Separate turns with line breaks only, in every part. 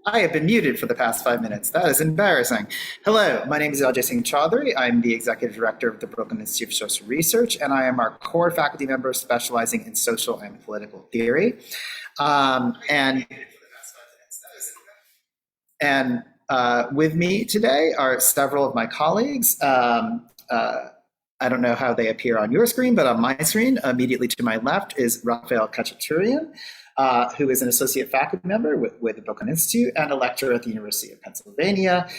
I have been muted for the past 5 minutes. That is embarrassing. Hello, my name is Ajay Singh Chaudhary. I'm the Executive Director of the Brooklyn Institute for Social Research, and I am our core faculty member specializing in social and political theory. And with me today are several of my colleagues. I don't know how they appear on your screen, but on my screen, immediately to my left is Rafael Khachaturian, who is an associate faculty member with the Brooklyn Institute and a lecturer at the University of Pennsylvania.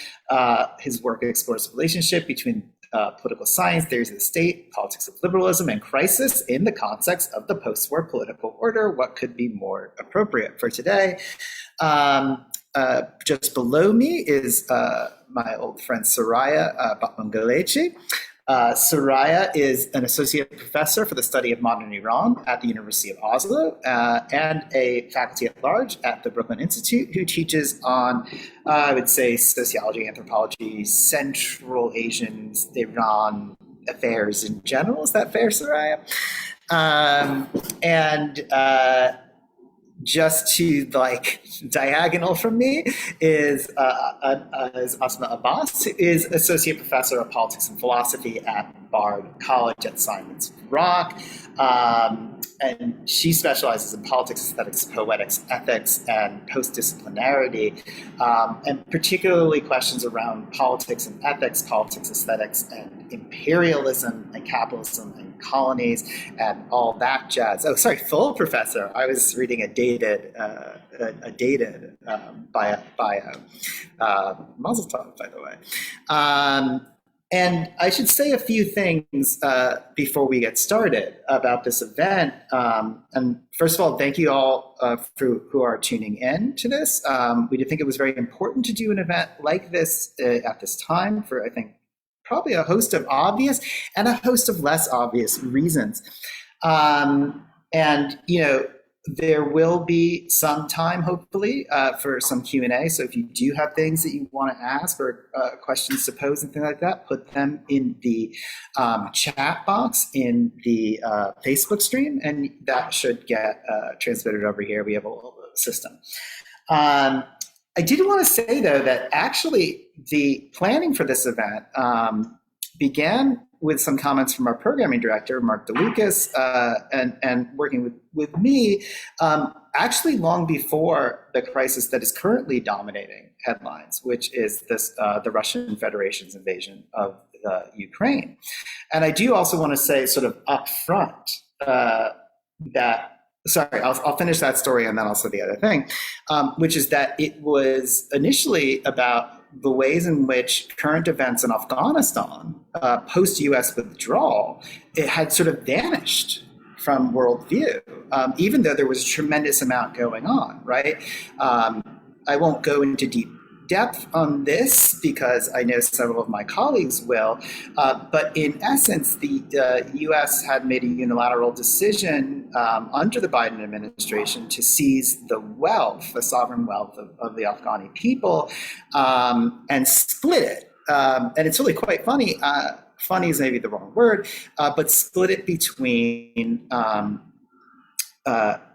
His work explores the relationship between political science, theories of the state, politics of liberalism, and crisis in the context of the post-war political order. What could be more appropriate for today? Just below me is my old friend Soraya Batmanghelichi. Soraya is an associate professor for the study of modern Iran at the University of Oslo and a faculty at large at the Brooklyn Institute who teaches on, I would say, sociology, anthropology, Central Asian, Iran affairs in general. Is that fair, Soraya? Just to diagonal from me is Asma Abbas, who is associate professor of politics and philosophy at Bard College at Simon's Rock. And she specializes in politics, aesthetics, poetics, ethics, and post-disciplinarity, and particularly questions around politics and ethics, politics, aesthetics, and imperialism, and capitalism, and colonies, and all that jazz. Oh, sorry, full professor. I was reading a dated bio. Mazel tov, by the way. And I should say a few things before we get started about this event. And first of all, thank you all who are tuning in to this. We did think it was very important to do an event like this at this time for, I think, probably a host of obvious and a host of less obvious reasons. There will be some time, hopefully, for some Q&A. So if you do have things that you want to ask or questions to pose and things like that, put them in the chat box in the Facebook stream, and that should get transmitted over here. We have a little system. I did want to say, though, that actually the planning for this event began with some comments from our programming director, Mark DeLucas, and working with me, actually long before the crisis that is currently dominating headlines, which is the Russian Federation's invasion of Ukraine. And I do also want to say sort of up front that, sorry, I'll finish that story and then I'll say the other thing, which is that it was initially about the ways in which current events in Afghanistan, post-US withdrawal, it had sort of vanished from worldview, even though there was a tremendous amount going on, right? I won't go into deep depth on this because I know several of my colleagues will, but in essence, the US had made a unilateral decision under the Biden administration to seize the wealth, the sovereign wealth of the Afghani people, and split it. And it's really quite funny. Funny is maybe the wrong word, but split it between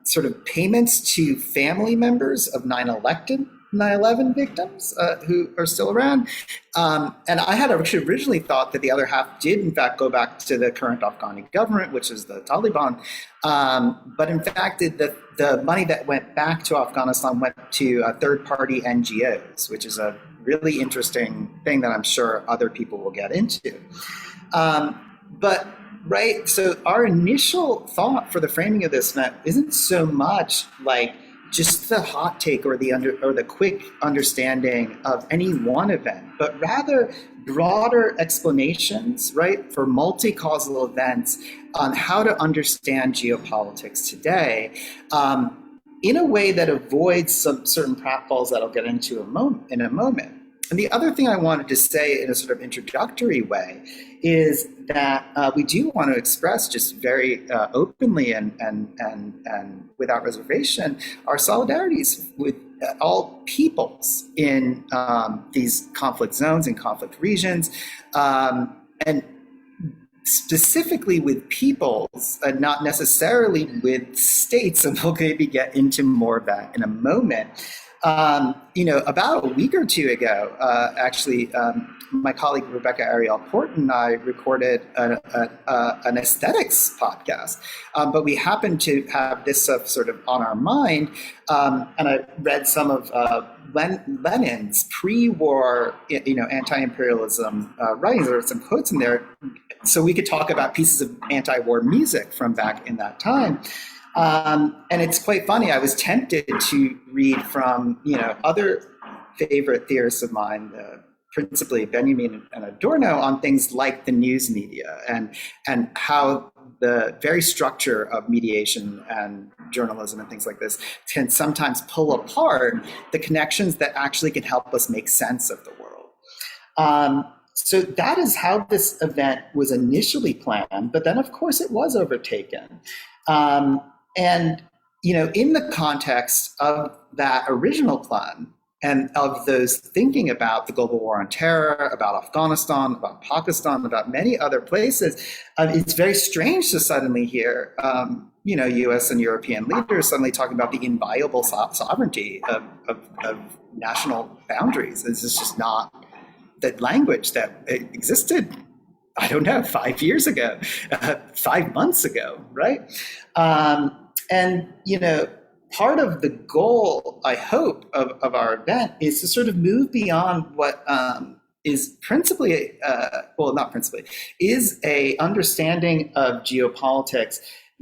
sort of payments to family members of 9/11 victims who are still around. And I had actually originally thought that the other half did in fact go back to the current Afghani government, which is the Taliban. But in fact, the money that went back to Afghanistan went to third-party NGOs, which is a really interesting thing that I'm sure other people will get into. Right, so our initial thought for the framing of this event isn't so much like just the hot take or the quick understanding of any one event, but rather broader explanations, right, for multi-causal events on how to understand geopolitics today in a way that avoids some certain pratfalls that I'll get into in a moment. And the other thing I wanted to say in a sort of introductory way is that we do want to express just very openly and without reservation our solidarities with all peoples in these conflict zones and conflict regions, and specifically with peoples, not necessarily with states, and we'll maybe get into more of that in a moment. About a week or two ago, my colleague Rebecca Ariel Porton and I recorded an aesthetics podcast, but we happened to have this stuff sort of on our mind, and I read some of Lenin's pre-war, anti-imperialism writings. There were some quotes in there, so we could talk about pieces of anti-war music from back in that time. And it's quite funny. I was tempted to read from, other favorite theorists of mine, principally Benjamin and Adorno, on things like the news media and how the very structure of mediation and journalism and things like this can sometimes pull apart the connections that actually can help us make sense of the world. So that is how this event was initially planned, but then of course it was overtaken. And, in the context of that original plan and of those thinking about the global war on terror, about Afghanistan, about Pakistan, about many other places, it's very strange to suddenly hear, US and European leaders suddenly talking about the inviolable sovereignty of national boundaries. This is just not the language that existed, I don't know, 5 years ago, 5 months ago, right? And, part of the goal, I hope, of our event is to sort of move beyond what is principally, not principally, is a understanding of geopolitics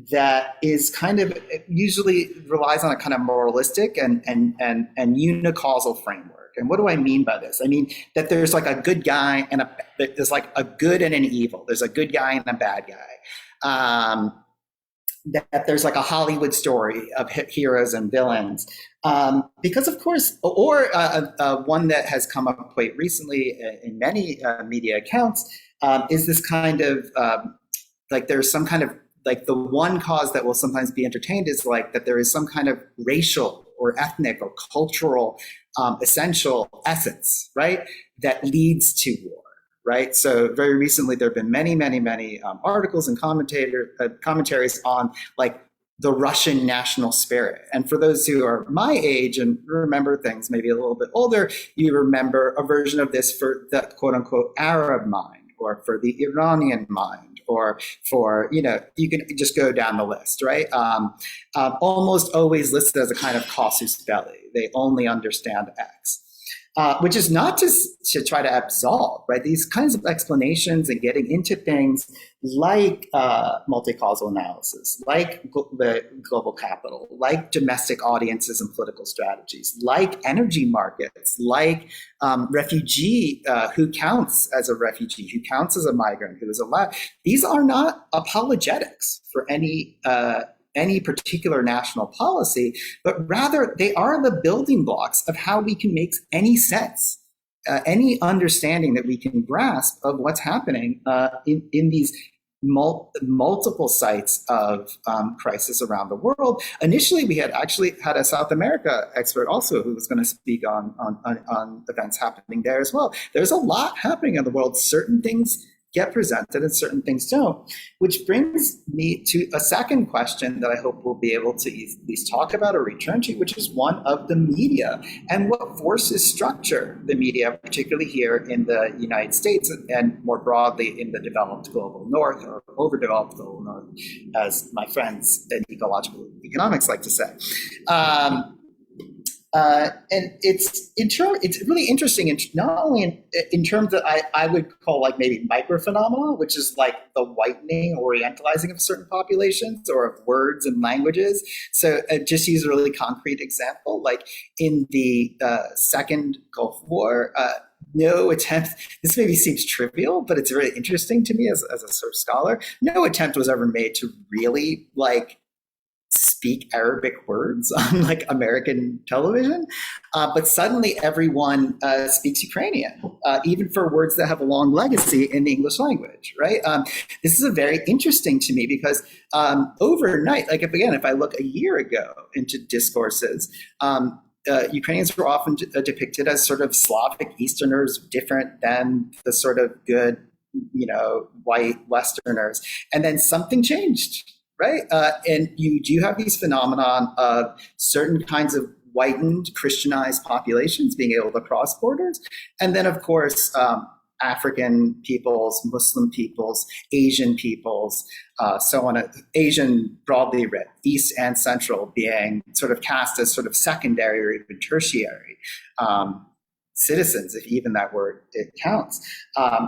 that is kind of usually relies on a kind of moralistic and unicausal framework. And what do I mean by this? I mean that there's like a good guy and there's like a good and an evil. There's a good guy and a bad guy. That there's like a Hollywood story of heroes and villains. Because of course, or one that has come up quite recently in many media accounts, is this kind of, there's some kind of, the one cause that will sometimes be entertained is that there is some kind of racial or ethnic or cultural essential essence, right, that leads to war. Right. So very recently, there have been many articles and commentaries on the Russian national spirit. And for those who are my age and remember things maybe a little bit older, you remember a version of this for the quote unquote Arab mind, or for the Iranian mind, or for, you can just go down the list, right? Almost always listed as a kind of casus belli. They only understand X. Which is not to try to absolve, right? These kinds of explanations and getting into things like multi-causal analysis, like the global capital, like domestic audiences and political strategies, like energy markets, like refugee, who counts as a refugee, who counts as a migrant, who is allowed. These are not apologetics for any particular national policy, but rather they are the building blocks of how we can make any sense, any understanding that we can grasp of what's happening in these multiple sites of crisis around the world. Initially, we had actually had a South America expert also who was going to speak on events happening there as well. There's a lot happening in the world. Certain things get presented and certain things don't, which brings me to a second question that I hope we'll be able to at least talk about or return to, which is one of the media and what forces structure the media, particularly here in the United States and more broadly in the developed global north, or overdeveloped global north, as my friends in ecological economics like to say. And it's really interesting, not only in terms that I would call maybe microphenomena, which is the whitening, orientalizing of certain populations or of words and languages. So just use a really concrete example, in the Second Gulf War, no attempt, this maybe seems trivial, but it's really interesting to me as a sort of scholar, no attempt was ever made to really speak Arabic words on American television, but suddenly everyone speaks Ukrainian, even for words that have a long legacy in the English language, right? This is very interesting to me because overnight, if I look a year ago into discourses, Ukrainians were often depicted as sort of Slavic Easterners, different than the sort of good, white Westerners, and then something changed. Right. And you do have these phenomenon of certain kinds of whitened, Christianized populations being able to cross borders. And then, of course, African peoples, Muslim peoples, Asian peoples, so on. Asian broadly read, East and Central being sort of cast as sort of secondary or even tertiary citizens, if even that word it counts,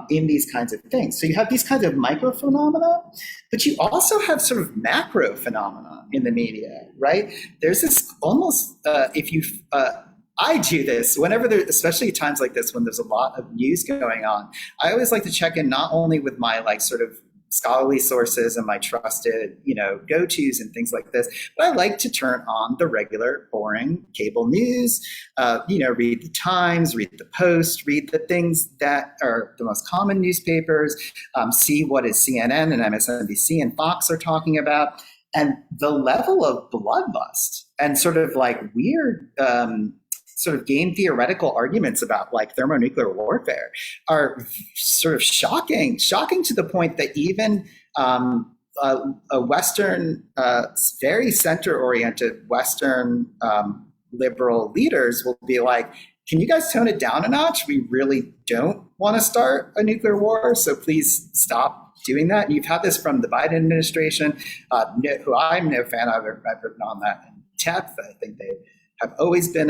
in these kinds of things. So you have these kinds of micro phenomena, but you also have sort of macro phenomena in the media, right? There's this almost, I do this whenever there, especially at times like this when there's a lot of news going on. I always like to check in not only with my like sort of scholarly sources and my trusted, go-tos and things like this, but I like to turn on the regular, boring cable news. Read the Times, read the Post, read the things that are the most common newspapers. See what is CNN and MSNBC and Fox are talking about, and the level of bloodlust and sort of like weird. Sort of game theoretical arguments about like thermonuclear warfare are sort of shocking to the point that even a Western, very center-oriented Western liberal leaders will be like, can you guys tone it down a notch? We really don't want to start a nuclear war, so please stop doing that. And you've had this from the Biden administration, who I'm no fan of. I've written on that in depth. I think they have always been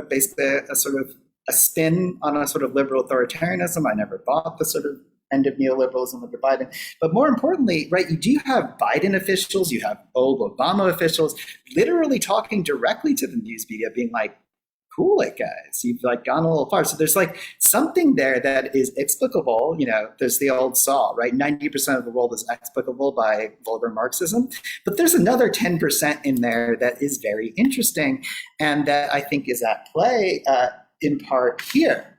basically a sort of a spin on a sort of liberal authoritarianism. I never bought the sort of end of neoliberalism under Biden. But more importantly, right, you do have Biden officials, you have old Obama officials literally talking directly to the news media, being like, cool it, guys, you've like gone a little far. So there's like something there that is explicable. There's the old saw, right? 90% of the world is explicable by vulgar Marxism. But there's another 10% in there that is very interesting and that I think is at play in part here.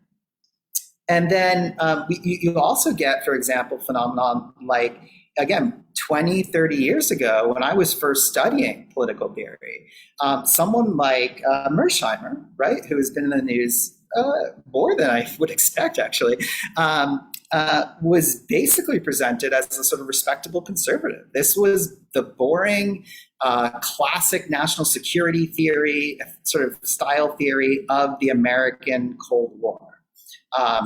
And then you also get, for example, phenomenon like, again, 20, 30 years ago, when I was first studying political theory, someone like Mersheimer, right, who has been in the news more than I would expect, actually, was basically presented as a sort of respectable conservative. This was the boring, classic national security theory, sort of style theory of the American Cold War.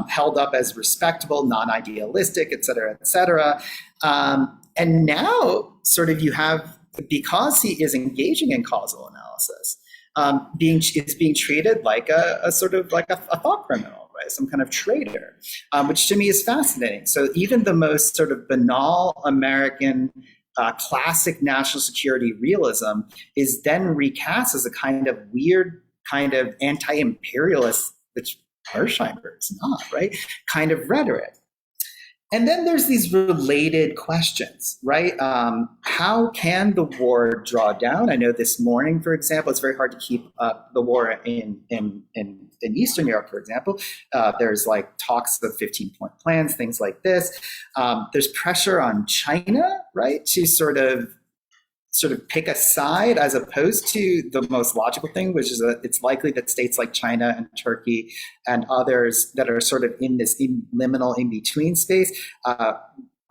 Held up as respectable, non-idealistic, et cetera, et cetera. And now sort of you have, because he is engaging in causal analysis, is being treated like a sort of like a thought criminal, right? Some kind of traitor, which to me is fascinating. So even the most sort of banal American classic national security realism is then recast as a kind of weird, kind of anti-imperialist, which Mersheimer is not, right? Kind of rhetoric. And then there's these related questions, right? How can the war draw down? I know this morning, for example, it's very hard to keep up the war in Eastern Europe, for example. There's like talks of 15-point plans, things like this. There's pressure on China, right, to sort of pick a side as opposed to the most logical thing, which is that it's likely that states like China and Turkey and others that are sort of in this liminal in-between space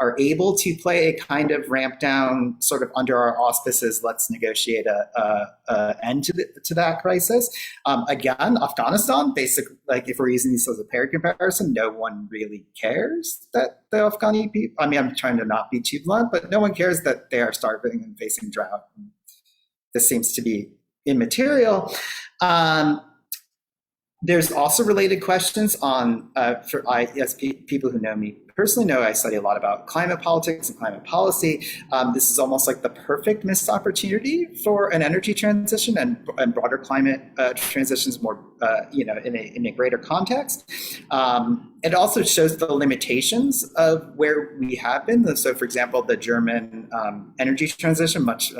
are able to play a kind of ramp down sort of under our auspices, let's negotiate a end to that crisis. Again, Afghanistan, basically, like if we're using this as a pair comparison, no one really cares that the Afghani people, I mean, I'm trying to not be too blunt, but no one cares that they are starving and facing drought. This seems to be immaterial. There's also related questions on, people who know me personally know I study a lot about climate politics and climate policy. This is almost like the perfect missed opportunity for an energy transition and broader climate transitions more, in a greater context. It also shows the limitations of where we have been. So, for example, the German energy transition, much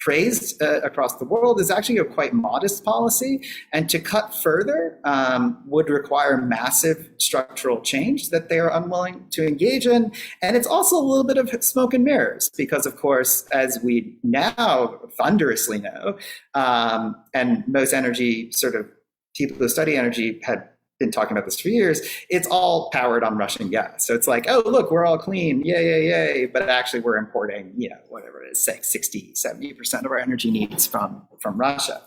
praised across the world, is actually a quite modest policy, and to cut further would require massive structural change that they are unwilling to engage in. And it's also a little bit of smoke and mirrors because, of course, as we now thunderously know, and most energy sort of people who study energy had been talking about this for years, it's all powered on Russian gas. So it's like, oh, look, we're all clean, yay, yay, yay. But actually we're importing, whatever it is, say 60, 70% of our energy needs from Russia.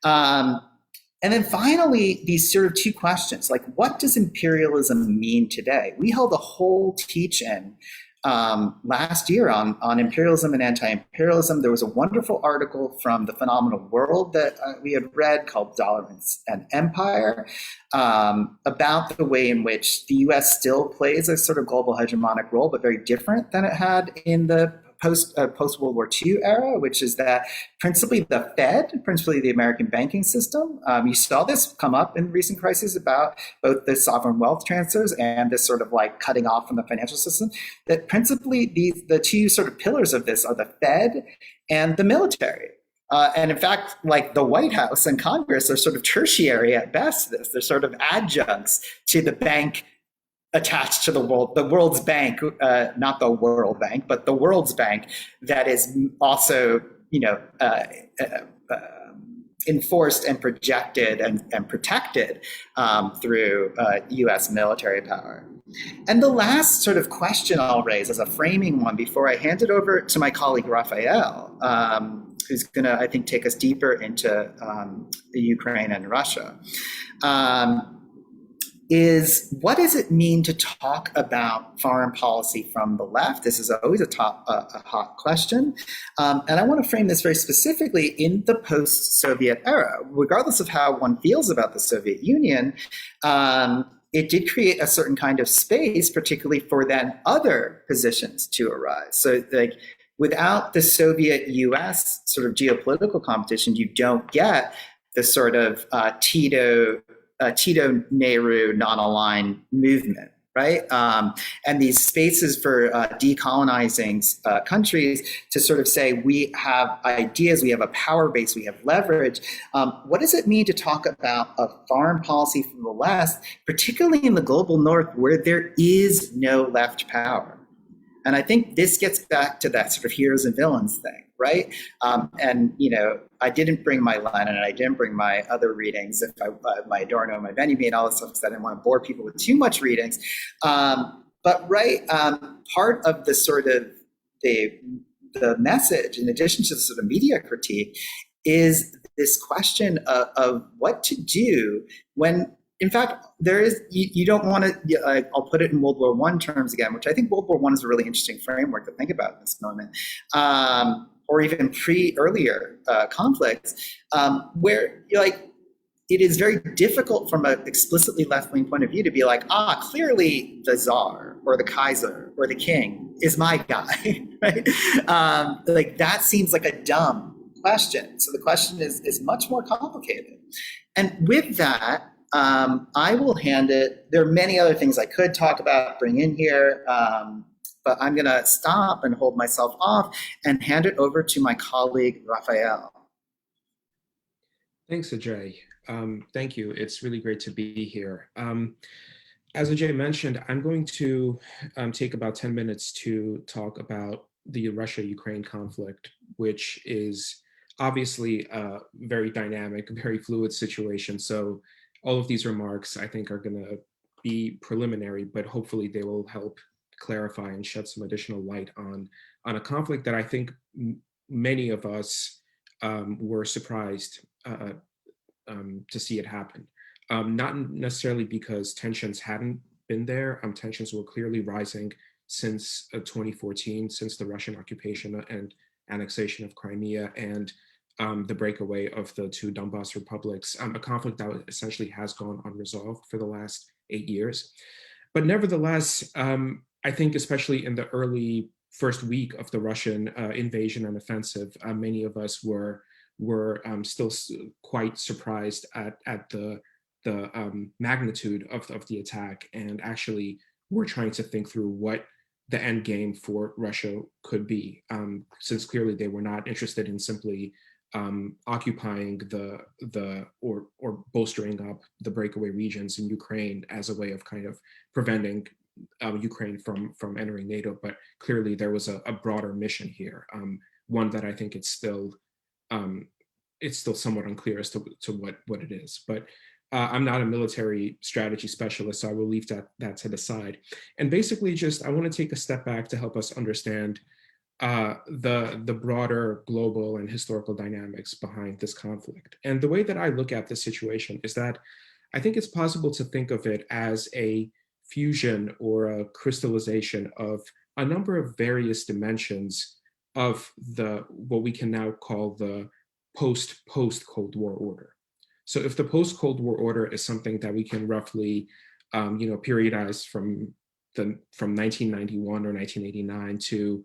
And then finally, these sort of two questions, like what does imperialism mean today? We held a whole teach-in last year on imperialism and anti-imperialism. There was a wonderful article from The Phenomenal World that we had read called Dollar and Empire about the way in which the US still plays a sort of global hegemonic role, but very different than it had in the post-World War II era, which is that principally the Fed, principally the American banking system, you saw this come up in recent crises about both the sovereign wealth transfers and this sort of like cutting off from the financial system, that principally the two sort of pillars of this are the Fed and the military. And in fact, like the White House and Congress are sort of tertiary at best. They're sort of adjuncts to the bank attached to the world's bank, not the World Bank, but the world's bank that is also, enforced and projected and protected through U.S. military power. And the last sort of question I'll raise as a framing one before I hand it over to my colleague Rafael, who's going to, I think, take us deeper into the Ukraine and Russia, is what does it mean to talk about foreign policy from the left? This is always a hot question. And I want to frame this very specifically in the post-Soviet era. Regardless of how one feels about the Soviet Union, it did create a certain kind of space, particularly for then other positions to arise. So like without the Soviet US sort of geopolitical competition, you don't get the sort of Tito-Nehru non-aligned movement, right? And these spaces for decolonizing countries to sort of say, we have ideas, we have a power base, we have leverage. What does it mean to talk about a foreign policy from the West, particularly in the global North, where there is no left power? And I think this gets back to that sort of heroes and villains thing, right? And, I didn't bring my Lenin and I didn't bring my other readings, my Adorno, my Benjamin, and all this stuff, because I didn't want to bore people with too much readings. But part of the sort of the message, in addition to the sort of media critique, is this question of what to do when, in fact, there is, you don't want to, I'll put it in World War I terms again, which I think World War I is a really interesting framework to think about in this moment, or even earlier conflicts, where it is very difficult from an explicitly left-wing point of view to be like, clearly the Tsar or the Kaiser or the king is my guy, right? That seems like a dumb question. So the question is much more complicated. And with that, I will hand it. There are many other things I could talk about, bring in here, but I'm going to stop and hold myself off and hand it over to my colleague, Rafael.
Thanks, Ajay. Thank you. It's really great to be here. As Ajay mentioned, I'm going to take about 10 minutes to talk about the Russia-Ukraine conflict, which is obviously a very dynamic, very fluid situation. So all of these remarks, I think, are going to be preliminary, but hopefully they will help clarify and shed some additional light on a conflict that I think many of us were surprised to see it happen. Not necessarily because tensions hadn't been there. Tensions were clearly rising since 2014, since the Russian occupation and annexation of Crimea and the breakaway of the two Donbas republics, a conflict that essentially has gone unresolved for the last 8 years. But nevertheless, I think especially in the early first week of the Russian invasion and offensive, many of us were still quite surprised at the magnitude of the attack, and actually were trying to think through what the end game for Russia could be, since clearly they were not interested in simply occupying or bolstering up the breakaway regions in Ukraine as a way of kind of preventing Ukraine from entering NATO, but clearly there was a broader mission here, one that I think it's still somewhat unclear as to what it is. But I'm not a military strategy specialist, so I will leave that to the side. And basically, I want to take a step back to help us understand the broader global and historical dynamics behind this conflict. And the way that I look at this situation is that I think it's possible to think of it as a fusion or a crystallization of a number of various dimensions of what we can now call the post Cold War order. So if the post Cold War order is something that we can roughly periodize from 1991 or 1989 to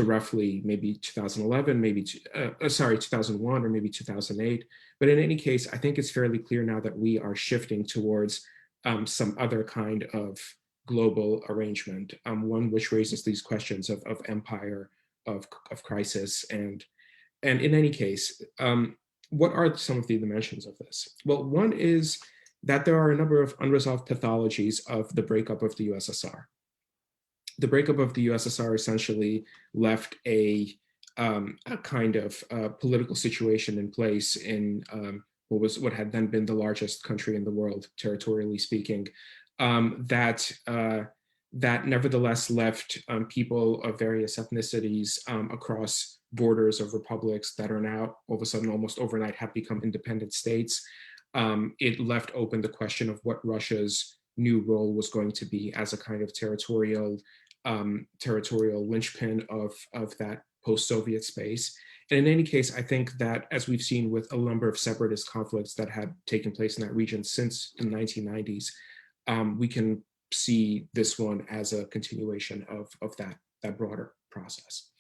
roughly maybe 2011, 2001 or maybe 2008. But in any case, I think it's fairly clear now that we are shifting towards some other kind of global arrangement, one which raises these questions of empire, of crisis. And in any case, what are some of the dimensions of this? Well, one is that there are a number of unresolved pathologies of the breakup of the USSR. The breakup of the USSR essentially left a kind of political situation in place in what had then been the largest country in the world, territorially speaking, that nevertheless left people of various ethnicities across borders of republics that are now all of a sudden almost overnight have become independent states. It left open the question of what Russia's new role was going to be as a kind of territorial linchpin of that post-Soviet space. And in any case, I think that as we've seen with a number of separatist conflicts that had taken place in that region since the 1990s, we can see this one as a continuation of that broader process.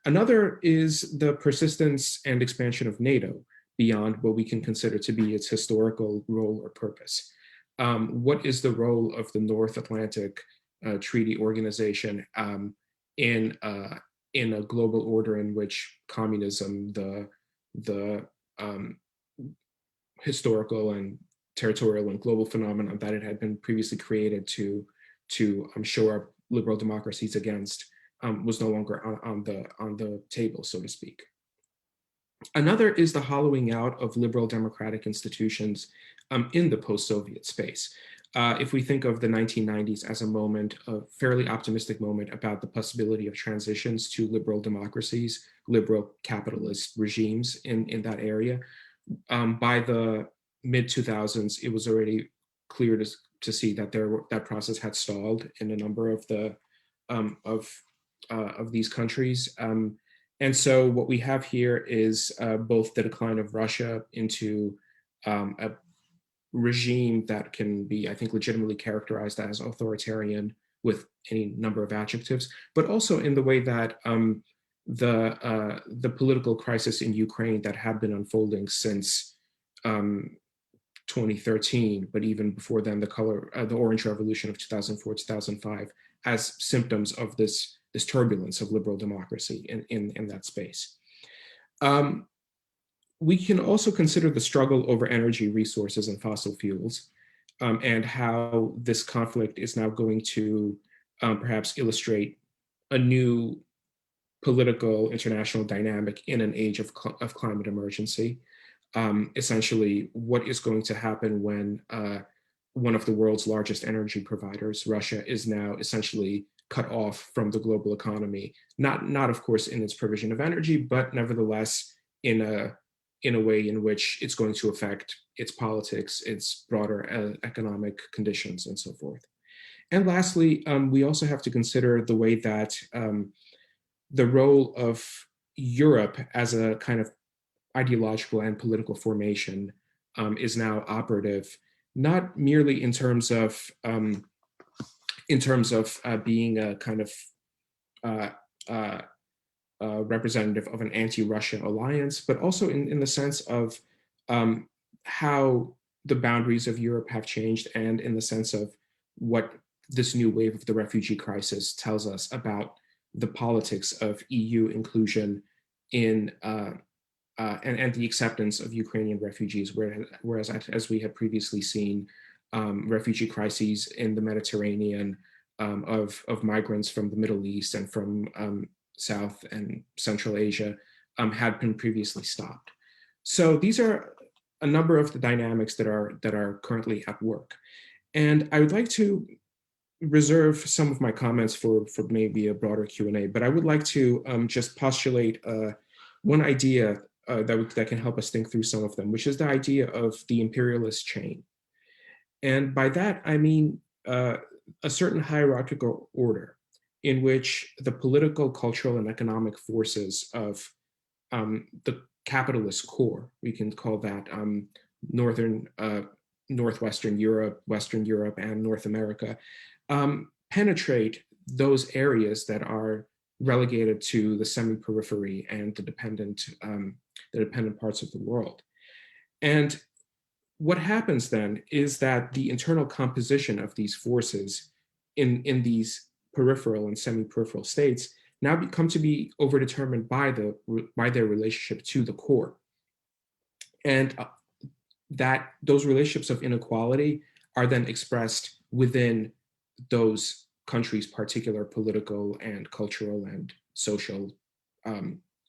Another is the persistence and expansion of NATO beyond what we can consider to be its historical role or purpose. What is the role of the North Atlantic Treaty Organization in a global order in which communism, the historical and territorial and global phenomenon that it had been previously created to shore up liberal democracies against, was no longer on the table, so to speak. Another is the hollowing out of liberal democratic institutions in the post-Soviet space. If we think of the 1990s as a fairly optimistic moment about the possibility of transitions to liberal democracies, liberal capitalist regimes in that area, by the mid-2000s, it was already clear to see that that process had stalled in a number of these countries. And so what we have here is both the decline of Russia into a regime that can be, I think, legitimately characterized as authoritarian with any number of adjectives, but also in the way that the political crisis in Ukraine that had been unfolding since 2013, but even before then, the Orange Revolution of 2004, 2005, as symptoms of this turbulence of liberal democracy in that space. We can also consider the struggle over energy resources and fossil fuels, and how this conflict is now going to perhaps illustrate a new political international dynamic in an age of climate emergency. Essentially, what is going to happen when one of the world's largest energy providers, Russia, is now essentially cut off from the global economy, not of course in its provision of energy, but nevertheless in a way in which it's going to affect its politics, its broader economic conditions, and so forth. And lastly, we also have to consider the way that the role of Europe as a kind of ideological and political formation is now operative, not merely in terms of being a kind of representative of an anti-Russian alliance, but also in the sense of how the boundaries of Europe have changed, and in the sense of what this new wave of the refugee crisis tells us about the politics of EU inclusion in and the acceptance of Ukrainian refugees, whereas as we had previously seen, refugee crises in the Mediterranean of migrants from the Middle East and from South and Central Asia had been previously stopped. So these are a number of the dynamics that are currently at work. And I would like to reserve some of my comments for maybe a broader Q&A, but I would like to just postulate one idea that can help us think through some of them, which is the idea of the imperialist chain. And by that, I mean a certain hierarchical order in which the political, cultural, and economic forces of the capitalist core, we can call that Northwestern Europe, Western Europe, and North America, penetrate those areas that are relegated to the semi-periphery and the dependent parts of the world. And what happens then is that the internal composition of these forces in these peripheral and semi-peripheral states now come to be overdetermined by their relationship to the core. And that those relationships of inequality are then expressed within those countries' particular political and cultural and social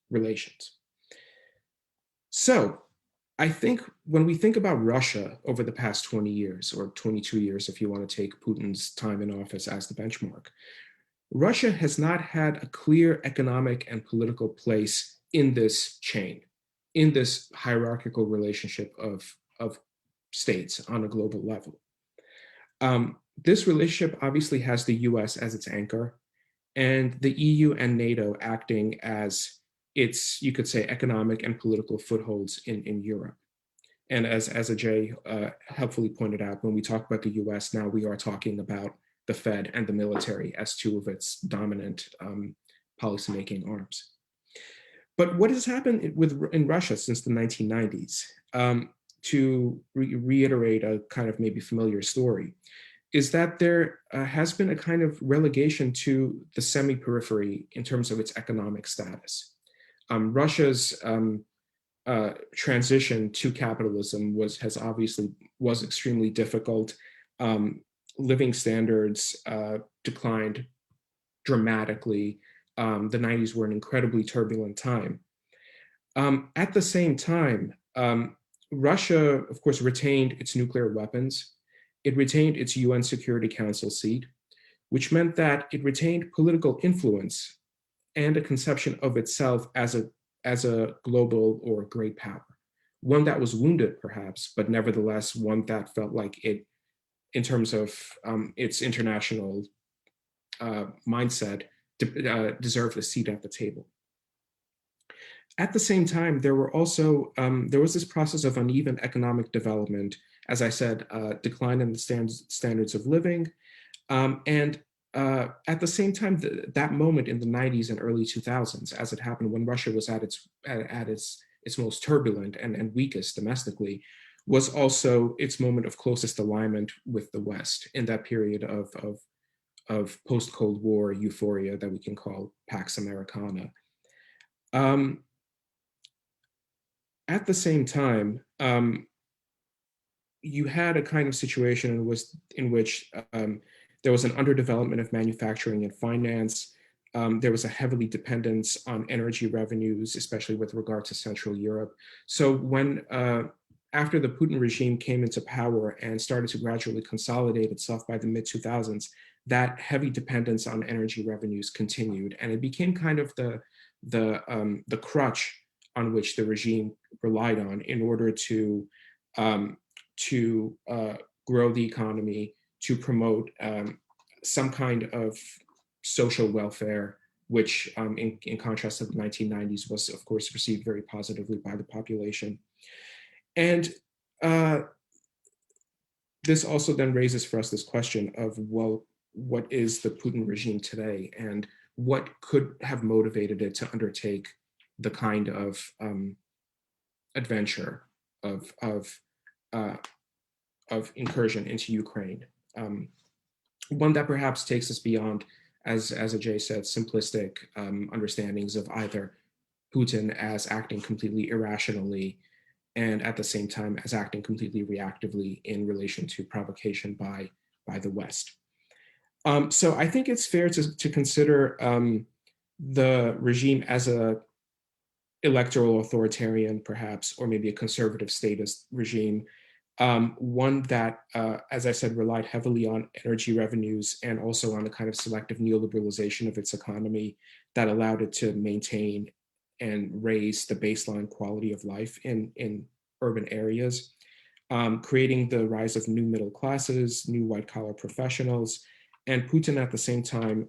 relations. So I think when we think about Russia over the past 20 years, or 22 years, if you want to take Putin's time in office as the benchmark, Russia has not had a clear economic and political place in this chain, in this hierarchical relationship of states on a global level. This relationship obviously has the US as its anchor, and the EU and NATO acting as its, you could say, economic and political footholds in Europe. And as Ajay helpfully pointed out, when we talk about the US now, we are talking about the Fed and the military as two of its dominant policymaking arms. But what has happened in Russia since the 1990s, to reiterate a kind of maybe familiar story, is that there has been a kind of relegation to the semi-periphery in terms of its economic status. Russia's transition to capitalism was extremely difficult. Living standards declined dramatically. The 90s were an incredibly turbulent time. At the same time, Russia, of course, retained its nuclear weapons. It retained its UN Security Council seat, which meant that it retained political influence and a conception of itself as a global or great power. One that was wounded, perhaps, but nevertheless one that felt like it, in terms of its international mindset, deserved a seat at the table. At the same time, there was this process of uneven economic development, as I said, decline in the standards of living, and at the same time, that moment in the 90s and early 2000s, as it happened when Russia was at its most turbulent and weakest domestically, was also its moment of closest alignment with the West in that period of post-Cold War euphoria that we can call Pax Americana. At the same time, you had a kind of situation in which there was an underdevelopment of manufacturing and finance. There was a heavily dependence on energy revenues, especially with regard to Central Europe. So when, after the Putin regime came into power and started to gradually consolidate itself by the mid-2000s, that heavy dependence on energy revenues continued, and it became kind of the crutch on which the regime relied on in order to grow the economy, to promote some kind of social welfare, which in contrast to the 1990s was, of course, received very positively by the population. And this also then raises for us this question of, well, what is the Putin regime today, and what could have motivated it to undertake the kind of adventure of incursion into Ukraine? One that perhaps takes us beyond, as Ajay said, simplistic understandings of either Putin as acting completely irrationally and at the same time as acting completely reactively in relation to provocation by the West. So I think it's fair to consider the regime as a electoral authoritarian, perhaps, or maybe a conservative statist regime. One that, as I said, relied heavily on energy revenues and also on the kind of selective neoliberalization of its economy that allowed it to maintain and raise the baseline quality of life in urban areas, creating the rise of new middle classes, new white collar professionals, and Putin at the same time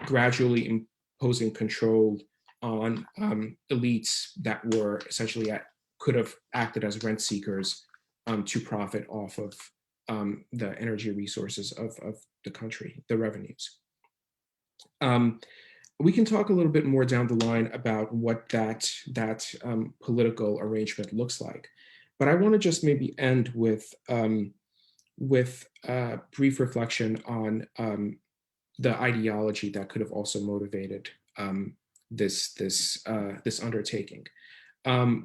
gradually imposing control on elites that were essentially could have acted as rent seekers to profit off of the energy resources of the country, the revenues. We can talk a little bit more down the line about what that political arrangement looks like, but I want to just maybe end with a brief reflection on the ideology that could have also motivated this undertaking.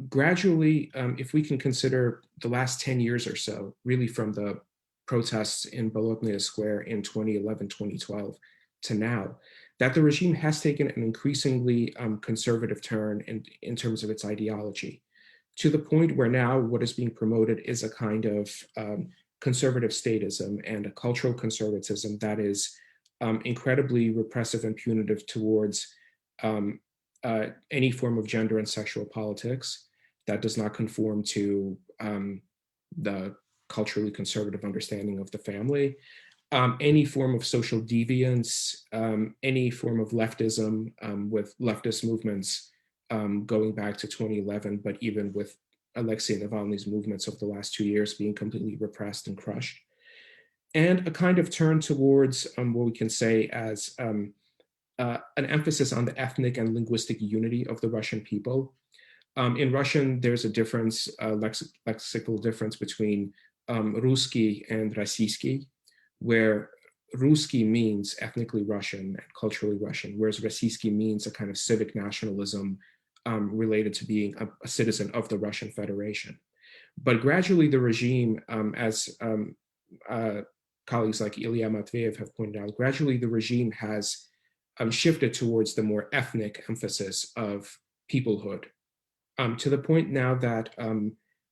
Gradually, if we can consider the last 10 years or so, really from the protests in Bologna Square in 2011, 2012 to now, that the regime has taken an increasingly conservative turn in terms of its ideology, to the point where now what is being promoted is a kind of conservative statism and a cultural conservatism that is incredibly repressive and punitive towards any form of gender and sexual politics that does not conform to the culturally conservative understanding of the family, any form of social deviance, any form of leftism with leftist movements going back to 2011, but even with Alexei Navalny's movements of the last 2 years being completely repressed and crushed, and a kind of turn towards what we can say as an emphasis on the ethnic and linguistic unity of the Russian people. In Russian, there's a difference, lexical difference between Ruski and Российский, where Ruski means ethnically Russian and culturally Russian, whereas Российский means a kind of civic nationalism related to being a citizen of the Russian Federation. But gradually the regime, as colleagues like Ilya Matveyev have pointed out, gradually the regime has shifted towards the more ethnic emphasis of peoplehood, to the point now that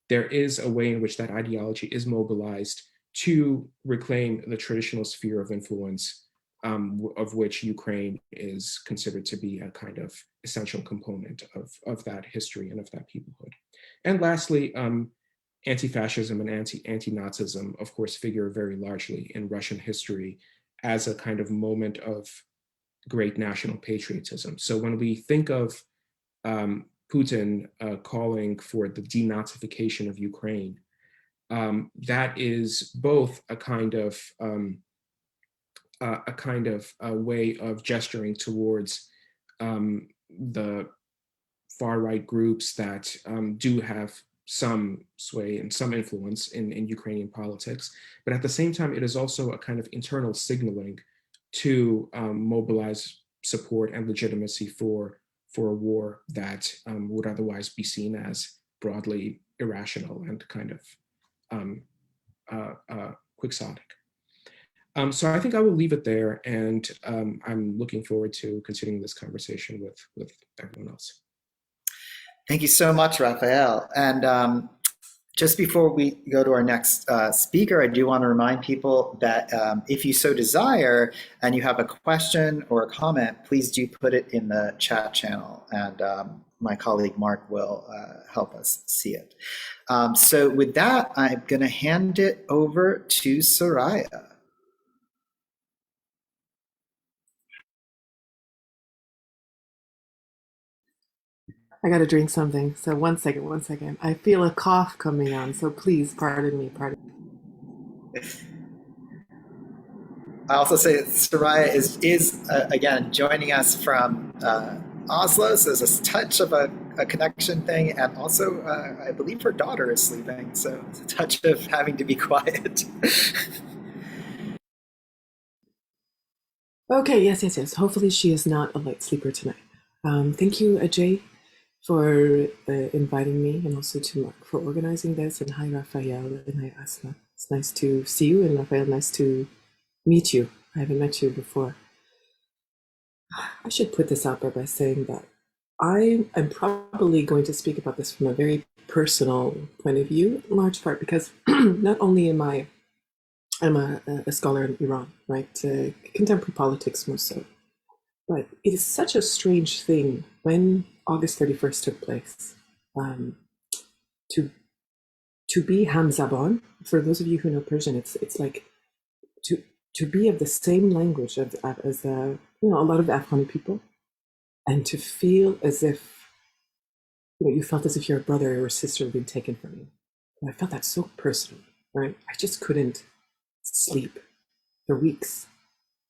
there is a way in which that ideology is mobilized to reclaim the traditional sphere of influence of which Ukraine is considered to be a kind of essential component of that history and of that peoplehood. And lastly, anti-fascism and anti-Nazism, of course, figure very largely in Russian history as a kind of moment of great national patriotism. So when we think of Putin calling for the denazification of Ukraine, that is both a kind of a way of gesturing towards the far-right groups that do have some sway and some influence in Ukrainian politics. But at the same time, it is also a kind of internal signaling to mobilize support and legitimacy for a war that would otherwise be seen as broadly irrational and kind of quixotic. So I think I will leave it there, and I'm looking forward to continuing this conversation with everyone else.
Thank you so much, Rafael. And just before we go to our next speaker, I do want to remind people that if you so desire and you have a question or a comment, please do put it in the chat channel, and my colleague Mark will help us see it. So with that, I'm going to hand it over to Soraya.
I gotta drink something. So one second. I feel a cough coming on, so please pardon me.
I also say that Soraya is again joining us from Oslo, so there's a touch of a connection thing, and also I believe her daughter is sleeping, so it's a touch of having to be quiet.
Okay, yes. Hopefully she is not a light sleeper tonight. Thank you, Ajay, for inviting me, and also to Mark for organizing this. And hi, Rafael, and hi, Asma. It's nice to see you, and Rafael, nice to meet you. I haven't met you before. I should put this out there by saying that I am probably going to speak about this from a very personal point of view, in large part because not only I'm a scholar in Iran, right? Contemporary politics more so. But it is such a strange thing when August 31st took place to be Hamzaban. For those of you who know Persian, it's like to be of the same language as a lot of Afghani people, and to feel as if you felt as if your brother or sister had been taken from you. And I felt that so personally, right? I just couldn't sleep for weeks.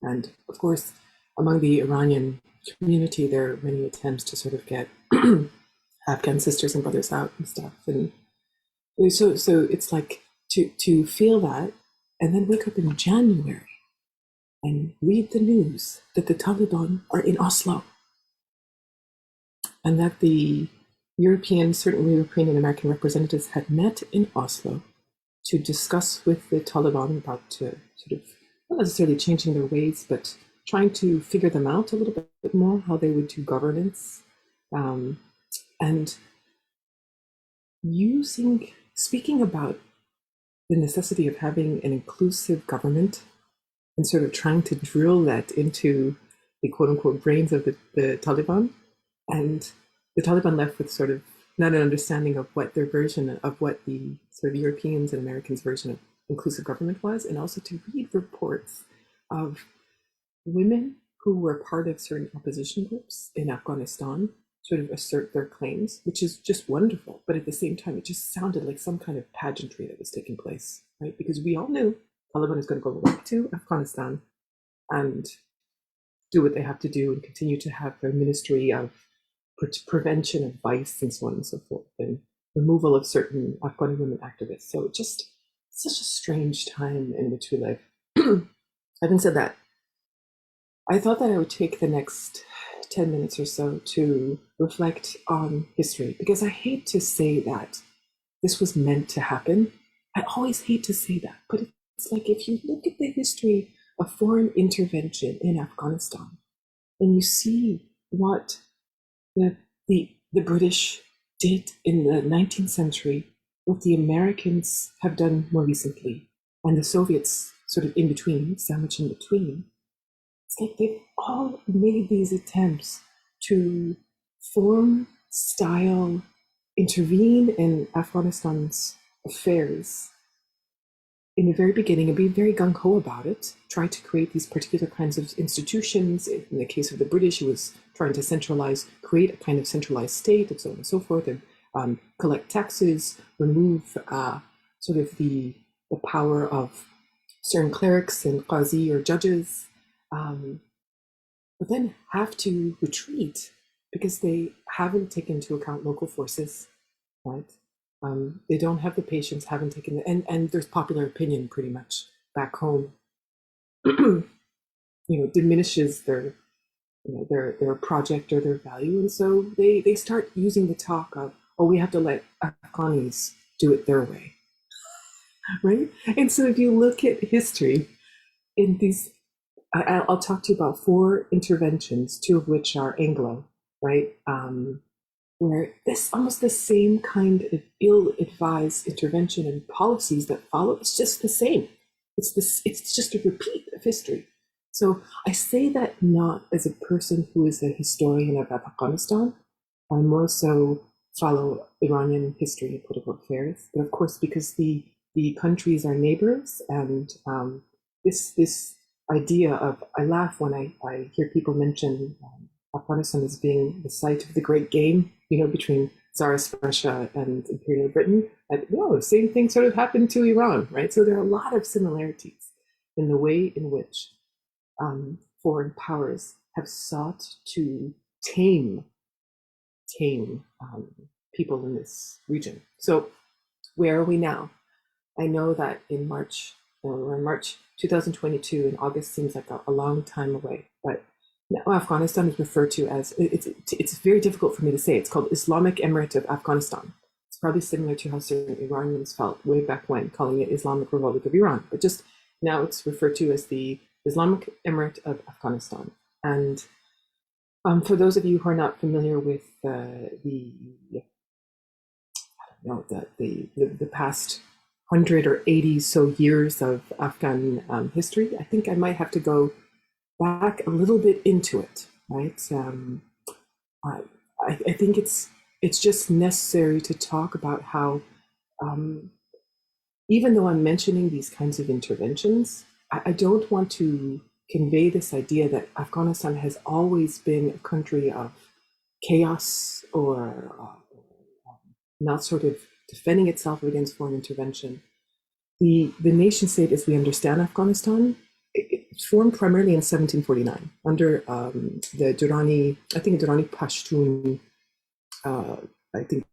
And of course, among the Iranian community, there are many attempts to sort of get Afghan sisters and brothers out and stuff. And so it's like to feel that and then wake up in January and read the news that the Taliban are in Oslo and that the certainly European and American representatives had met in Oslo to discuss with the Taliban about sort of not necessarily changing their ways, but trying to figure them out a little bit more, how they would do governance, and speaking about the necessity of having an inclusive government and sort of trying to drill that into the quote unquote brains of the Taliban. And the Taliban left with sort of not an understanding of what their version of what the sort of Europeans and Americans' version of inclusive government was, and also to read reports of women who were part of certain opposition groups in Afghanistan sort of assert their claims, which is just wonderful. But at the same time, it just sounded like some kind of pageantry that was taking place, right? Because we all knew Taliban is going to go back to Afghanistan and do what they have to do and continue to have their ministry of prevention of vice and so on and so forth, and removal of certain Afghani women activists. So just such a strange time in which we live. Having said that, I thought that I would take the next 10 minutes or so to reflect on history, because I hate to say that this was meant to happen. I always hate to say that, but it's like if you look at the history of foreign intervention in Afghanistan, and you see what the British did in the 19th century, what the Americans have done more recently, and the Soviets sort of in between, sandwiched in between, it's like they've all made these attempts to form, style, intervene in Afghanistan's affairs in the very beginning and be very gung-ho about it, try to create these particular kinds of institutions. In the case of the British, it was trying to create a kind of centralized state and so on and so forth, and collect taxes, remove sort of the power of certain clerics and qazi or judges, but then have to retreat because they haven't taken into account local forces, right? They don't have the patience, haven't taken and there's popular opinion pretty much back home, diminishes their project or their value, and so they start using the talk of, oh, we have to let Afghanis do it their way, right? And so if you look at history in these, I'll talk to you about 4 interventions, 2 of which are Anglo, right? Where this almost the same kind of ill-advised intervention and policies that follow, it's just the same. It's just a repeat of history. So I say that not as a person who is a historian of Afghanistan. I more so follow Iranian history and political affairs, but of course, because the countries are neighbors, and this idea of, I laugh when I hear people mention Afghanistan as being the site of the great game, between Tsarist Russia and Imperial Britain. And the same thing sort of happened to Iran, right? So there are a lot of similarities in the way in which foreign powers have sought to tame people in this region. So where are we now? I know that we're in March 2022, and August seems like a long time away, but now Afghanistan is referred to as, it's very difficult for me to say, it's called Islamic Emirate of Afghanistan. It's probably similar to how certain Iranians felt way back when, calling it Islamic Republic of Iran, but just now it's referred to as the Islamic Emirate of Afghanistan. And For those of you who are not familiar with the past 180 so years of Afghan history, I think I might have to go back a little bit into it, right? I think it's just necessary to talk about how, even though I'm mentioning these kinds of interventions, I don't want to convey this idea that Afghanistan has always been a country of chaos or not sort of defending itself against foreign intervention. The nation state as we understand Afghanistan, it formed primarily in 1749 under the Durrani, I think a Durrani Pashtun, I think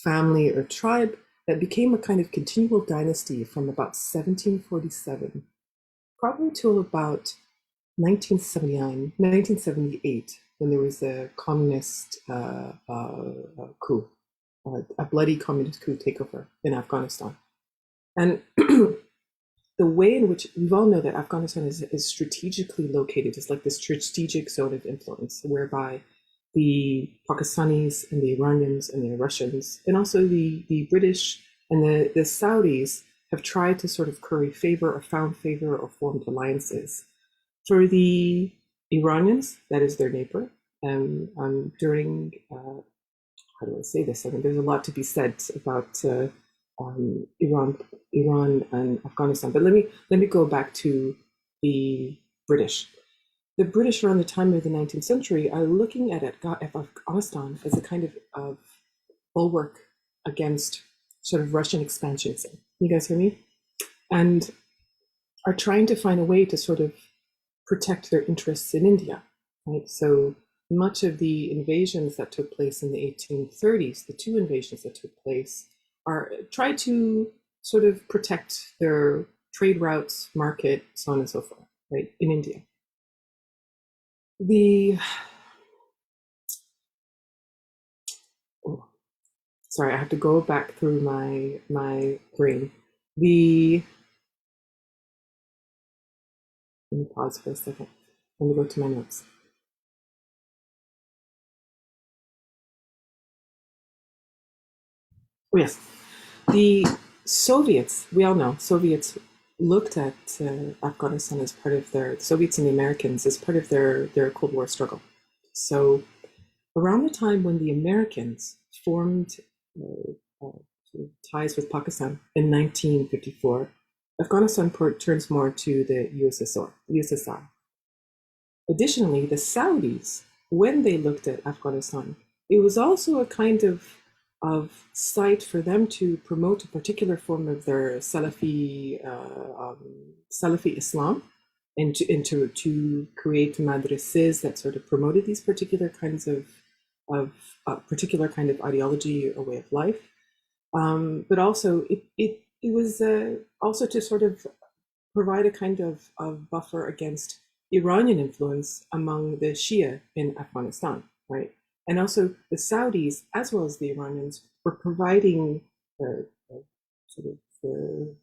family or tribe that became a kind of continual dynasty from about 1747, probably till about 1979, 1978, when there was a communist coup, a bloody communist coup takeover in Afghanistan. And the way in which we all know that Afghanistan is strategically located is like this strategic zone of influence, whereby the Pakistanis and the Iranians and the Russians, and also the British and the Saudis have tried to sort of curry favor or found favor or formed alliances. For the Iranians, that is their neighbor, during, how do I say this? I mean, there's a lot to be said about Iran and Afghanistan, but let me go back to the British. The British around the time of the 19th century are looking at Afghanistan as a kind of bulwark against sort of Russian expansionism. You guys hear me? And are trying to find a way to sort of protect their interests in India, right? So much of the invasions that took place in the 1830s, the two invasions that took place, try to sort of protect their trade routes, market, so on and so forth, right, in India. Sorry, I have to go back through my brain. Let me pause for a second. Let me go to my notes. Oh, yes. The Soviets, we all know, Soviets looked at Afghanistan as part of Soviets and the Americans as part of their Cold War struggle. So around the time when the Americans formed ties with Pakistan in 1954, Afghanistan turns more to the USSR. Additionally, the Saudis, when they looked at Afghanistan, it was also a kind of site for them to promote a particular form of their Salafi Islam, and to create madrasas that sort of promoted these particular kinds of particular kind of ideology or way of life. But also it was also to sort of provide a kind of buffer against Iranian influence among the Shia in Afghanistan, right? And also the Saudis, as well as the Iranians, were providing sort of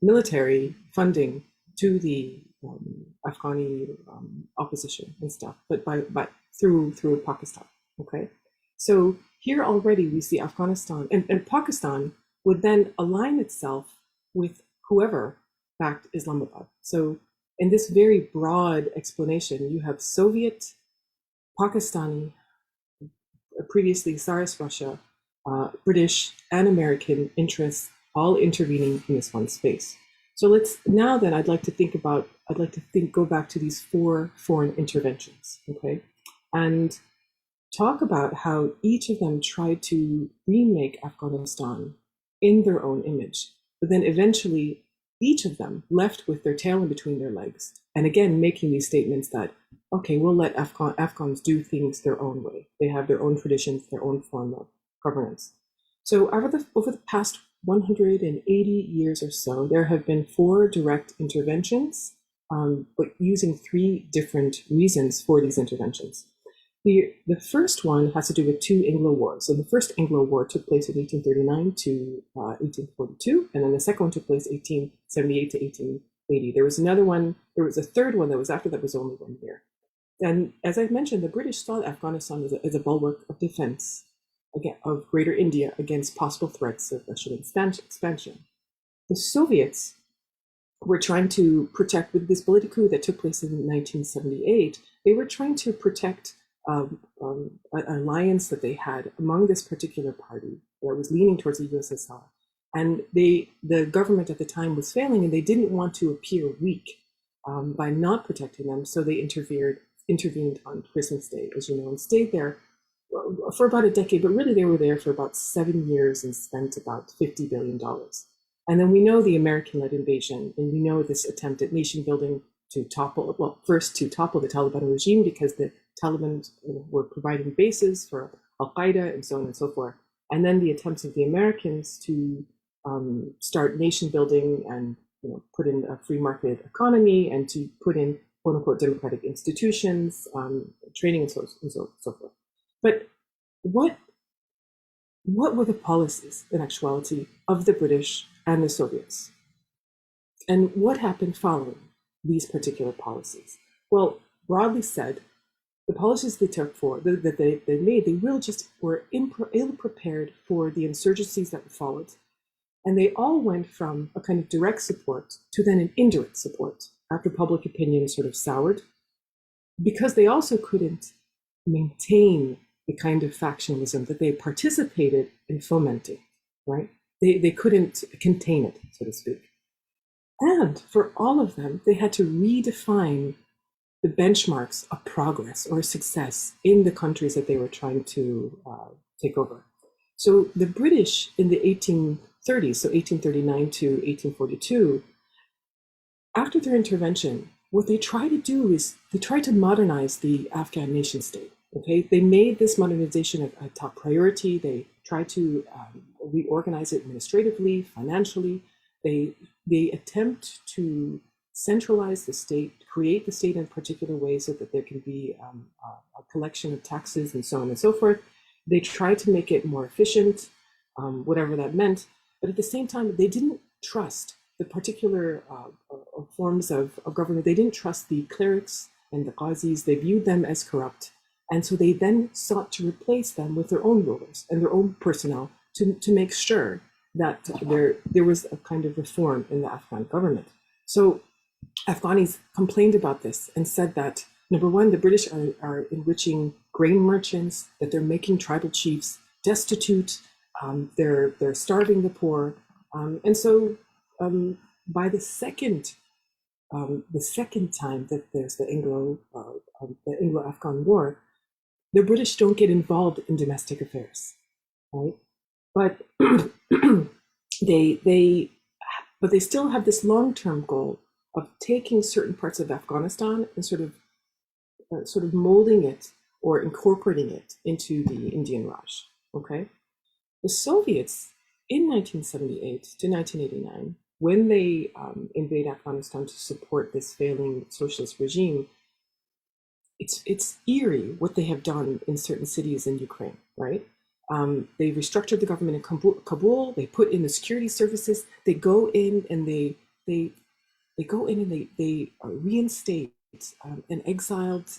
military funding to the Afghani opposition and stuff, but through Pakistan, okay? So here already we see Afghanistan, and Pakistan would then align itself with whoever backed Islamabad. So in this very broad explanation, you have Soviet, Pakistani, previously Tsarist Russia, British and American interests all intervening in this one space. So I'd like to go back to these 4 foreign interventions, okay? And talk about how each of them tried to remake Afghanistan in their own image, but then eventually each of them left with their tail in between their legs, and again making these statements that, okay, we'll let Afghans do things their own way. They have their own traditions, their own form of governance. So over the past 180 years or so, there have been 4 direct interventions, but using 3 different reasons for these interventions. The first one has to do with 2 Anglo Wars. So the first Anglo War took place in 1839 to 1842, and then the second one took place 1878 to 1880. There was a third one that was after that, was only 1 year. And as I've mentioned, the British saw Afghanistan as a bulwark of defense, again, of Greater India against possible threats of Russian expansion. The Soviets were trying to protect, with this political coup that took place in 1978, they were trying to protect an alliance that they had among this particular party that was leaning towards the USSR. And the government at the time was failing, and they didn't want to appear weak by not protecting them, so they intervened on Christmas Day, as you know, and stayed there for about a decade, but really they were there for about 7 years and spent about $50 billion. And then we know the American-led invasion, and we know this attempt at nation building to topple, well, first to topple the Taliban regime because the Taliban were providing bases for Al-Qaeda and so on and so forth. And then the attempts of the Americans to start nation building and put in a free market economy and to put in quote unquote democratic institutions, training and so forth. But what were the policies in actuality of the British and the Soviets? And what happened following these particular policies? Well, broadly said, the policies they took that they made, they really just were ill-prepared for the insurgencies that followed. And they all went from a kind of direct support to then an indirect support after public opinion sort of soured, because they also couldn't maintain the kind of factionalism that they participated in fomenting, right? They couldn't contain it, so to speak. And for all of them, they had to redefine the benchmarks of progress or success in the countries that they were trying to take over. So the British in the 1830s, so 1839 to 1842, after their intervention, what they tried to do is they tried to modernize the Afghan nation state. Okay, they made this modernization a top priority. They tried to reorganize it administratively, financially. They attempt to centralize the state, create the state in a particular way so that there can be a collection of taxes and so on and so forth. They tried to make it more efficient, whatever that meant. But at the same time, they didn't trust the particular forms of government. They didn't trust the clerics and the qazis. They viewed them as corrupt. And so they then sought to replace them with their own rulers and their own personnel to make sure that there was a kind of reform in the Afghan government. So Afghanis complained about this and said that, number one, the British are enriching grain merchants, that they're making tribal chiefs destitute, they're starving the poor. And so by the second time that there's the Anglo-Afghan War, the British don't get involved in domestic affairs, right? But they still have this long-term goal of taking certain parts of Afghanistan and sort of molding it or incorporating it into the Indian Raj. Okay, the Soviets in 1978 to 1989, when they invade Afghanistan to support this failing socialist regime, it's eerie what they have done in certain cities in Ukraine, right? They restructured the government in Kabul. They put in the security services. They go in and they reinstate an exiled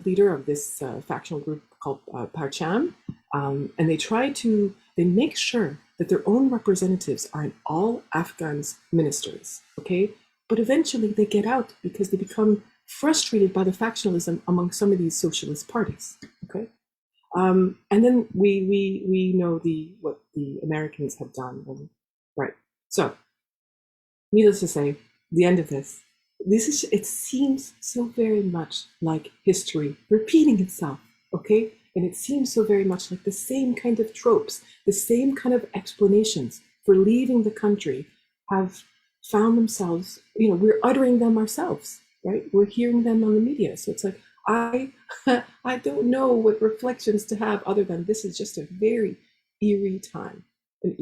leader of this factional group called Parcham, and they make sure that their own representatives are in all Afghans' ministries. Okay, but eventually they get out because they become frustrated by the factionalism among some of these socialist parties. Okay. And then we know what the Americans have done, right? So, needless to say, the end of this it seems so very much like history repeating itself, okay? And it seems so very much like the same kind of tropes, the same kind of explanations for leaving the country have found themselves, we're uttering them ourselves, right? We're hearing them on the media. So it's like, I don't know what reflections to have other than this is just a very eerie time, in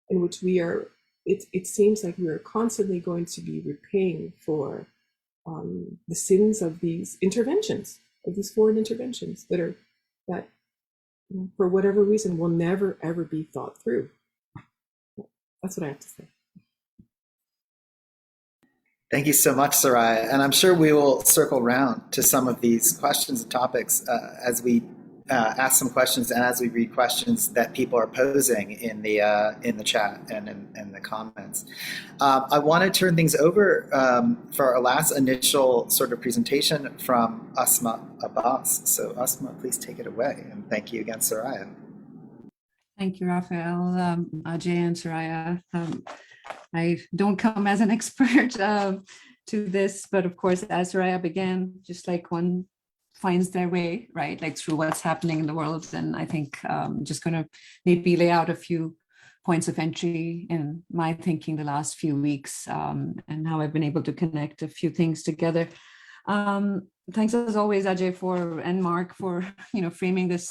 which we are, it seems like we are constantly going to be repaying for the sins of these interventions, of these foreign interventions that for whatever reason will never ever be thought through. That's what I have to say.
Thank you so much, Soraya. And I'm sure we will circle round to some of these questions and topics as we ask some questions and as we read questions that people are posing in the chat and in the comments. I want to turn things over for our last initial sort of presentation from Asma Abbas. So Asma, please take it away. And thank you again, Soraya.
Thank you, Rafael, Ajay, and Soraya. I don't come as an expert to this, but of course, as Soraya began, just like one finds their way, right, like through what's happening in the world. And I think I'm just going to maybe lay out a few points of entry in my thinking the last few weeks and how I've been able to connect a few things together. Thanks as always, Ajay, and Mark for framing this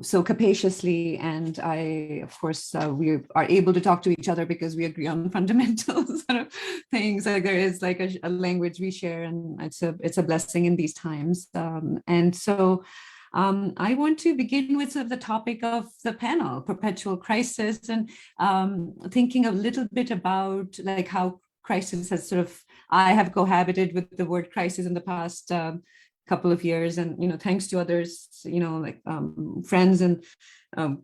so capaciously, and of course, we are able to talk to each other because we agree on fundamental sort of things. Like there is like a language we share, and it's a blessing in these times. And so, I want to begin with sort of the topic of the panel, Perpetual Crisis, and thinking a little bit about like how crisis has I have cohabited with the word crisis in the past couple of years, and thanks to others, friends and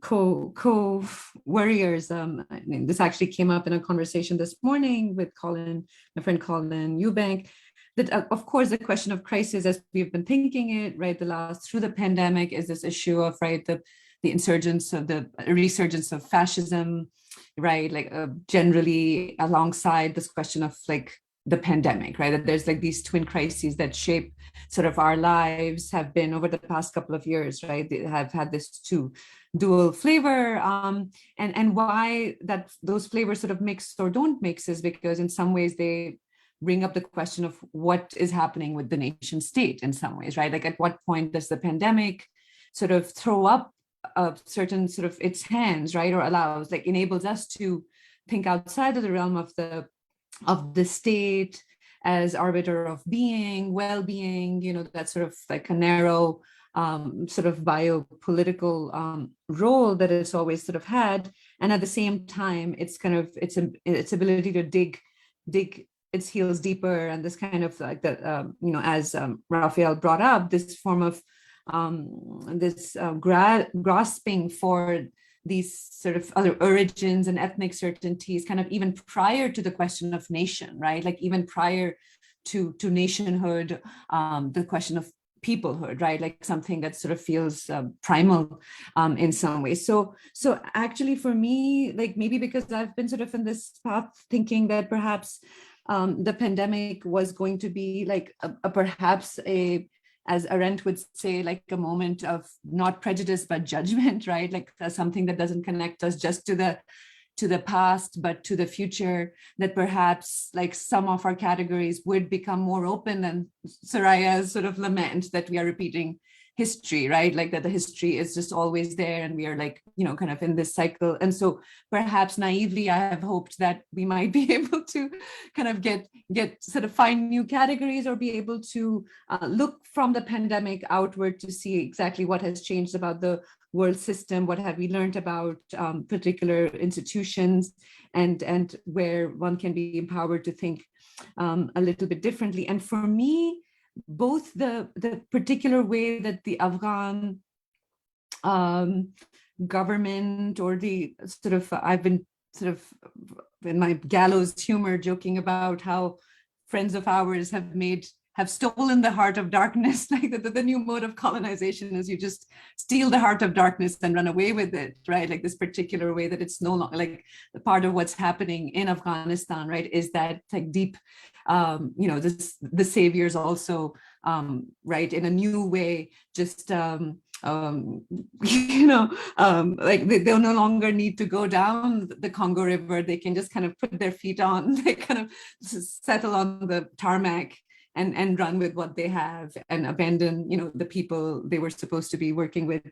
co-warriors. I mean, this actually came up in a conversation this morning with my friend Colin Eubank, that of course the question of crisis, as we've been thinking it, right, through the pandemic, is this issue of the resurgence of fascism, right, like generally alongside this question of like the pandemic, right? That there's like these twin crises that shape sort of our lives, have been over the past couple of years, right? They have had this dual flavor, and why those flavors sort of mix or don't mix is because in some ways they bring up the question of what is happening with the nation state in some ways, right? Like at what point does the pandemic sort of throw up a certain sort of its hands, right? Or enables us to think outside of the realm of the state as arbiter of being, well-being, that sort of like a narrow sort of biopolitical role that it's always sort of had. And at the same time, it's kind of its ability to dig its heels deeper, and this kind of like that, as Rafael brought up, this form of grasping for these sort of other origins and ethnic certainties, kind of even prior to the question of nation, right? Like even prior to nationhood, the question of peoplehood, right? Like something that sort of feels primal in some ways. So actually for me, like maybe because I've been sort of in this path thinking that perhaps the pandemic was going to be like perhaps as Arendt would say, like a moment of not prejudice, but judgment, right? Like something that doesn't connect us just to the past, but to the future, that perhaps like some of our categories would become more open than Soraya's sort of lament that we are repeating history, right? Like that the history is just always there, and we are like, kind of in this cycle. And so perhaps naively, I have hoped that we might be able to kind of get sort of find new categories, or be able to look from the pandemic outward to see exactly what has changed about the world system, what have we learned about particular institutions, and where one can be empowered to think a little bit differently. And for me, both the particular way that the Afghan government, or the sort of, I've been sort of in my gallows humor joking about how friends of ours have stolen the heart of darkness, like the new mode of colonization is you just steal the heart of darkness and run away with it, right? Like this particular way that it's no longer like part of what's happening in Afghanistan, right? Is that like deep, the saviors also, right, in a new way, just like they'll no longer need to go down the Congo River. They can just kind of put their feet on, they kind of settle on the tarmac and run with what they have, and abandon, the people they were supposed to be working with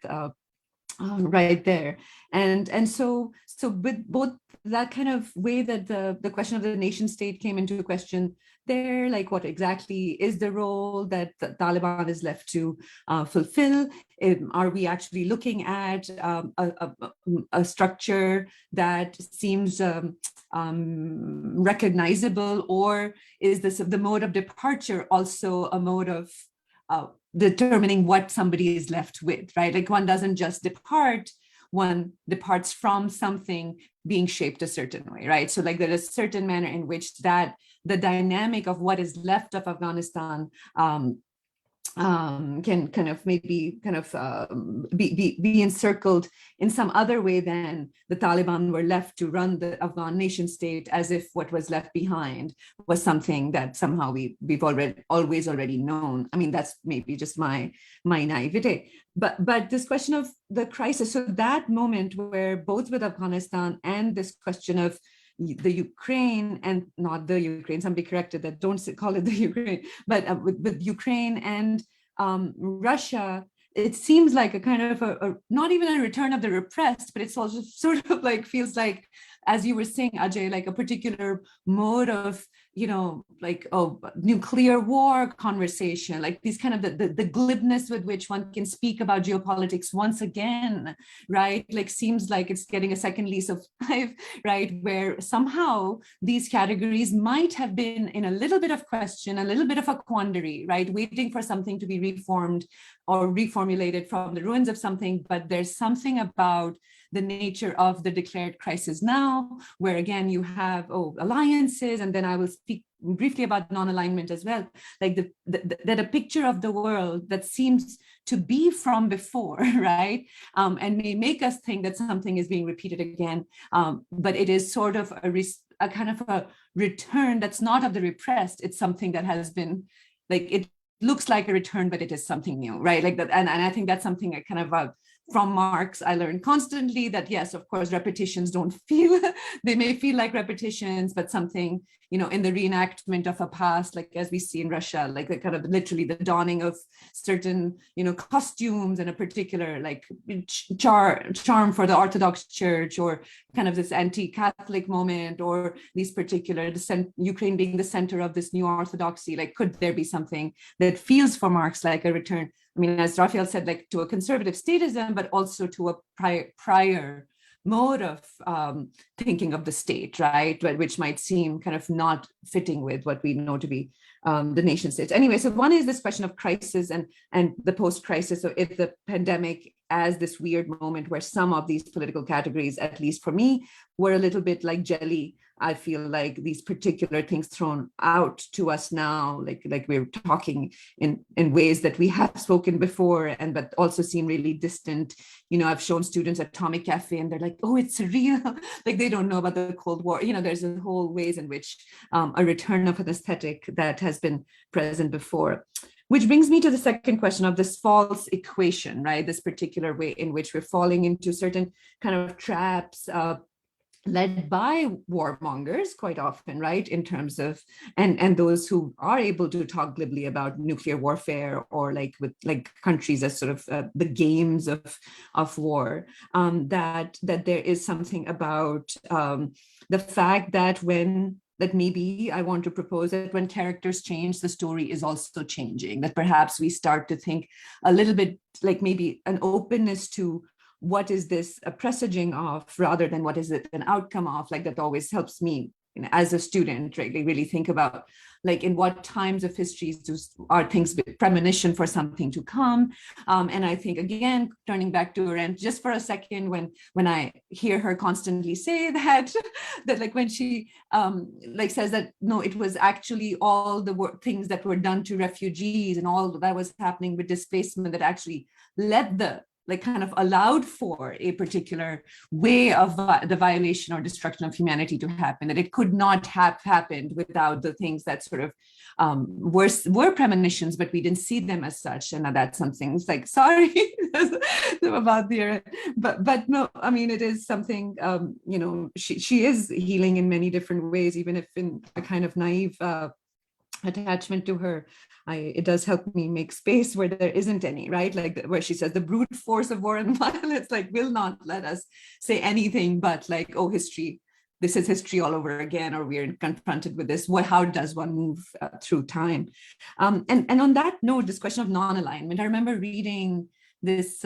right there. And so with both that kind of way that the question of the nation state came into question there, like what exactly is the role that the Taliban is left to fulfill? Are we actually looking at a structure that seems recognizable, or is this the mode of departure also a mode of determining what somebody is left with, right? Like one doesn't just depart, one departs from something being shaped a certain way, right? So like there is a certain manner in which that the dynamic of what is left of Afghanistan can kind of maybe kind of be encircled in some other way than the Taliban were left to run the Afghan nation state, as if what was left behind was something that somehow we've always already known. I mean, that's maybe just my naivete. But this question of the crisis, so that moment where both with Afghanistan and this question of the Ukraine, and not the Ukraine, somebody corrected that, don't call it the Ukraine, but with Ukraine and Russia, it seems like a kind of not even a return of the repressed, but it's also sort of like feels like, as you were saying, Ajay, like a particular mode of, like nuclear war conversation, like these kind of the glibness with which one can speak about geopolitics once again, right? Like seems like it's getting a second lease of life, right? Where somehow these categories might have been in a little bit of question, a little bit of a quandary, right? Waiting for something to be reformed or reformulated from the ruins of something, but there's something about the nature of the declared crisis now, where again you have alliances, and then I will speak briefly about non-alignment as well, like that a picture of the world that seems to be from before, right, and may make us think that something is being repeated again, but it is sort of a kind of a return that's not of the repressed. It's something that has been, like, it looks like a return, but it is something new, right? Like that, and I think that's something I kind of from Marx, I learned constantly that, yes, of course, repetitions don't feel, they may feel like repetitions, but something, in the reenactment of a past, like as we see in Russia, like the kind of literally the dawning of certain, costumes and a particular like charm for the Orthodox Church, or kind of this anti-Catholic moment, or these particular, Ukraine being the center of this new orthodoxy, like could there be something that feels for Marx like a return? I mean, as Rafael said, like to a conservative statism, but also to a prior mode of thinking of the state, right? Which might seem kind of not fitting with what we know to be the nation states. Anyway, so one is this question of crisis and the post-crisis. So if the pandemic as this weird moment where some of these political categories, at least for me, were a little bit like jelly. I feel like these particular things thrown out to us now, like we're talking in ways that we have spoken before, but also seem really distant. I've shown students Atomic Cafe and they're like, oh, it's surreal. Like they don't know about the Cold War. There's a whole ways in which a return of an aesthetic that has been present before. Which brings me to the second question of this false equation, right? This particular way in which we're falling into certain kind of traps led by warmongers quite often, right? In terms of, and those who are able to talk glibly about nuclear warfare, or like with like countries as sort of the games of war, that there is something about the fact that that maybe I want to propose that when characters change, the story is also changing, that perhaps we start to think a little bit like maybe an openness to what is this a presaging of, rather than what is it an outcome of. Like that always helps me as a student, right? Like really think about like in what times of history are things premonition for something to come. And I think, again, turning back to Arendt just for a second, when I hear her constantly say that like when she like says that, no, it was actually all the things that were done to refugees and all that was happening with displacement that actually led like kind of allowed for a particular way of the violation or destruction of humanity to happen, that it could not have happened without the things that sort of were premonitions, but we didn't see them as such. And that's something, it's like, sorry about the, but no, I mean, it is something, she is healing in many different ways, even if in a kind of naive attachment to her. It does help me make space where there isn't any, right? Like where she says the brute force of war and violence like will not let us say anything but like, oh, history this is history all over again, or we're confronted with this. How does one move through time? And on that note, this question of non-alignment, I remember reading this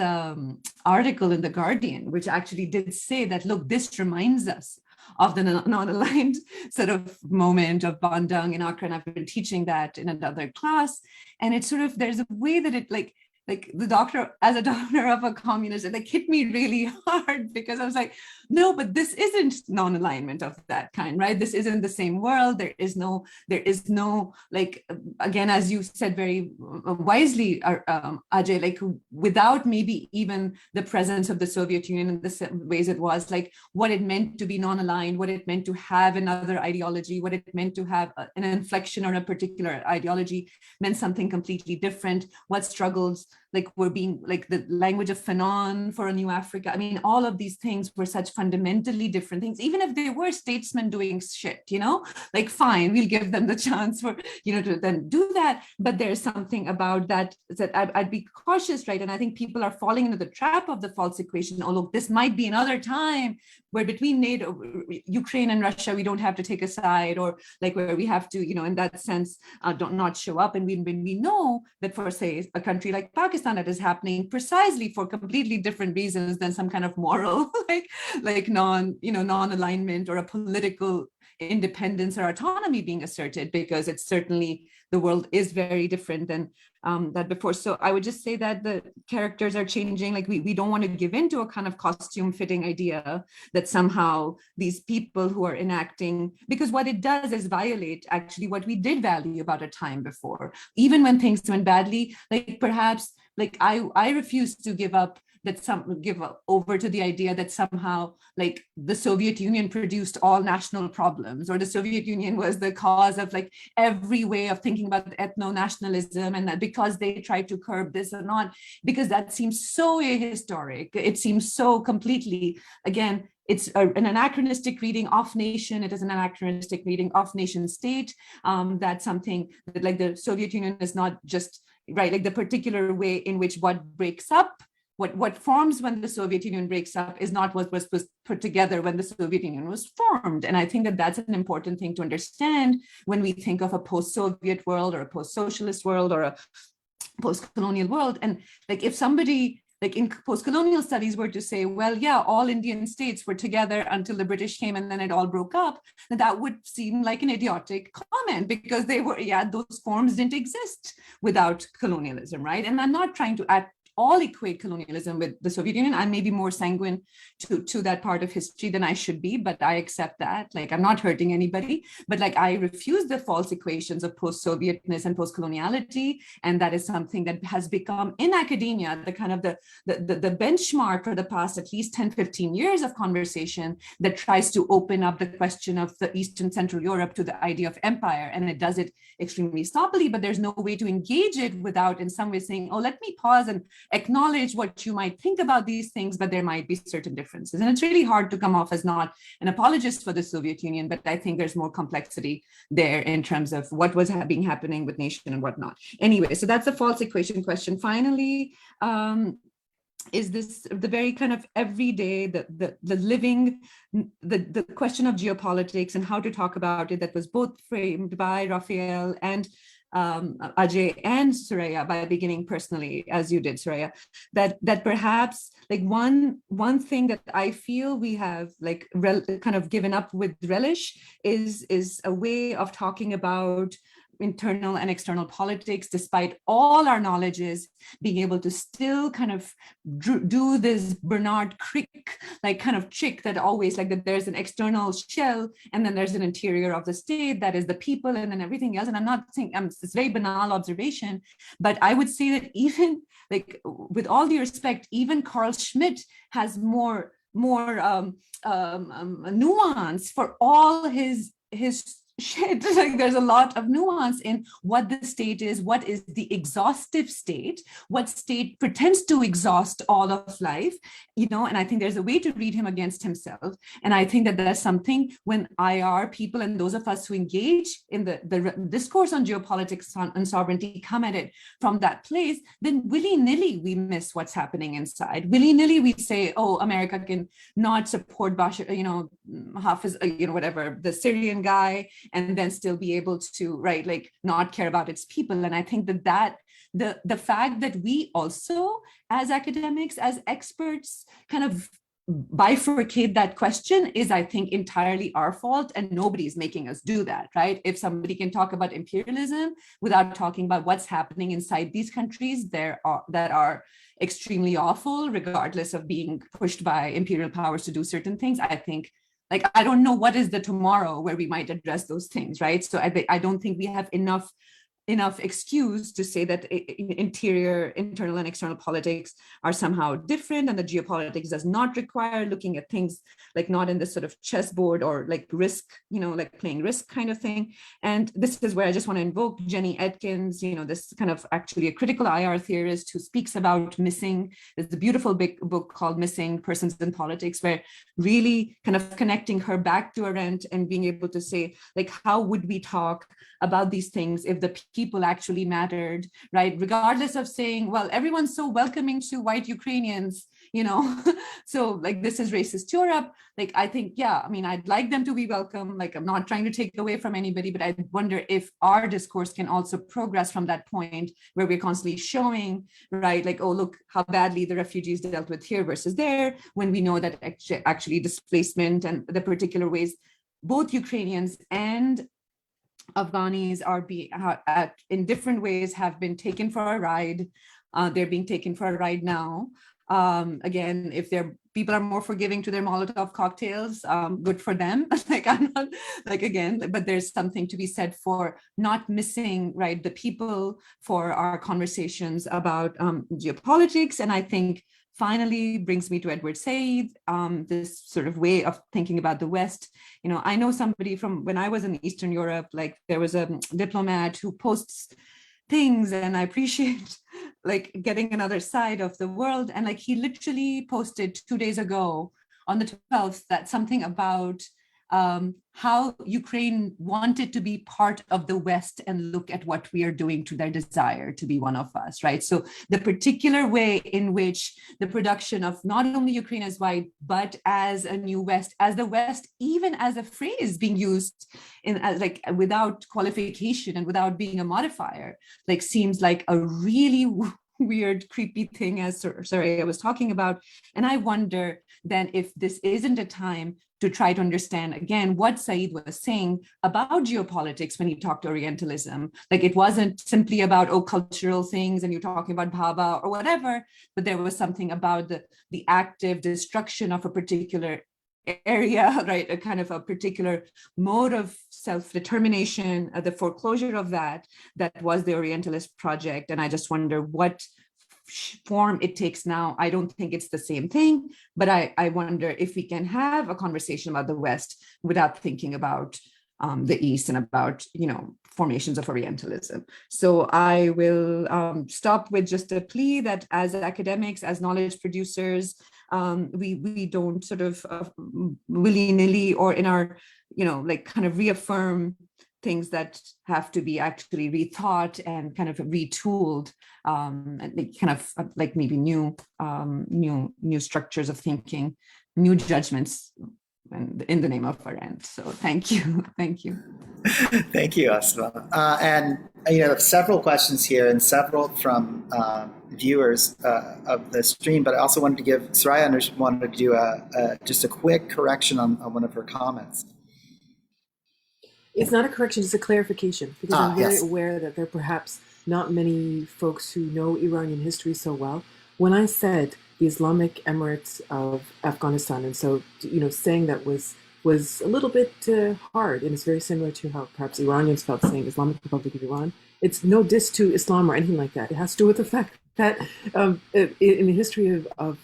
article in The Guardian, which actually did say that, look, this reminds us of the non-aligned sort of moment of Bandung in Accra, and I've been teaching that in another class. And it's sort of, there's a way that it like the doctor, as a daughter of a communist, it like hit me really hard, because I was like, no, but this isn't non-alignment of that kind, right? This isn't the same world. There is no like, again, as you said very wisely, Ajay, like without maybe even the presence of the Soviet Union in the ways it was, like what it meant to be non-aligned, what it meant to have another ideology, what it meant to have an inflection or a particular ideology meant something completely different. What struggles like were being, like the language of Fanon for a new Africa. I mean, all of these things were such fundamentally different things, even if they were statesmen doing shit, you know, like fine, we'll give them the chance for, you know, to then do that. But there's something about that I'd be cautious, right? And I think people are falling into the trap of the false equation. Oh, look, this might be another time where between NATO, Ukraine and Russia, we don't have to take a side, or like where we have to, you know, in that sense, don't not show up. And when we know that for, say, a country like Pakistan, that is happening precisely for completely different reasons than some kind of moral, like non-alignment or a political independence or autonomy being asserted, because it's certainly, the world is very different than that before. So I would just say that the characters are changing. Like we don't want to give into a kind of costume fitting idea that somehow these people who are enacting, because what it does is violate actually what we did value about a time before. Even when things went badly, like perhaps, like I refuse to give over to the idea that somehow like the Soviet Union produced all national problems, or the Soviet Union was the cause of like every way of thinking about ethno-nationalism, and that because they tried to curb this or not, because that seems so ahistoric. It seems so completely, again, it's an anachronistic reading of nation. It is an anachronistic reading of nation state. That's something that, like, the Soviet Union is not just, right, like the particular way in which what breaks up, what forms when the Soviet Union breaks up is not what was put together when the Soviet Union was formed. And I think that that's an important thing to understand when we think of a post-Soviet world or a post-socialist world or a post-colonial world. And like if somebody like in post-colonial studies were to say, well, yeah, all Indian states were together until the British came and then it all broke up, then that would seem like an idiotic comment, because they were, yeah, those forms didn't exist without colonialism, right? And I'm not trying to all equate colonialism with the Soviet Union. I may be more sanguine to that part of history than I should be, but I accept that. Like, I'm not hurting anybody, but like I refuse the false equations of post-Sovietness and post-coloniality. And that is something that has become in academia, the kind of the benchmark for the past at least 10, 15 years of conversation that tries to open up the question of the Eastern Central Europe to the idea of empire. And it does it extremely sloppily, but there's no way to engage it without in some way saying, oh, let me pause and acknowledge what you might think about these things, but there might be certain differences. And it's really hard to come off as not an apologist for the Soviet Union, but I think there's more complexity there in terms of what was happening with nation and whatnot. Anyway, so that's the false equation question. Finally, is this the very kind of everyday, the living, the question of geopolitics and how to talk about it, that was both framed by Rafael and Ajay and Soraya, by beginning personally, as you did, Soraya, that perhaps like one thing that I feel we have like kind of given up with relish is a way of talking about internal and external politics, despite all our knowledges, being able to still kind of do this Bernard Crick like kind of trick that always like that there's an external shell and then there's an interior of the state that is the people and then everything else. And I'm not saying it's a very banal observation, but I would say that even like with all due respect, even Carl Schmitt has more nuance for all his shit, like there's a lot of nuance in what the state is, what is the exhaustive state, what state pretends to exhaust all of life, and I think there's a way to read him against himself. And I think that there's something when IR people and those of us who engage in the discourse on geopolitics and sovereignty come at it from that place, then willy-nilly we miss what's happening inside. Willy-nilly we say, oh, America can not support Bashar, Hafiz, whatever, the Syrian guy, and then still be able to, right, like not care about its people. And I think that the fact that we also, as academics, as experts, kind of bifurcate that question is, I think, entirely our fault, and nobody's making us do that, right? If somebody can talk about imperialism without talking about what's happening inside these countries that are extremely awful, regardless of being pushed by imperial powers to do certain things, I think, like, I don't know what is the tomorrow where we might address those things, right? So I don't think we have enough excuse to say that internal and external politics are somehow different, and the geopolitics does not require looking at things like not in this sort of chessboard or like risk, like playing risk kind of thing. And this is where I just want to invoke Jenny Atkins, this kind of actually a critical IR theorist who speaks about missing. There's a beautiful big book called Missing Persons in Politics, where really kind of connecting her back to Arendt and being able to say, like, how would we talk about these things if the people actually mattered, right? Regardless of saying, well, everyone's so welcoming to white Ukrainians, so like this is racist Europe. Like, I think, yeah, I mean, I'd like them to be welcome. Like, I'm not trying to take away from anybody, but I wonder if our discourse can also progress from that point where we're constantly showing, right, like, oh, look how badly the refugees dealt with here versus there, when we know that actually displacement and the particular ways both Ukrainians and Afghanis are in different ways have been taken for a ride. They're being taken for a ride now. Again, if people are more forgiving to their Molotov cocktails, good for them. Like, I'm not, like, again, but there's something to be said for not missing, right, the people, for our conversations about geopolitics. And I think finally brings me to Edward Said, this sort of way of thinking about the West. I know somebody from when I was in Eastern Europe, like there was a diplomat who posts things, and I appreciate like getting another side of the world. And like he literally posted 2 days ago on the 12th that something about how Ukraine wanted to be part of the West and look at what we are doing to their desire to be one of us, right? So the particular way in which the production of not only Ukraine as white, but as a new West, as the West, even as a phrase being used in like without qualification and without being a modifier, like seems like a really weird, creepy thing, as Soraya was talking about. And I wonder then if this isn't a time to try to understand again what Said was saying about geopolitics when he talked Orientalism. Like, it wasn't simply about, oh, cultural things and you're talking about Bhava or whatever, but there was something about the active destruction of a particular area, right? A kind of a particular mode of self-determination, the foreclosure of that was the Orientalist project. And I just wonder what form it takes now. I don't think it's the same thing, but I wonder if we can have a conversation about the West without thinking about the East and about, formations of Orientalism. So I will stop with just a plea that as academics, as knowledge producers, we don't sort of willy-nilly or in our, like kind of reaffirm things that have to be actually rethought and kind of retooled, and kind of like maybe new structures of thinking, new judgments in the name of Arendt. So thank you. Thank you,
Asma. And several questions here and several from viewers of the stream, but I also wanted to give Soraya wanted to do just a quick correction on one of her comments.
It's not a correction, it's a clarification, because I'm very
yes.
aware that there are perhaps not many folks who know Iranian history so well. When I said the Islamic Emirates of Afghanistan, and so, saying that was a little bit hard, and it's very similar to how perhaps Iranians felt saying Islamic Republic of Iran. It's no diss to Islam or anything like that. It has to do with the fact that in the history of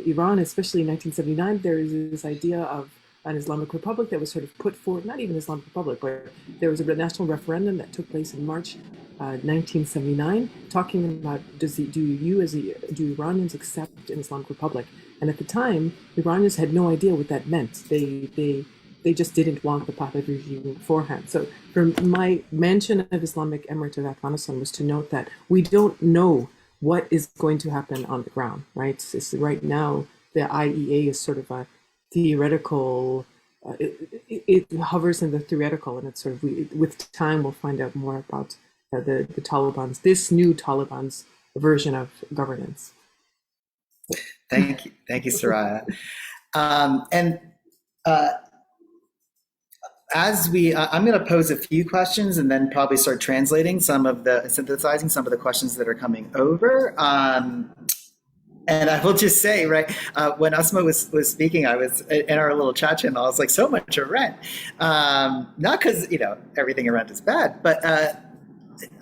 Iran, especially in 1979, there is this idea of an Islamic Republic that was sort of put forward, not even Islamic Republic, but there was a national referendum that took place in March 1979, talking about do Iranians accept an Islamic Republic? And at the time, Iranians had no idea what that meant. They just didn't want the Pahlavi regime beforehand. So for my mention of Islamic Emirate of Afghanistan was to note that we don't know what is going to happen on the ground, right? Right now, the IEA is sort of a theoretical, it hovers in the theoretical, and it's sort of, with time, we'll find out more about the Taliban's, this new Taliban's version of governance.
Thank you, Soraya. I'm going to pose a few questions and then probably start synthesizing some of the questions that are coming over. And I will just say, right, when Asma was speaking, I was in our little chat channel. I was like, so much Iran, not because everything Iran is bad, but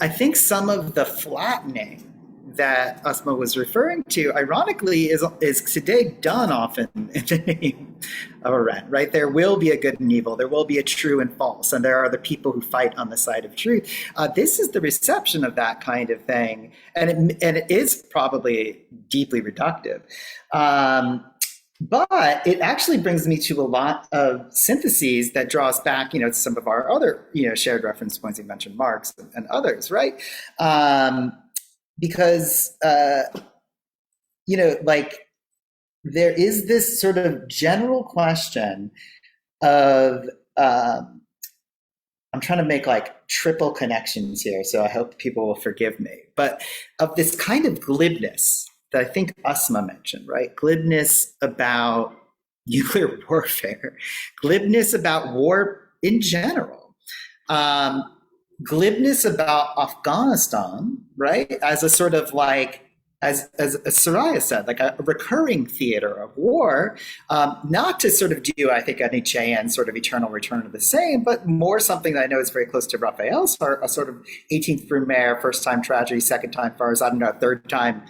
I think some of the flattening that Asma was referring to, ironically, is today done often in the name of Iran, right? There will be a good and evil. There will be a true and false, and there are the people who fight on the side of truth. This is the reception of that kind of thing, and it is probably deeply reductive. But it actually brings me to a lot of syntheses that draw us back, to some of our other, shared reference points. You mentioned Marx and others, right? Because, there is this sort of general question of, I'm trying to make like triple connections here, so I hope people will forgive me, but of this kind of glibness that I think Asma mentioned, right? Glibness about nuclear warfare, glibness about war in general, glibness about Afghanistan, right? As a sort of like, as Soraya said, like a recurring theater of war, not to sort of do, I think, any Nietzschean sort of eternal return of the same, but more something that I know is very close to Rafael's, a sort of 18th Brumaire, first time tragedy, second time farce, I don't know, third time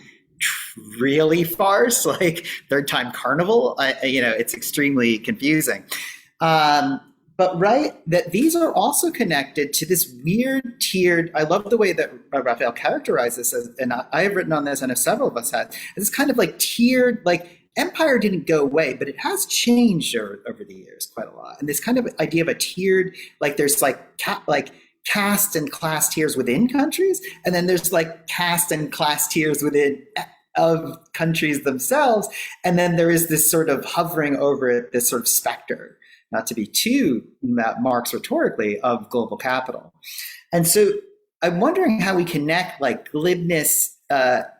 really farce, like third time carnival. It's extremely confusing. But right, that these are also connected to this weird tiered, I love the way that Rafael characterized this, and I have written on this, and several of us have, this kind of like tiered, like empire didn't go away, but it has changed over the years quite a lot. And this kind of idea of a tiered, like there's like caste and class tiers within countries, and then there's like caste and class tiers within of countries themselves, and then there is this sort of hovering over it, this sort of specter, not to be too Marx rhetorically, of global capital. And so I'm wondering how we connect like glibness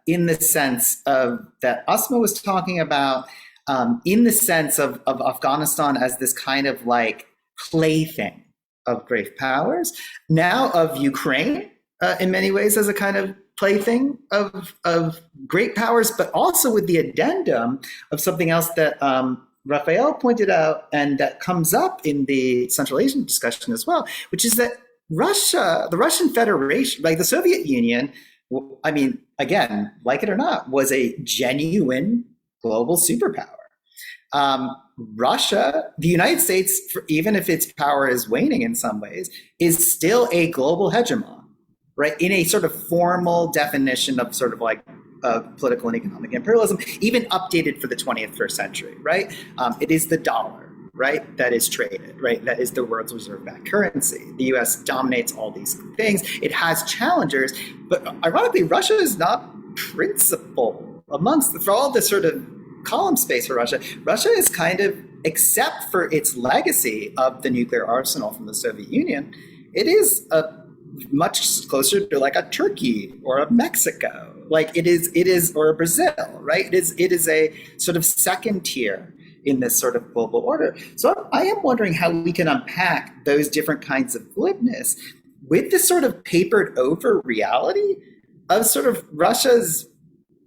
in the sense of that Asma was talking about, in the sense of Afghanistan as this kind of like plaything of great powers, now of Ukraine in many ways as a kind of plaything of great powers, but also with the addendum of something else that Rafael pointed out, and that comes up in the Central Asian discussion as well, which is that Russia, the Russian Federation, like the Soviet Union, I mean, again, like it or not, was a genuine global superpower. Russia, the United States, even if its power is waning in some ways, is still a global hegemon, right? In a sort of formal definition of sort of like political and economic imperialism, even updated for the 21st century, right? It is the dollar, right, that is traded, right? That is the world's reserve-backed currency. The US dominates all these things. It has challengers, but ironically, Russia is not principal amongst, for all this sort of column space for Russia. Russia is kind of, except for its legacy of the nuclear arsenal from the Soviet Union, it is much closer to like a Turkey or a Mexico, like it is, or a Brazil, right? It is a sort of second tier in this sort of global order. So I am wondering how we can unpack those different kinds of glibness with this sort of papered over reality of sort of Russia's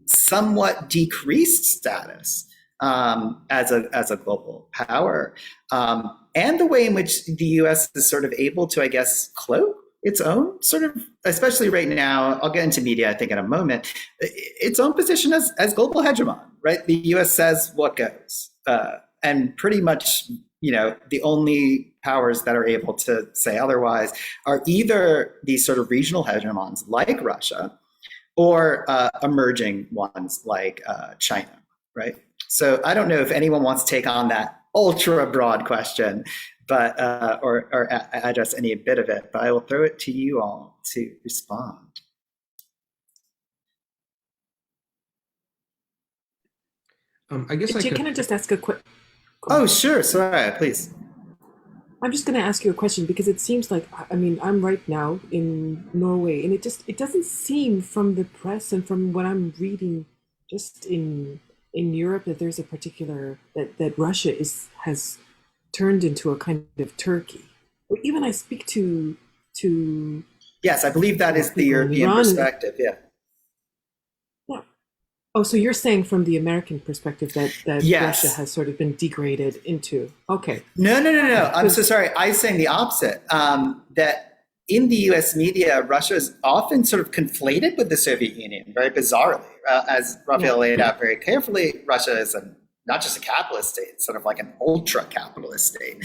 somewhat decreased status as a global power, and the way in which the US is sort of able to, I guess, cloak its own sort of, especially right now, I'll get into media, I think, in a moment, its own position as global hegemon, right? The US says what goes, and pretty much the only powers that are able to say otherwise are either these sort of regional hegemons like Russia or emerging ones like China, right? So I don't know if anyone wants to take on that ultra broad question, but or address any bit of it, but I will throw it to you all to respond.
I guess
Can I just ask a quick?
Oh, sure, Soraya, please.
I'm just going to ask you a question because it seems like, I mean, I'm right now in Norway, and it doesn't seem from the press and from what I'm reading, just in Europe, that there's a particular that Russia has turned into a kind of Turkey. Or even I speak to
Yes, I believe that is the European
Iran,
perspective. Yeah.
Yeah. Oh, so you're saying from the American perspective that
Yes.
Russia has sort of been degraded into, okay.
No. I'm so sorry. I was saying the opposite. That in the US media, Russia is often sort of conflated with the Soviet Union, very bizarrely. As Rafael laid out very carefully, Russia is not just a capitalist state, it's sort of like an ultra-capitalist state,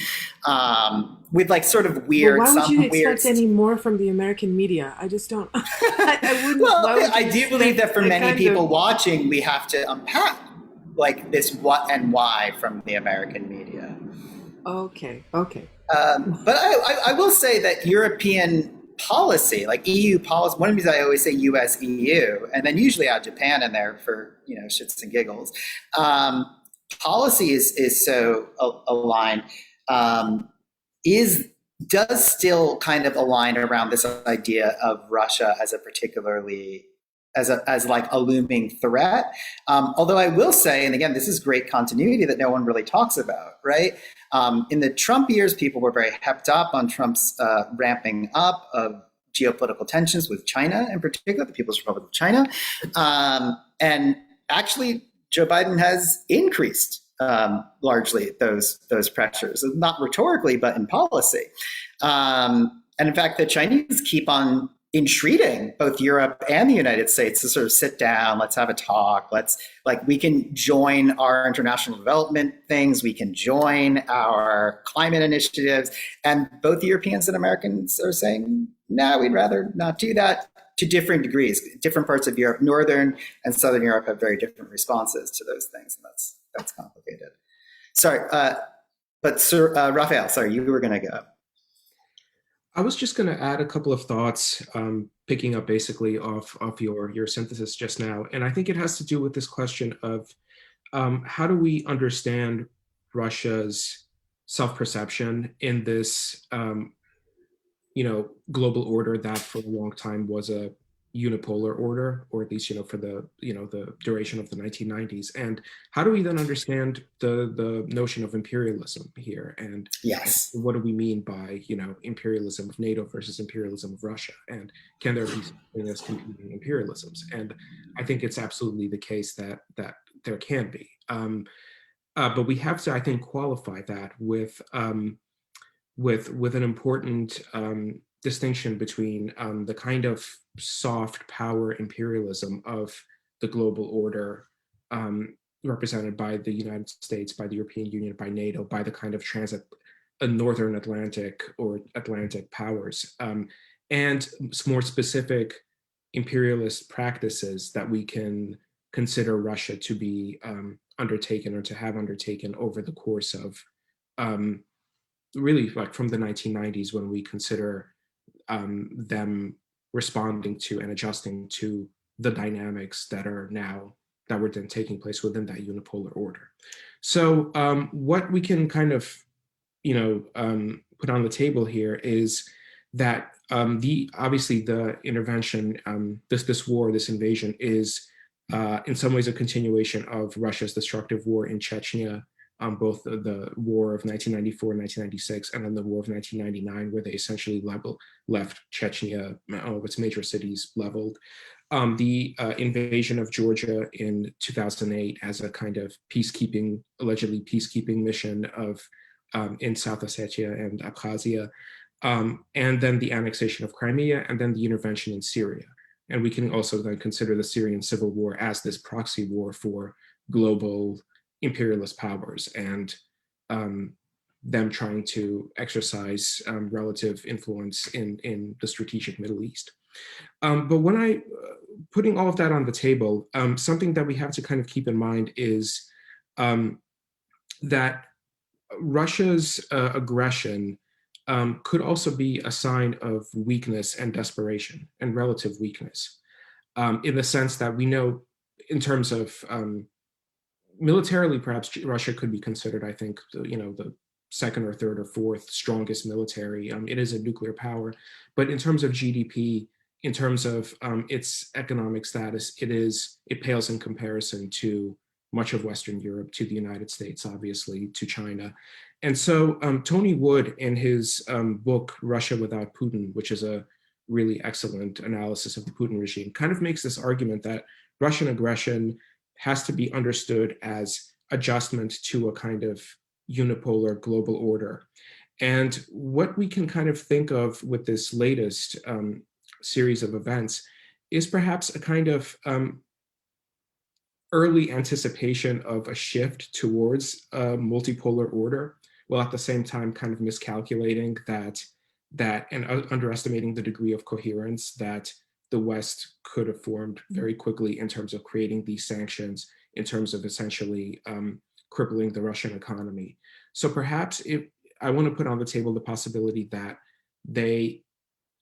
with like sort of weird.
Well, why would you expect any more from the American media? I just don't. I wouldn't.
Well, I do believe that for many people watching, we have to unpack like this what and why from the American media.
Okay.
But I will say that European policy, like EU policy, one of the reasons I always say US, EU, and then usually add Japan in there for shits and giggles. Policy is so aligned, does still kind of align around this idea of Russia as a particularly as like a looming threat. Although I will say, and again, this is great continuity that no one really talks about, right? In the Trump years, people were very hepped up on Trump's ramping up of geopolitical tensions with China, in particular, the People's Republic of China. And actually, Joe Biden has increased largely those pressures, not rhetorically, but in policy. And in fact, the Chinese keep on entreating both Europe and the United States to sort of sit down, let's have a talk, we can join our international development things, we can join our climate initiatives. And both Europeans and Americans are saying, no, we'd rather not do that, to different degrees. Different parts of Europe, Northern and Southern Europe, have very different responses to those things. And that's complicated. Sorry, but Sir Rafael, sorry, you were going to go.
I was just going to add a couple of thoughts, picking up basically off your synthesis just now. And I think it has to do with this question of how do we understand Russia's self-perception in this, global order that for a long time was a unipolar order, or at least, for the duration of the 1990s. And how do we then understand the notion of imperialism here? And
yes,
what do we mean by, imperialism of NATO versus imperialism of Russia? And can there be something as competing imperialisms? And I think it's absolutely the case that there can be. But we have to, I think, qualify that with an important distinction between the kind of soft power imperialism of the global order represented by the United States, by the European Union, by NATO, by the kind of Northern Atlantic or Atlantic powers, and more specific imperialist practices that we can consider Russia to be undertaken or to have undertaken over the course of really like from the 1990s, when we consider them responding to and adjusting to the dynamics that were then taking place within that unipolar order. So what we can kind of, put on the table here is that obviously the intervention, this war, this invasion is in some ways a continuation of Russia's destructive war in Chechnya, both the war of 1994 and 1996, and then the war of 1999, where they essentially left Chechnya, all of its major cities leveled. The invasion of Georgia in 2008 as a kind of allegedly peacekeeping mission in South Ossetia and Abkhazia, and then the annexation of Crimea, and then the intervention in Syria. And we can also then consider the Syrian civil war as this proxy war for global imperialist powers. And them trying to exercise relative influence in the strategic Middle East. But when putting all of that on the table, something that we have to kind of keep in mind is that Russia's aggression could also be a sign of weakness and desperation and relative weakness, in the sense that we know, in terms of militarily, perhaps Russia could be considered, I think, the second or third or fourth strongest military. It is a nuclear power, but in terms of GDP, in terms of its economic status, it pales in comparison to much of Western Europe, to the United States, obviously, to China. And so Tony Wood, in his book, Russia Without Putin, which is a really excellent analysis of the Putin regime, kind of makes this argument that Russian aggression has to be understood as adjustment to a kind of unipolar global order. And what we can kind of think of with this latest series of events is perhaps a kind of early anticipation of a shift towards a multipolar order, while at the same time kind of miscalculating that and underestimating the degree of coherence that the West could have formed very quickly in terms of creating these sanctions, in terms of essentially crippling the Russian economy. So perhaps I want to put on the table the possibility that they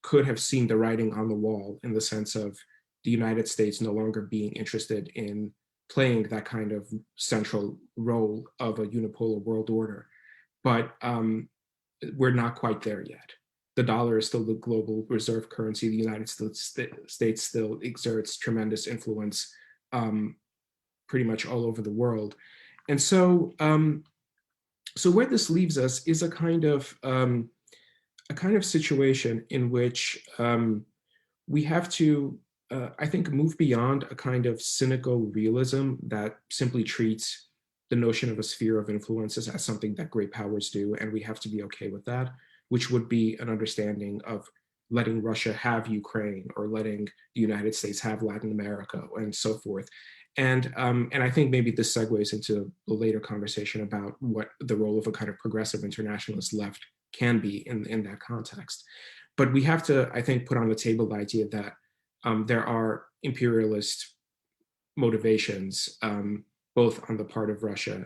could have seen the writing on the wall, in the sense of the United States no longer being interested in playing that kind of central role of a unipolar world order. But we're not quite there yet. The dollar is still the global reserve currency. The United States still exerts tremendous influence pretty much all over the world. And so, so where this leaves us is a kind of situation in which we have to, I think, move beyond a kind of cynical realism that simply treats the notion of a sphere of influences as something that great powers do, and we have to be okay with that, which would be an understanding of letting Russia have Ukraine, or letting the United States have Latin America, and so forth. And I think maybe this segues into the later conversation about what the role of a kind of progressive internationalist left can be in that context. But we have to, I think, put on the table the idea that there are imperialist motivations, both on the part of Russia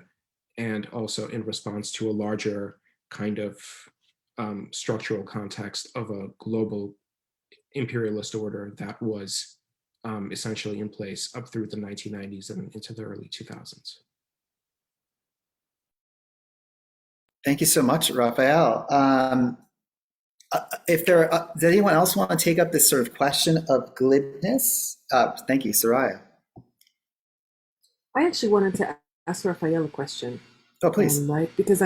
and also in response to a larger kind of structural context of a global imperialist order that was essentially in place up through the 1990s and into the early 2000s.
Thank you so much, Rafael. Does anyone else want to take up this sort of question of glibness? Thank you, Soraya.
I actually wanted to ask Rafael a question.
Oh, please.
Right, because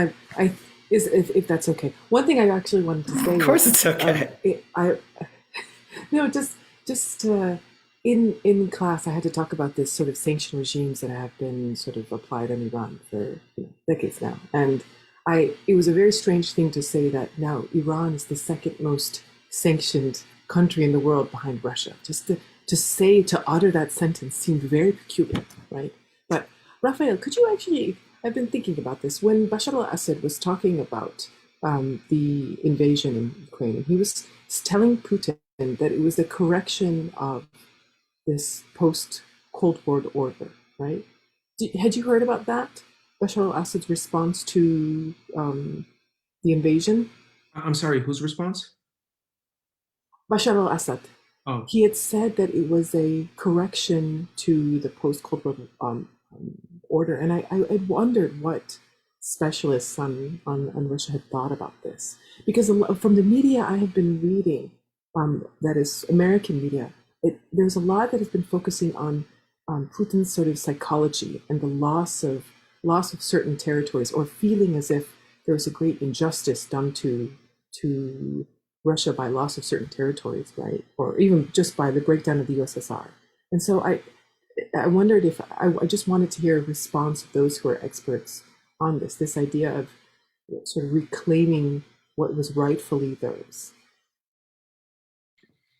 if that's okay. One thing I actually wanted to say.
Of course, it's okay.
In class, I had to talk about this sort of sanction regimes that have been sort of applied in Iran for decades now, and it was a very strange thing to say that now Iran is the second most sanctioned country in the world behind Russia. Just to utter that sentence seemed very peculiar, right? But Rafael, could you actually, I've been thinking about this, when Bashar al-Assad was talking about the invasion in Ukraine, he was telling Putin that it was the correction of this post-Cold War order, right? Had you heard about that? Bashar al-Assad's response to the invasion?
I'm sorry, whose response?
Bashar al-Assad.
Oh.
He had said that it was a correction to the post-Cold War order, and I wondered what specialists on Russia had thought about this, because from the media I have been reading, that is American media, there's a lot that has been focusing on Putin's sort of psychology and the loss of certain territories, or feeling as if there was a great injustice done to Russia by loss of certain territories, right? Or even just by the breakdown of the USSR. And so I wondered if I just wanted to hear a response of those who are experts on this idea of sort of reclaiming what was rightfully theirs.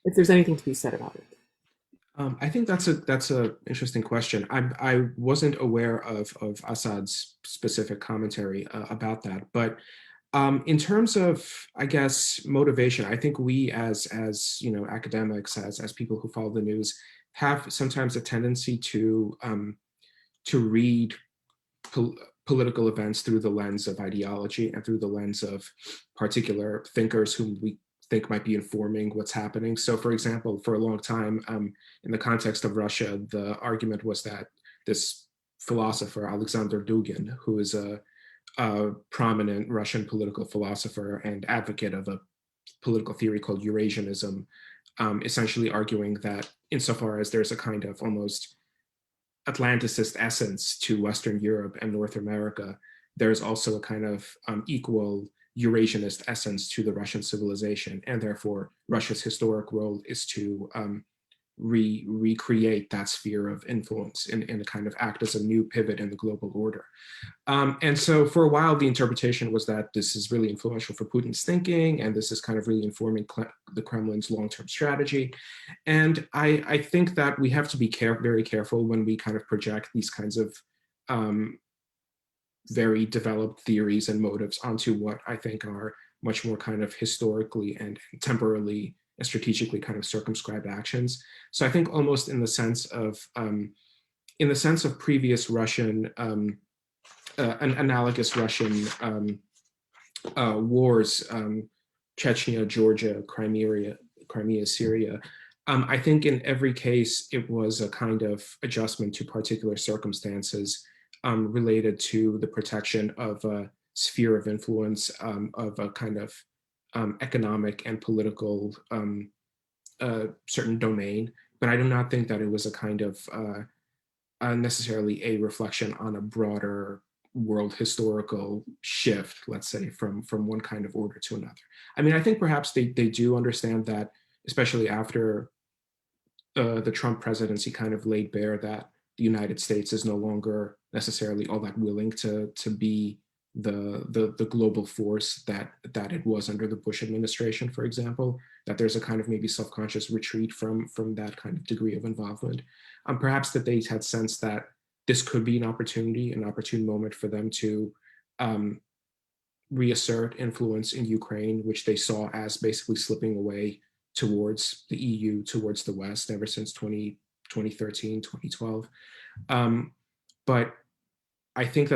If there's anything to be said about it.
I think that's a interesting question. I wasn't aware of Assad's specific commentary about that, but In terms of, I guess, motivation, I think we as academics, as people who follow the news, have sometimes a tendency to read political events through the lens of ideology and through the lens of particular thinkers whom we think might be informing what's happening. So, for example, for a long time, in the context of Russia, the argument was that this philosopher, Alexander Dugin, who is a prominent Russian political philosopher and advocate of a political theory called Eurasianism, essentially arguing that insofar as there's a kind of almost Atlanticist essence to Western Europe and North America, there's also a kind of equal Eurasianist essence to the Russian civilization, and therefore Russia's historic role is to recreate that sphere of influence and kind of act as a new pivot in the global order. And so for a while, the interpretation was that this is really influential for Putin's thinking, and this is kind of really informing the Kremlin's long-term strategy. And I think that we have to be very careful when we kind of project these kinds of very developed theories and motives onto what I think are much more kind of historically and temporally and strategically kind of circumscribed actions. So I think almost in the sense of previous Russian, analogous Russian wars, Chechnya, Georgia, Crimea, Syria, I think in every case it was a kind of adjustment to particular circumstances related to the protection of a sphere of influence, of a kind of economic and political certain domain. But I do not think that it was a kind of necessarily a reflection on a broader world historical shift, let's say, from one kind of order to another. I mean, I think perhaps they do understand that, especially after the Trump presidency kind of laid bare that the United States is no longer necessarily all that willing to be the global force that it was under the Bush administration, for example, that there's a kind of maybe self-conscious retreat from that kind of degree of involvement. Perhaps that they had sensed that this could be an opportune moment for them to reassert influence in Ukraine, which they saw as basically slipping away towards the EU, towards the West ever since 2013, 2012. But I think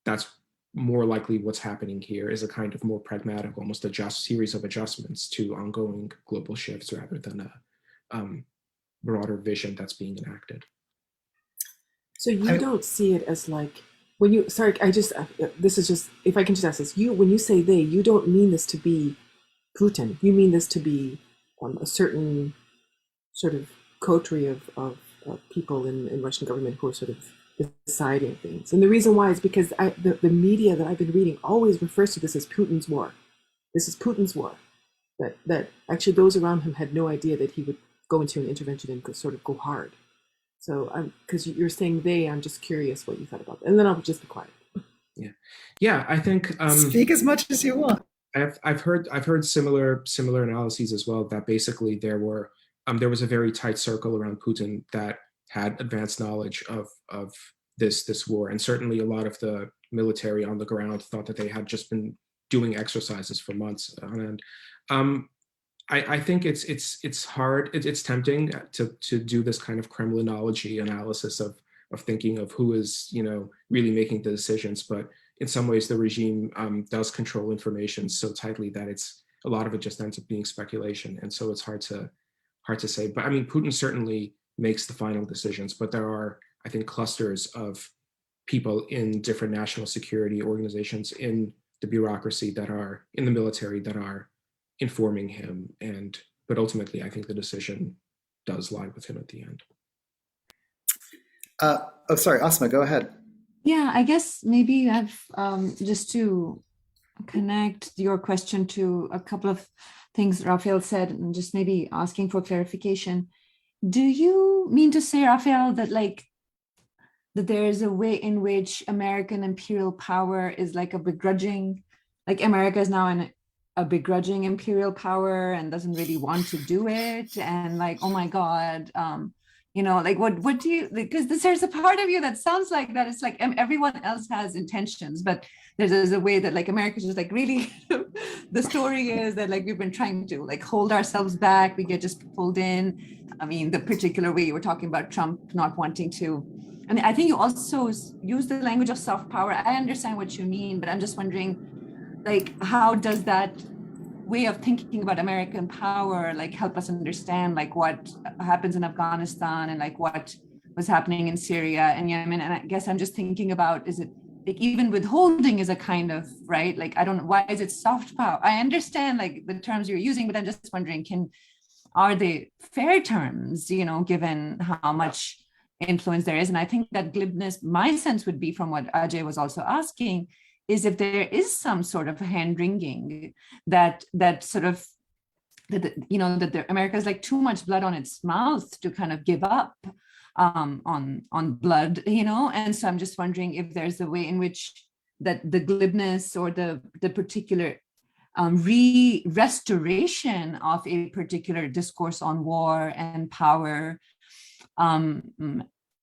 that's more likely what's happening here, is a kind of more pragmatic, almost series of adjustments to ongoing global shifts rather than a broader vision that's being enacted.
So you don't see it as like, when you, sorry, this is just, if I can just ask this, when you say they, you don't mean this to be Putin, you mean this to be a certain sort of coterie of people in Russian government who are sort of deciding things. And the reason why is because the media that I've been reading always refers to this as Putin's war. This is Putin's war. That actually those around him had no idea that he would go into an intervention and sort of go hard. So because you're saying they, I'm just curious what you thought about that. And then I'll just be quiet.
Yeah, I think
speak as much as you want.
I've heard similar analyses as well, that basically there was a very tight circle around Putin that had advanced knowledge of this war, and certainly a lot of the military on the ground thought that they had just been doing exercises for months on end. I think it's hard. It's tempting to do this kind of Kremlinology analysis of thinking of who is really making the decisions, but in some ways the regime does control information so tightly that a lot of it just ends up being speculation, and so it's hard to say. But I mean, Putin certainly makes the final decisions, but there are, I think, clusters of people in different national security organizations, in the bureaucracy, that are in the military, that are informing him. But ultimately, I think the decision does lie with him at the end.
Sorry, Asma, go ahead.
Yeah, I guess maybe I've just to connect your question to a couple of things Rafael said, and just maybe asking for clarification. Do you mean to say, Rafael, that there is a way in which American imperial power is like a begrudging, like America is now a begrudging imperial power and doesn't really want to do it, and oh my God, like what do you, because there's a part of you that sounds like that it's like everyone else has intentions, but there's a way that like America's just like really the story is that like we've been trying to like hold ourselves back, we get just pulled in. I mean, the particular way you were talking about Trump not wanting to, and I think you also use the language of soft power. I understand what you mean, but I'm just wondering, like, how does that way of thinking about American power like help us understand like what happens in Afghanistan and like what was happening in Syria and Yemen? And I guess I'm just thinking about, is it like even withholding is a kind of, right? Like, I don't know, why is it soft power? I understand like the terms you're using, but I'm just wondering, are they fair terms, given how much influence there is? And I think that glibness, my sense would be from what Ajay was also asking, is if there is some sort of hand wringing that sort of that America is like too much blood on its mouth to kind of give up on blood, and so I'm just wondering if there's a way in which that the glibness or the particular restoration of a particular discourse on war and power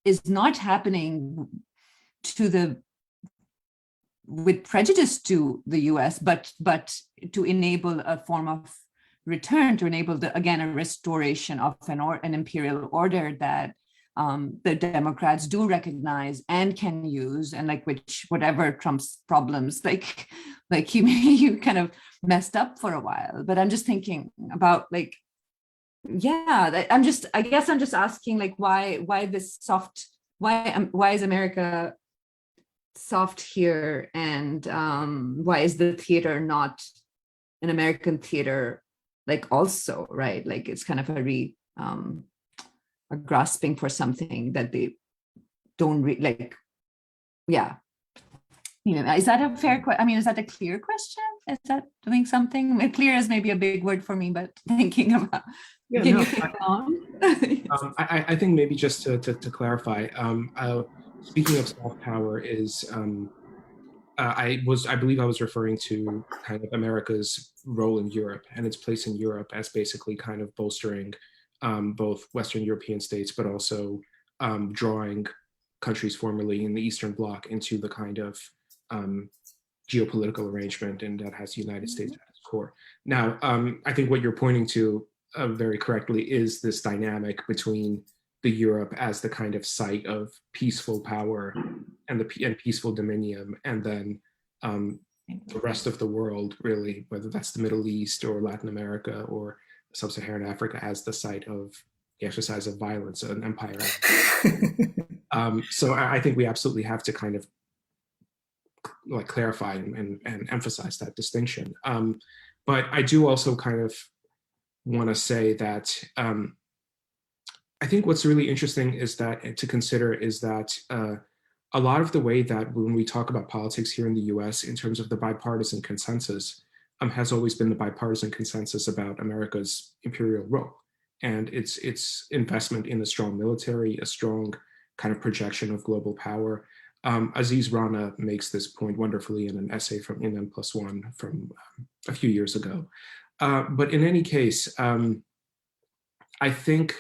is not happening with prejudice to the US, but to enable a form of return, to enable a restoration of an imperial order that the Democrats do recognize and can use, and like whatever Trump's problems, like you kind of messed up for a while. But I'm just thinking about like, yeah, I guess I'm just asking like why this soft, why is America soft here, and why is the theater not an American theater like also, right? Like it's kind of a grasping for something that they don't like. Yeah, is that a fair question? I mean, is that a clear question? Is that doing something? Clear is maybe a big word for me, but thinking about, can you think on?
I think maybe just to clarify, speaking of soft power is, I believe I was referring to kind of America's role in Europe and its place in Europe as basically kind of bolstering both Western European states, but also drawing countries formerly in the Eastern Bloc into the kind of geopolitical arrangement, and that has the United States at its core. Now, I think what you're pointing to very correctly is this dynamic between the Europe as the kind of site of peaceful power and peaceful dominion, and then the rest of the world, really, whether that's the Middle East or Latin America or Sub-Saharan Africa, as the site of the exercise of violence and empire. So I think we absolutely have to kind of like clarify and emphasize that distinction. But I do also kind of want to say that I think what's really interesting is that to consider is that a lot of the way that when we talk about politics here in the US in terms of the bipartisan consensus has always been the bipartisan consensus about America's imperial role and its investment in a strong military, a strong kind of projection of global power. Aziz Rana makes this point wonderfully in an essay from In N+1 from a few years ago. But in any case, I think,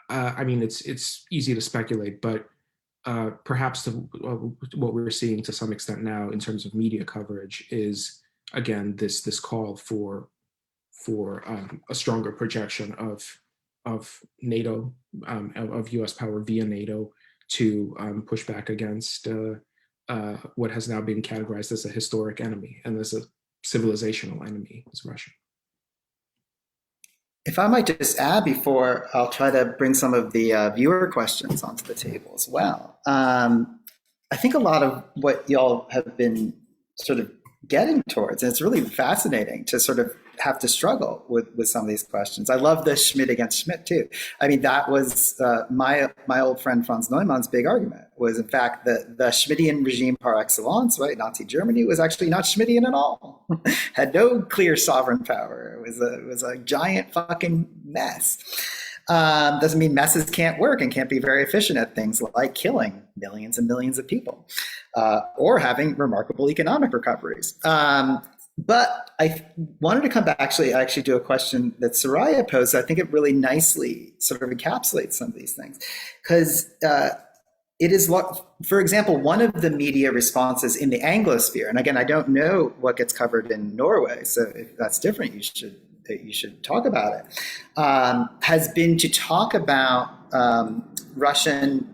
I mean, it's easy to speculate, but perhaps what we're seeing to some extent now in terms of media coverage is, again, this call for a stronger projection of NATO, of US power via NATO to push back against what has now been categorized as a historic enemy and as a civilizational enemy, is Russia.
If I might just add before I'll try to bring some of the viewer questions onto the table as well. I think a lot of what y'all have been sort of getting towards, and it's really fascinating to sort of have to struggle with some of these questions. I love the Schmidt against Schmidt too. I mean, that was my old friend Franz Neumann's big argument was, in fact, the Schmittian regime par excellence, right? Nazi Germany was actually not Schmittian at all. Had no clear sovereign power. It was a giant fucking mess. Doesn't mean messes can't work and can't be very efficient at things like killing millions and millions of people or having remarkable economic recoveries. But I wanted to come back, actually do a question that Soraya posed. I think it really nicely sort of encapsulates some of these things. Because it is, for example, one of the media responses in the Anglosphere, and again, I don't know what gets covered in Norway, so if that's different, you should talk about it, has been to talk about the Russian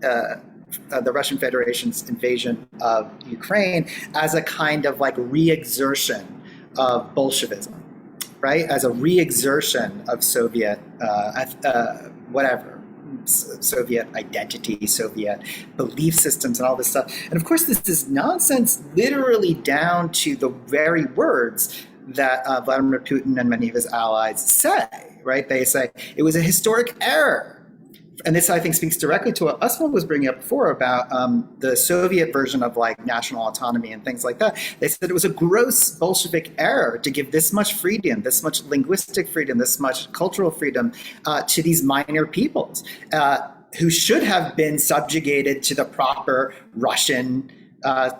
Federation's invasion of Ukraine as a kind of like re-exertion of Bolshevism, right? As a re-exertion of Soviet, Soviet identity, Soviet belief systems, and all this stuff. And of course, this is nonsense, literally down to the very words that Vladimir Putin and many of his allies say, right? They say it was a historic error. And this, I think, speaks directly to what Asma was bringing up before about the Soviet version of like national autonomy and things like that. They said it was a gross Bolshevik error to give this much freedom, this much linguistic freedom, this much cultural freedom to these minor peoples who should have been subjugated to the proper Russian, I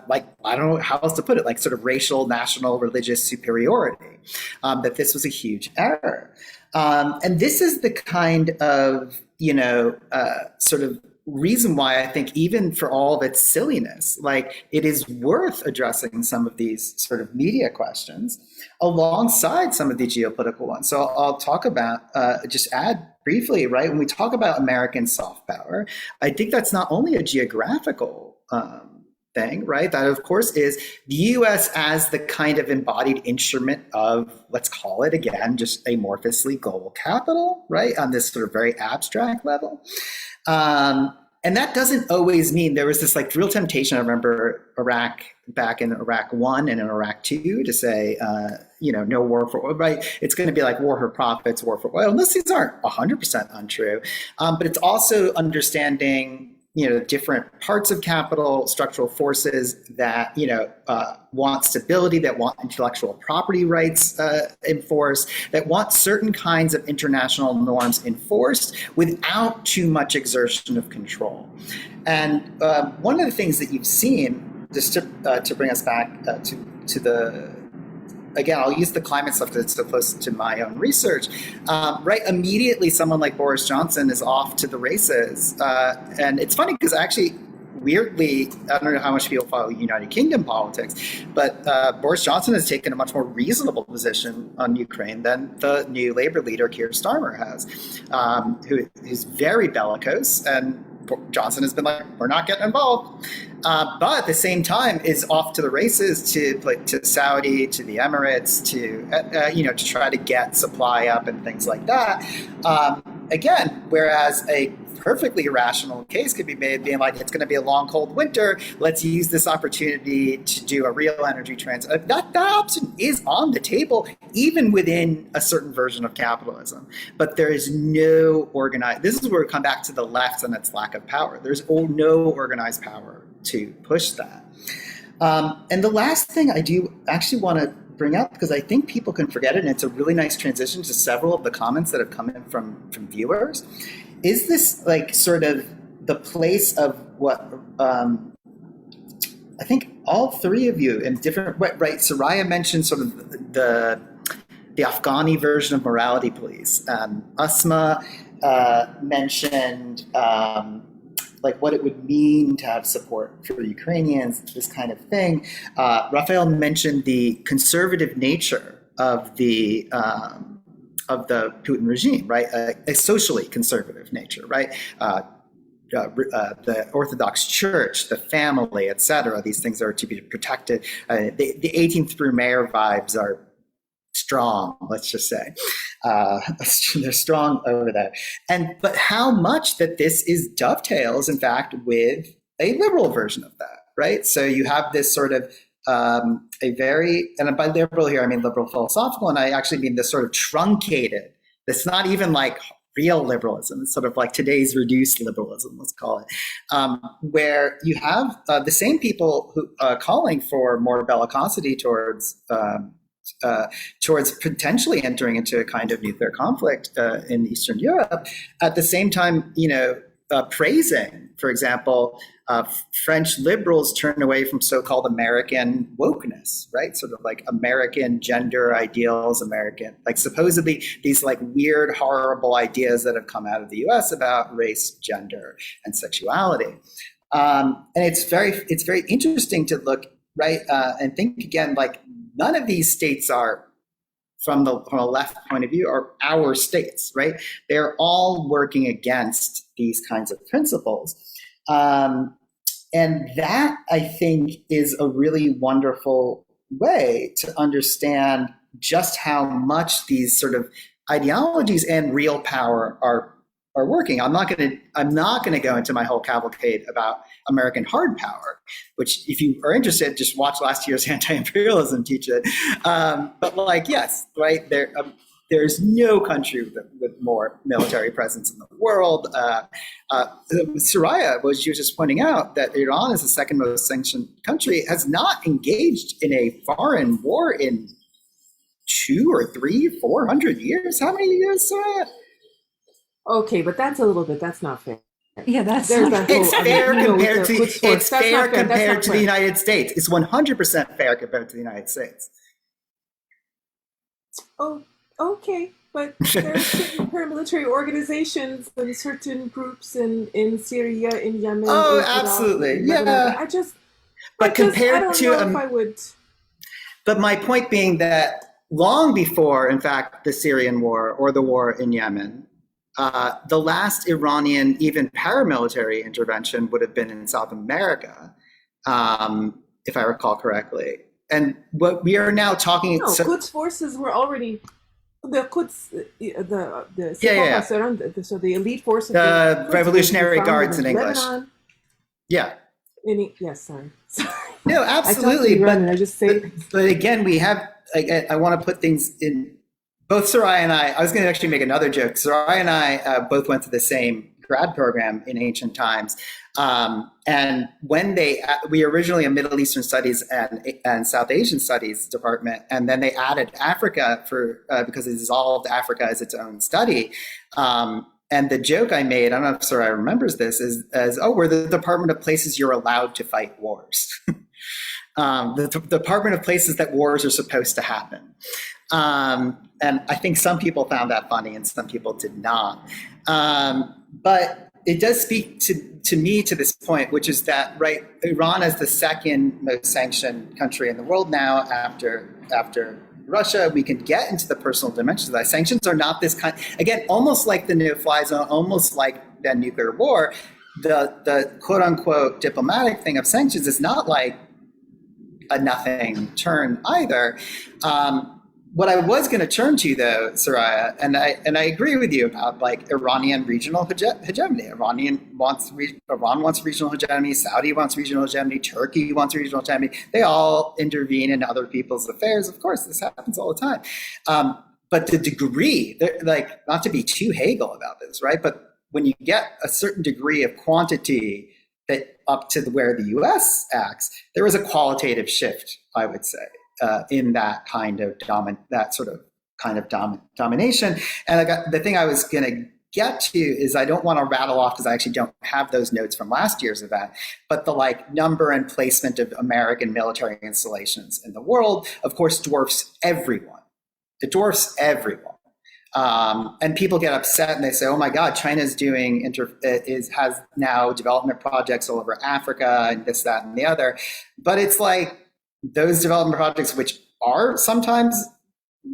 don't know how else to put it, like sort of racial, national, religious superiority, that this was a huge error. And this is the kind of, sort of reason why I think even for all of its silliness, like it is worth addressing some of these sort of media questions alongside some of the geopolitical ones. So I'll talk about, just add briefly, right? When we talk about American soft power, I think that's not only a geographical thing, right? That, of course, is the US as the kind of embodied instrument of, let's call it again, just amorphously global capital, right? On this sort of very abstract level. And that doesn't always mean, there was this like real temptation, I remember Iraq, back in Iraq 1 and in Iraq 2 to say, no war for oil, right? It's going to be like war for profits, war for oil. And these aren't 100% untrue, but it's also understanding different parts of capital, structural forces that, want stability, that want intellectual property rights enforced, that want certain kinds of international norms enforced without too much exertion of control. And one of the things that you've seen, just to bring us back to the, again, I'll use the climate stuff because it's so close to my own research, right? Immediately, someone like Boris Johnson is off to the races. And it's funny because actually, weirdly, I don't know how much people follow United Kingdom politics, but Boris Johnson has taken a much more reasonable position on Ukraine than the new Labour leader, Keir Starmer, has, who is very bellicose, and Johnson has been like, we're not getting involved. But at the same time is off to the races to Saudi, to the Emirates, to try to get supply up and things like that. Again, whereas a perfectly irrational case could be made being like, it's going to be a long, cold winter. Let's use this opportunity to do a real energy transition. That option is on the table, even within a certain version of capitalism. But there is no organized, this is where we come back to the left and its lack of power. There's no organized power to push that. And the last thing I do actually want to bring up, because I think people can forget it, and it's a really nice transition to several of the comments that have come in from viewers, is this like sort of the place of what I think all three of you in different, right? Soraya mentioned sort of the Afghani version of morality police. Asma mentioned like what it would mean to have support for Ukrainians, this kind of thing. Rafael mentioned the conservative nature of the Putin regime, right? A socially conservative nature, right? The Orthodox Church, the family, et cetera. These things are to be protected. The 18th Brumaire vibes are strong, let's just say. They're strong over there. But how much that this is dovetails, in fact, with a liberal version of that, right? So you have this sort of a very, and by liberal here, I mean liberal philosophical, and I actually mean this sort of truncated, it's not even like real liberalism, it's sort of like today's reduced liberalism, let's call it, where you have the same people who calling for more bellicosity towards potentially entering into a kind of nuclear conflict in Eastern Europe, at the same time, praising, for example, French liberals turn away from so-called American wokeness, right? Sort of like American gender ideals, American, like supposedly these like weird, horrible ideas that have come out of the US about race, gender, and sexuality. And it's very interesting to look, right, and think again, like none of these states are, from a left point of view, are our states, right? They're all working against these kinds of principles. And that, I think, is a really wonderful way to understand just how much these sort of ideologies and real power are working. I'm not going to go into my whole cavalcade about American hard power, which, if you are interested, just watch last year's anti-imperialism teach-in. But like, yes, right there. There's no country with more military presence in the world. Soraya was just pointing out that Iran is the second most sanctioned country, has not engaged in a foreign war in 200 or 300, 400 years. How many years, Soraya?
Okay, but that's not fair.
Yeah, that's
it's fair compared to the United States. It's 100% fair compared to the United States.
Oh, okay, but there are certain paramilitary organizations and certain groups in Syria, in Yemen.
Oh, absolutely, yeah.
I don't know if I would.
But my point being that long before, in fact, the Syrian war or the war in Yemen, the last Iranian even paramilitary intervention would have been in South America, if I recall correctly. And what we are now talking...
No, Quds forces were already... The Quds, so the elite forces...
The Revolutionary Guards in English. Lebanon. Yeah.
Yes, sorry.
No, absolutely. But again, we have... I want to put things in... Both Soraya and I was going to actually make another joke. Soraya and I both went to the same grad program in ancient times. And when we originally a Middle Eastern Studies and South Asian Studies department, and then they added Africa because it dissolved Africa as its own study. And the joke I made, I don't know if Soraya remembers this, is we're the Department of Places you're allowed to fight wars. The Department of Places that wars are supposed to happen. And I think some people found that funny and some people did not. But it does speak to me to this point, which is that, right, Iran is the second most sanctioned country in the world now after Russia. We can get into the personal dimensions of that. Sanctions are not this kind, again, almost like the no-fly zone, almost like the nuclear war. The quote-unquote diplomatic thing of sanctions is not like a nothing turn either. What I was going to turn to, though, Soraya, and I agree with you about like Iranian regional hegemony. Iran wants regional hegemony. Saudi wants regional hegemony. Turkey wants regional hegemony. They all intervene in other people's affairs. Of course, this happens all the time. But the degree, like, not to be too Hegel about this, right? But when you get a certain degree of quantity that up to where the U.S. acts, there is a qualitative shift, I would say. In that kind of domination. And the thing I was going to get to is, I don't want to rattle off because I actually don't have those notes from last year's event, but the like number and placement of American military installations in the world, of course, dwarfs everyone. It dwarfs everyone. And people get upset and they say, oh my God, China's has now development projects all over Africa and this, that, and the other. But it's like, those development projects, which are sometimes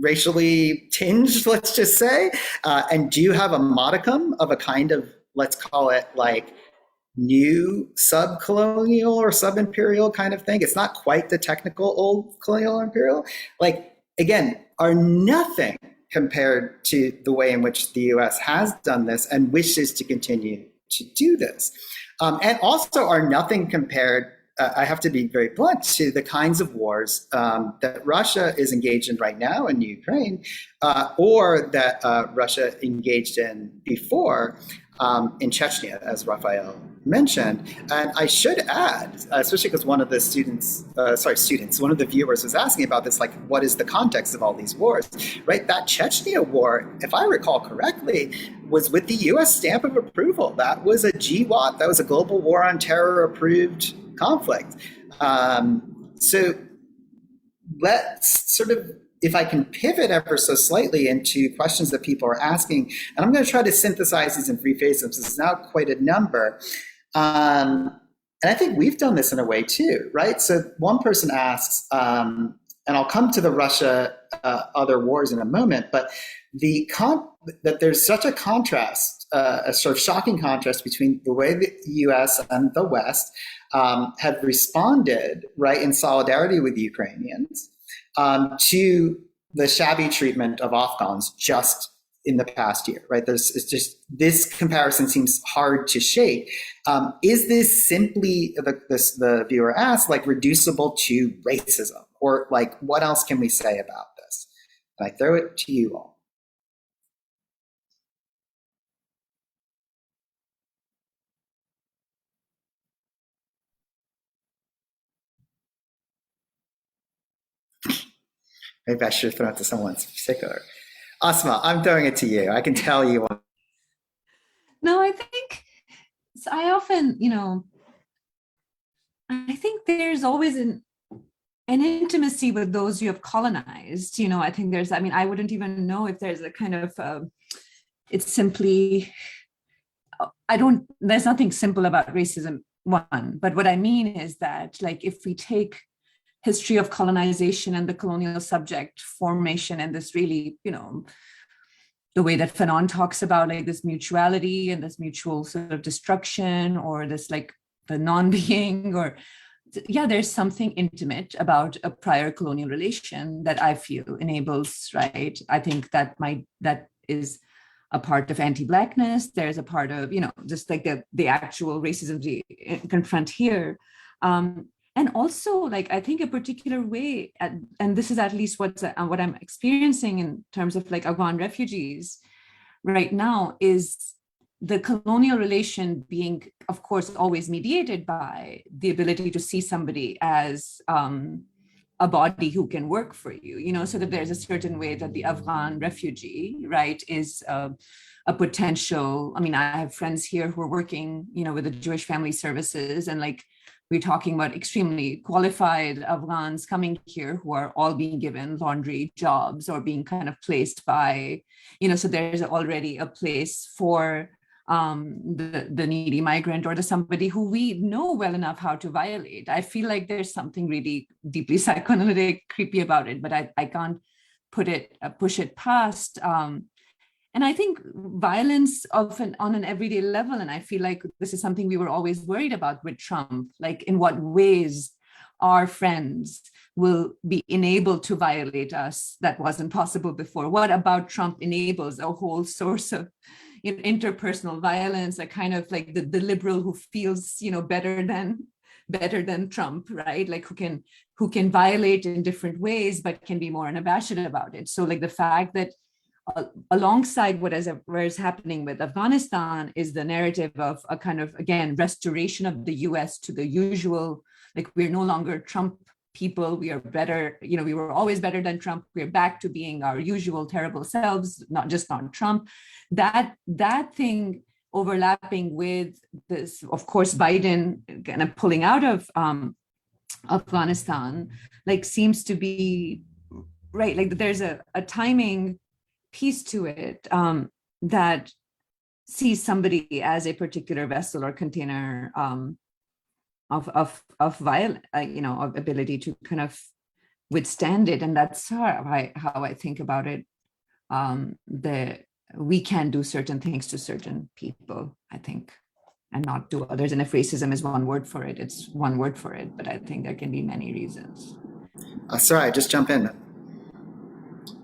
racially tinged, let's just say, and do have a modicum of a kind of, let's call it like new sub-colonial or sub-imperial kind of thing. It's not quite the technical old colonial or imperial. Like, again, are nothing compared to the way in which the US has done this and wishes to continue to do this. And also are nothing compared I have to be very blunt, to the kinds of wars that Russia is engaged in right now in Ukraine, or that Russia engaged in before in Chechnya, as Rafael mentioned. And I should add, especially because one of the one of the viewers was asking about this, like, what is the context of all these wars, right? That Chechnya war, if I recall correctly, was with the US stamp of approval. That was a GWOT, that was a Global War on Terror approved conflict. So let's sort of, if I can pivot ever so slightly into questions that people are asking, and I'm going to try to synthesize these and rephrase them, this is now quite a number. And I think we've done this in a way too, right? So one person asks, and I'll come to the Russia other wars in a moment, but that there's such a contrast, a sort of shocking contrast between the way the US and the West have responded, right, in solidarity with the Ukrainians, to the shabby treatment of Afghans just in the past year, right? It's just, this comparison seems hard to shake. Is this simply, the viewer asks, like, reducible to racism? Or like, what else can we say about this? And I throw it to you all. Maybe I should have thrown it to someone in particular. Asma, I'm throwing it to you. I can tell you.
No, I think I often, I think there's always an intimacy with those you have colonized. I think I wouldn't even know if there's a kind of, it's simply, there's nothing simple about racism, one. But what I mean is that, like, if we take history of colonization and the colonial subject formation and this really, the way that Fanon talks about, like, this mutuality and this mutual sort of destruction, or this, like, the non-being, or there's something intimate about a prior colonial relation that I feel enables, right? I think that is a part of anti-Blackness. There's a part of, just like the actual racism we confront here. And also, like, I think a particular way, and this is at least what I'm experiencing in terms of, like, Afghan refugees right now, is the colonial relation being, of course, always mediated by the ability to see somebody as a body who can work for you, so that there's a certain way that the Afghan refugee, right, is a potential. I mean, I have friends here who are working, with the Jewish Family Services, and, like, we're talking about extremely qualified Afghans coming here who are all being given laundry jobs or being kind of placed by, so there's already a place for the needy migrant, or the somebody who we know well enough how to violate. I feel like there's something really deeply psychoanalytic, creepy about it, but I can't push it past. And I think violence on an everyday level, and I feel like this is something we were always worried about with Trump, like, in what ways our friends will be enabled to violate us that wasn't possible before. What about Trump enables a whole source of interpersonal violence, a kind of, like, the liberal who feels, better than Trump, right? Like, who can violate in different ways, but can be more unabashed about it. So, like, the fact that alongside what is happening with Afghanistan is the narrative of a kind of, again, restoration of the US to the usual, like, we're no longer Trump people, we are better, we were always better than Trump, we're back to being our usual terrible selves, not Trump. That thing overlapping with this, of course, Biden kind of pulling out of Afghanistan, like, seems to be, right, like, there's a timing piece to it that sees somebody as a particular vessel or container of violence, of ability to kind of withstand it. And that's how I think about it. We can do certain things to certain people, I think, and not do others. And if racism is one word for it, it's one word for it. But I think there can be many reasons.
Sorry, just jump in.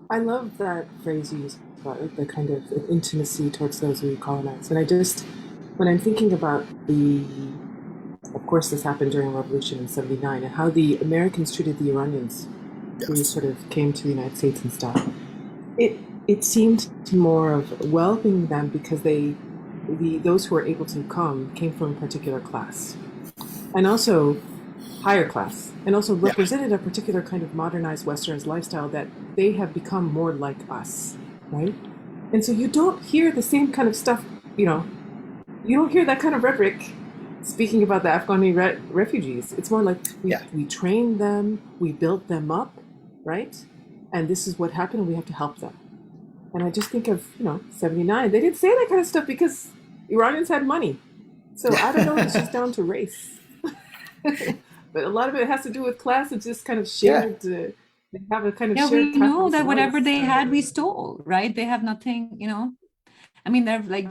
I love that phrase you used about it, the kind of intimacy towards those who colonize. And when I'm thinking about the of course, this happened during the revolution in '79, and how the Americans treated the Iranians who sort of came to the United States and stuff. It seemed more of welcoming them because those who were able to come came from a particular class, and also higher class, and also represented a particular kind of modernized Westernized lifestyle that they have become more like us, right? And so you don't hear the same kind of stuff, you don't hear that kind of rhetoric speaking about the Afghani refugees. It's more like we trained them, we built them up, right? And this is what happened, and we have to help them. And I just think of, '79. They didn't say that kind of stuff because Iranians had money. So I don't know if it's just down to race. But a lot of it has to do with class. It's just kind of shared. They have a kind of shared.
We know that whatever they had, we stole, right? They have nothing, I mean, they're like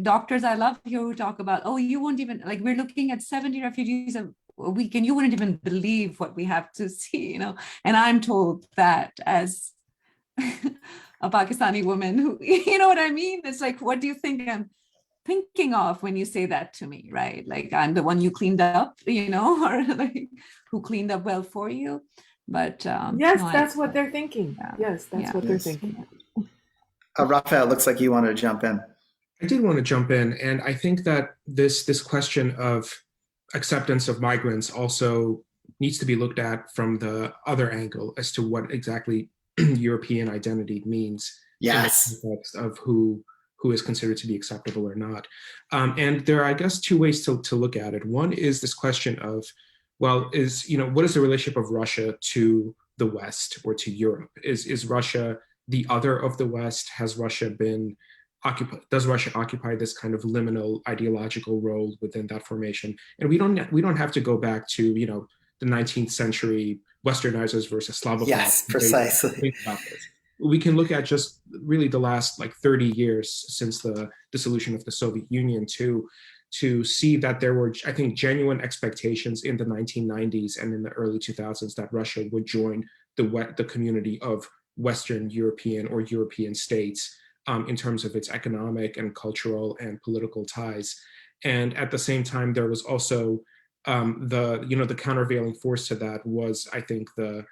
doctors I love here who talk about, oh, you won't even, like, we're looking at 70 refugees a week and you wouldn't even believe what we have to see, And I'm told that as a Pakistani woman who, you know what I mean? It's like, what do you think I'm thinking of when you say that to me, right? Like, I'm the one you cleaned up, or like who cleaned up well for you. But
yes, that's what they're thinking. Yes, that's what they're thinking.
Rafael, looks like you wanted to jump in.
I did want to jump in, and I think that this question of acceptance of migrants also needs to be looked at from the other angle as to what exactly European identity means in the context of who is considered to be acceptable or not. And there are, I guess, two ways to look at it. One is this question of, well, what is the relationship of Russia to the West or to Europe? Is Russia the other of the West? Has Russia been occupied? Does Russia occupy this kind of liminal ideological role within that formation? And we don't have to go back to the 19th century Westernizers versus Slavophiles.
Yes, precisely.
Think about this. We can look at just really the last 30 years since the dissolution of the Soviet Union to see that there were, I think, genuine expectations in the 1990s and in the early 2000s that Russia would join the community of Western European or European states in terms of its economic and cultural and political ties. And at the same time, there was also the countervailing force to that was, I think, the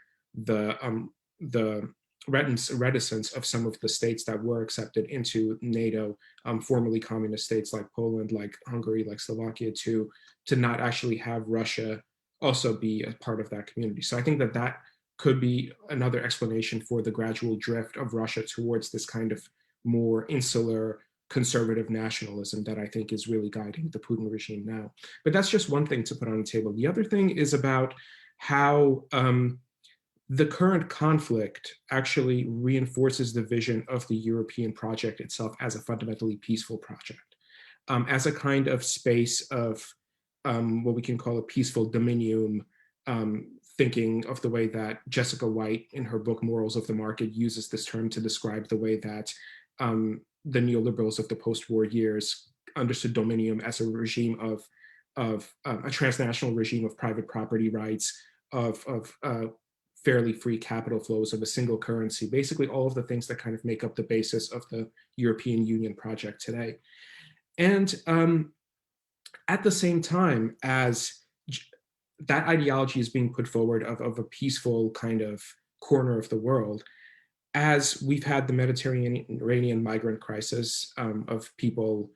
reticence of some of the states that were accepted into NATO, formerly communist states like Poland, like Hungary, like Slovakia, to not actually have Russia also be a part of that community. So I think that could be another explanation for the gradual drift of Russia towards this kind of more insular conservative nationalism that I think is really guiding the Putin regime now. But that's just one thing to put on the table. The other thing is about how the current conflict actually reinforces the vision of the European project itself as a fundamentally peaceful project, as a kind of space of what we can call a peaceful dominium, thinking of the way that Jessica White in her book Morals of the Market uses this term to describe the way that the neoliberals of the post-war years understood dominium as a regime of a transnational regime of private property rights, of fairly free capital flows, of a single currency, basically all of the things that kind of make up the basis of the European Union project today. And at the same time as that ideology is being put forward of a peaceful kind of corner of the world, as we've had the Mediterranean migrant crisis of people,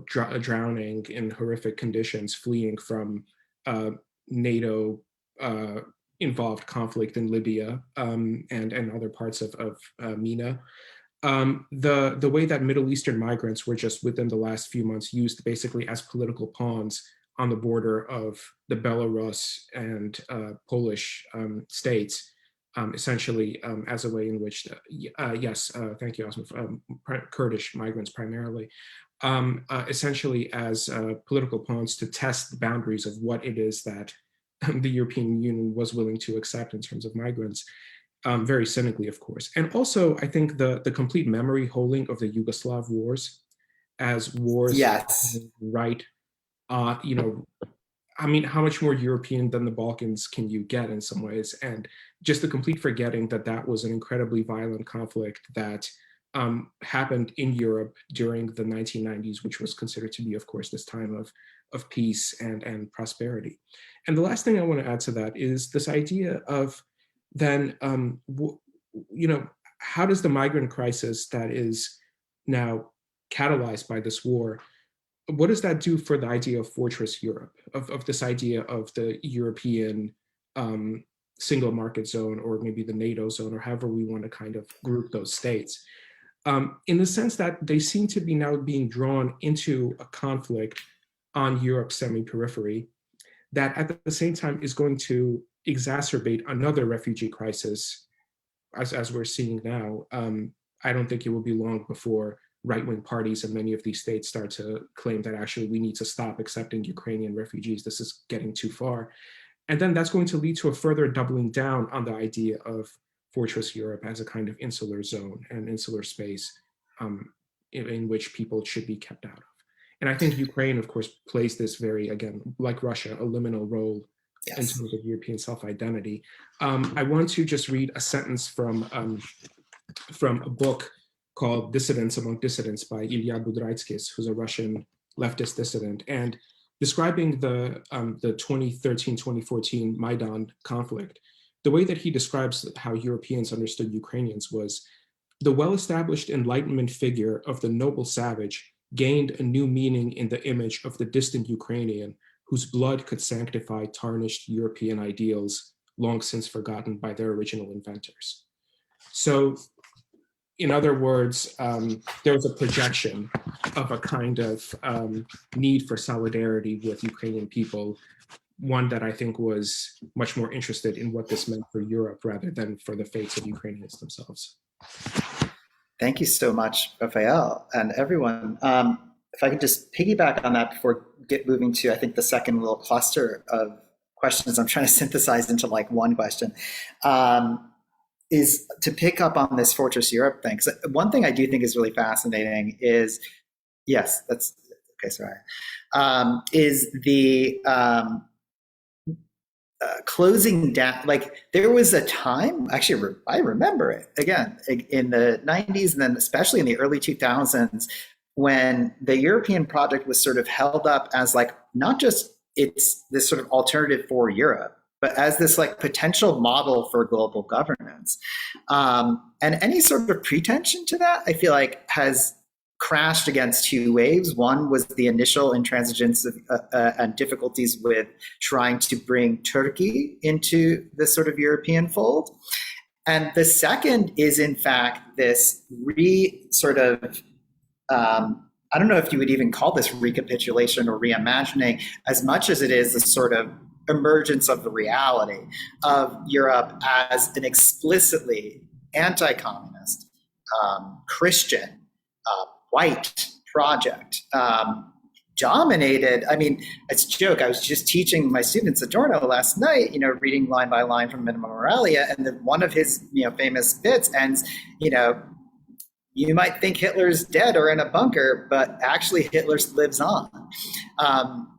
drowning in horrific conditions, fleeing from NATO involved conflict in Libya and other parts of MENA. The way that Middle Eastern migrants were just within the last few months used basically as political pawns on the border of the Belarus and Polish states, essentially as a way in which, thank you, Asma, Kurdish migrants primarily, essentially as political pawns to test the boundaries of what it is that the European Union was willing to accept in terms of migrants, very cynically, of course. And also, I think the complete memory holding of the Yugoslav wars as wars, right? I mean, how much more European than the Balkans can you get in some ways? And just the complete forgetting that that was an incredibly violent conflict that happened in Europe during the 1990s, which was considered to be, of course, this time of peace and prosperity. And the last thing I want to add to that is this idea of then, how does the migrant crisis that is now catalyzed by this war, what does that do for the idea of fortress Europe, of this idea of the European single market zone, or maybe the NATO zone, or however we want to kind of group those states, in the sense that they seem to be now being drawn into a conflict on Europe's semi-periphery that at the same time is going to exacerbate another refugee crisis, as we're seeing now. I don't think it will be long before right-wing parties in many of these states start to claim that actually we need to stop accepting Ukrainian refugees. This is getting too far. And then that's going to lead to a further doubling down on the idea of Fortress Europe as a kind of insular zone and insular space in which people should be kept out of. And I think Ukraine, of course, plays this very, again, like Russia, a liminal role in terms of European self-identity. I want to just read a sentence from a book called Dissidents Among Dissidents by Ilya Budraitskis, who's a Russian leftist dissident, and describing the 2013-2014 Maidan conflict. The way that he describes how Europeans understood Ukrainians was the well-established Enlightenment figure of the noble savage gained a new meaning in the image of the distant Ukrainian whose blood could sanctify tarnished European ideals long since forgotten by their original inventors. So, in other words, there was a projection of a kind of need for solidarity with Ukrainian people, one that I think was much more interested in what this meant for Europe rather than for the fates of Ukrainians themselves.
Thank you so much, Rafael, and everyone. If I could just piggyback on that before moving to, I think, the second little cluster of questions I'm trying to synthesize into like one question, is to pick up on this Fortress Europe thing. Because one thing I do think is really fascinating is, yes, that's, okay, sorry, is the closing down. Like there was a time, actually I remember it again in the 90s and then especially in the early 2000s when the European project was sort of held up as like not just it's this sort of alternative for Europe, but as this like potential model for global governance. And any sort of pretension to that, I feel like has crashed against two waves. One was the initial intransigence of, and difficulties with trying to bring Turkey into this sort of European fold. And the second is in fact this I don't know if you would even call this recapitulation or reimagining as much as it is a sort of emergence of the reality of Europe as an explicitly anti-communist, Christian, white project, dominated. I mean, it's a joke. I was just teaching my students Adorno last night, reading line by line from Minima Moralia, and then one of his, famous bits ends, you might think Hitler's dead or in a bunker, but actually Hitler lives on.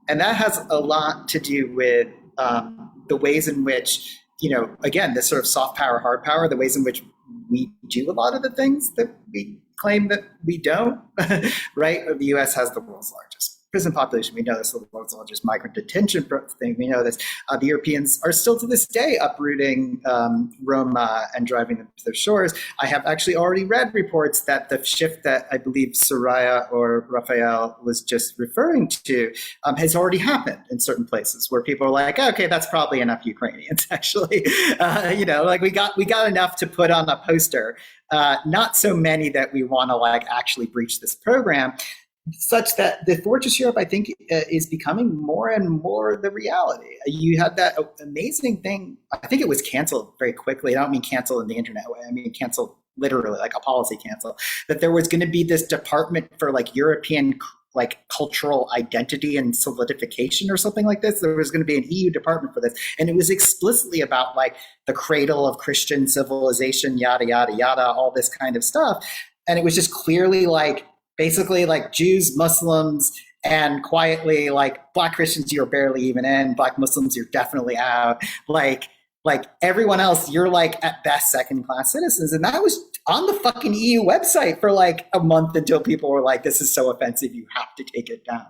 And that has a lot to do with the ways in which, again, this sort of soft power, hard power, the ways in which we do a lot of the things that we claim that we don't, right? The US has the world's largest prison population. We know this, the world's largest migrant detention thing. We know this. The Europeans are still to this day uprooting Roma and driving them to their shores. I have actually already read reports that the shift that I believe Soraya or Rafael was just referring to has already happened in certain places where people are like, okay, that's probably enough Ukrainians actually. Like we got enough to put on a poster. Not so many that we want to like actually breach this program. Such that the Fortress Europe, I think, is becoming more and more the reality. You had that amazing thing. I think it was canceled very quickly. I don't mean canceled in the internet way. I mean canceled literally, like a policy cancel. That there was going to be this department for like European like cultural identity and solidification or something like this. There was going to be an EU department for this, and it was explicitly about like the cradle of Christian civilization, yada yada yada, all this kind of stuff. And it was just clearly like, basically like Jews, Muslims, and quietly like Black Christians, you're barely even in. Black Muslims, you're definitely out. Like Like everyone else, you're like at best second-class citizens. And that was on the fucking EU website for like a month until people were like, this is so offensive, you have to take it down.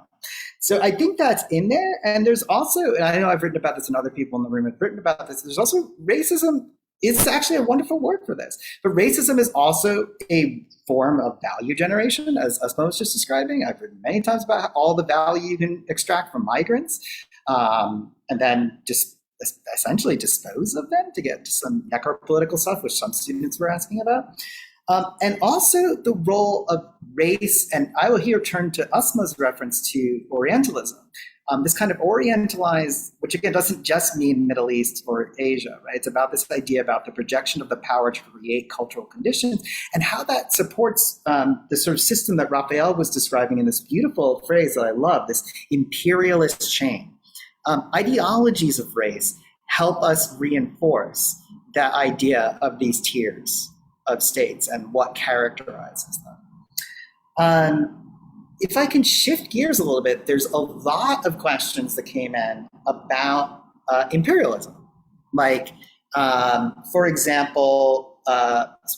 So I think that's in there. And there's also, and I know I've written about this and other people in the room have written about this, there's also racism. It's actually a wonderful word for this. But racism is also a form of value generation, as Asma was just describing. I've written many times about all the value you can extract from migrants, and then just essentially dispose of them to get to some necropolitical stuff, which some students were asking about. And also the role of race, and I will here turn to Asma's reference to Orientalism. This kind of Orientalized, which again doesn't just mean Middle East or Asia, right? It's about this idea about the projection of the power to create cultural conditions and how that supports the sort of system that Rafael was describing in this beautiful phrase that I love, this imperialist chain. Ideologies of race help us reinforce that idea of these tiers of states and what characterizes them. If I can shift gears a little bit, there's a lot of questions that came in about imperialism. Like, for example,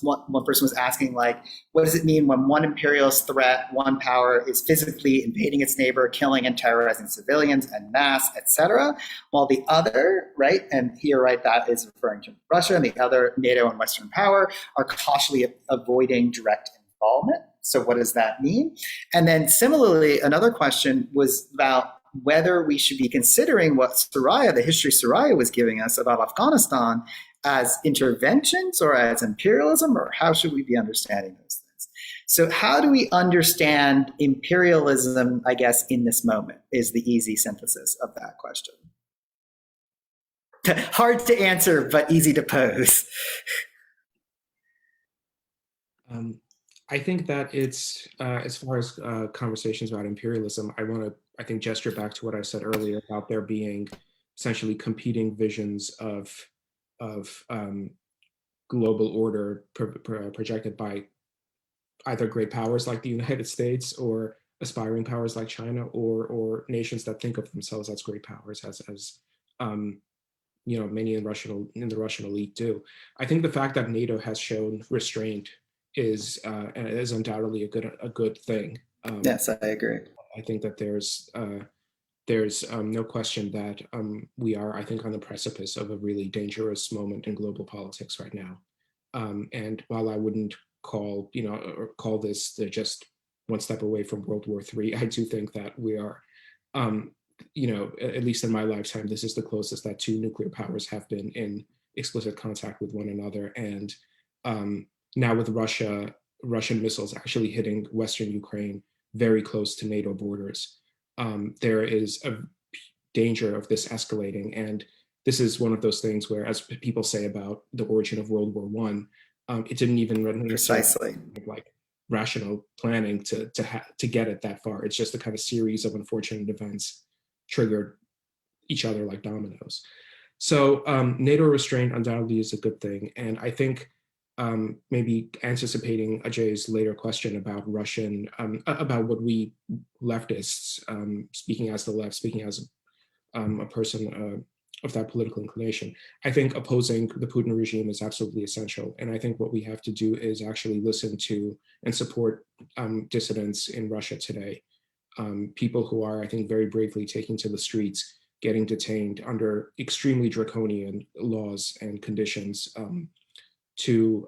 one person was asking, like, what does it mean when one imperialist threat, one power is physically invading its neighbor, killing and terrorizing civilians en masse, etc., while the other, right, and here, right, that is referring to Russia, and the other NATO and Western power are cautiously avoiding direct involvement. So what does that mean? And then similarly, another question was about whether we should be considering what Soraya, the history Soraya was giving us about Afghanistan, as interventions or as imperialism, or how should we be understanding those things? So how do we understand imperialism, I guess, in this moment is the easy synthesis of that question. Hard to answer, but easy to pose.
I think that it's, as far as conversations about imperialism, I want to, I think, gesture back to what I said earlier about there being essentially competing visions of global order projected by either great powers like the United States or aspiring powers like China, or nations that think of themselves as great powers, as you know, many in the Russian elite do. I think the fact that NATO has shown restraint is undoubtedly a good thing.
Yes, I agree.
I think that there's no question that we are, I think, on the precipice of a really dangerous moment in global politics right now. And while I wouldn't call this just one step away from World War III, I do think that we are, at least in my lifetime, this is the closest that two nuclear powers have been in explicit contact with one another. And now with Russian missiles actually hitting Western Ukraine very close to NATO borders, there is a danger of this escalating. And this is one of those things where, as people say about the origin of World War I, it didn't even
precisely
like rational planning to get it that far. It's just a kind of series of unfortunate events triggered each other like dominoes. So NATO restraint undoubtedly is a good thing. And I think maybe anticipating Ajay's later question about about what we leftists, speaking as the left, speaking as a person of that political inclination, I think opposing the Putin regime is absolutely essential. And I think what we have to do is actually listen to and support dissidents in Russia today. People who are, I think, very bravely taking to the streets, getting detained under extremely draconian laws and conditions to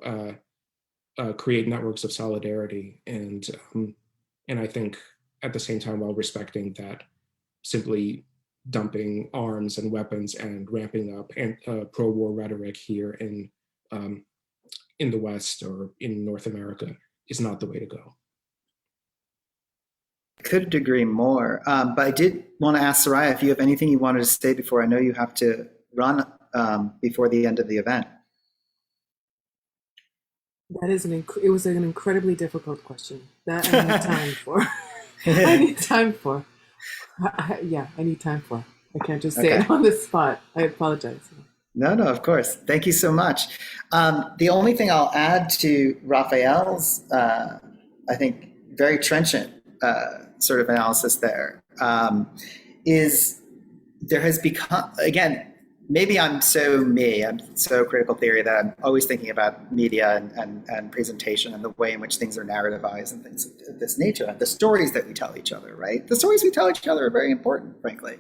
create networks of solidarity. And I think at the same time, while respecting that simply dumping arms and weapons and ramping up pro-war rhetoric here in the West or in North America is not the way to go.
Couldn't agree more. But I did want to ask Soraya if you have anything you wanted to say before. I know you have to run before the end of the event.
That is it was an incredibly difficult question that I need time for. I need time for. I need time for. I can't just say it on the spot. I apologize.
No, of course. Thank you so much. The only thing I'll add to Rafael's, I think, very trenchant sort of analysis there is there has become, again, maybe I'm so critical theory that I'm always thinking about media and presentation and the way in which things are narrativized and things of this nature, and the stories that we tell each other, right? The stories we tell each other are very important, frankly.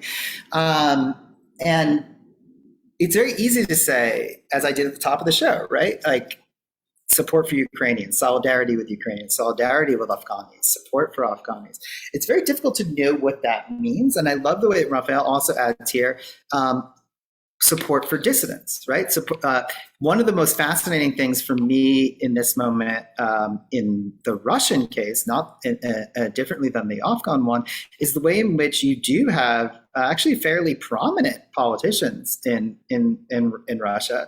And it's very easy to say, as I did at the top of the show, right? Like, support for Ukrainians, solidarity with Ukrainians, solidarity with Afghanis, support for Afghanis. It's very difficult to know what that means. And I love the way Rafael also adds here, support for dissidents, right? So one of the most fascinating things for me in this moment, in the Russian case, not differently than the Afghan one, is the way in which you do have actually fairly prominent politicians in Russia.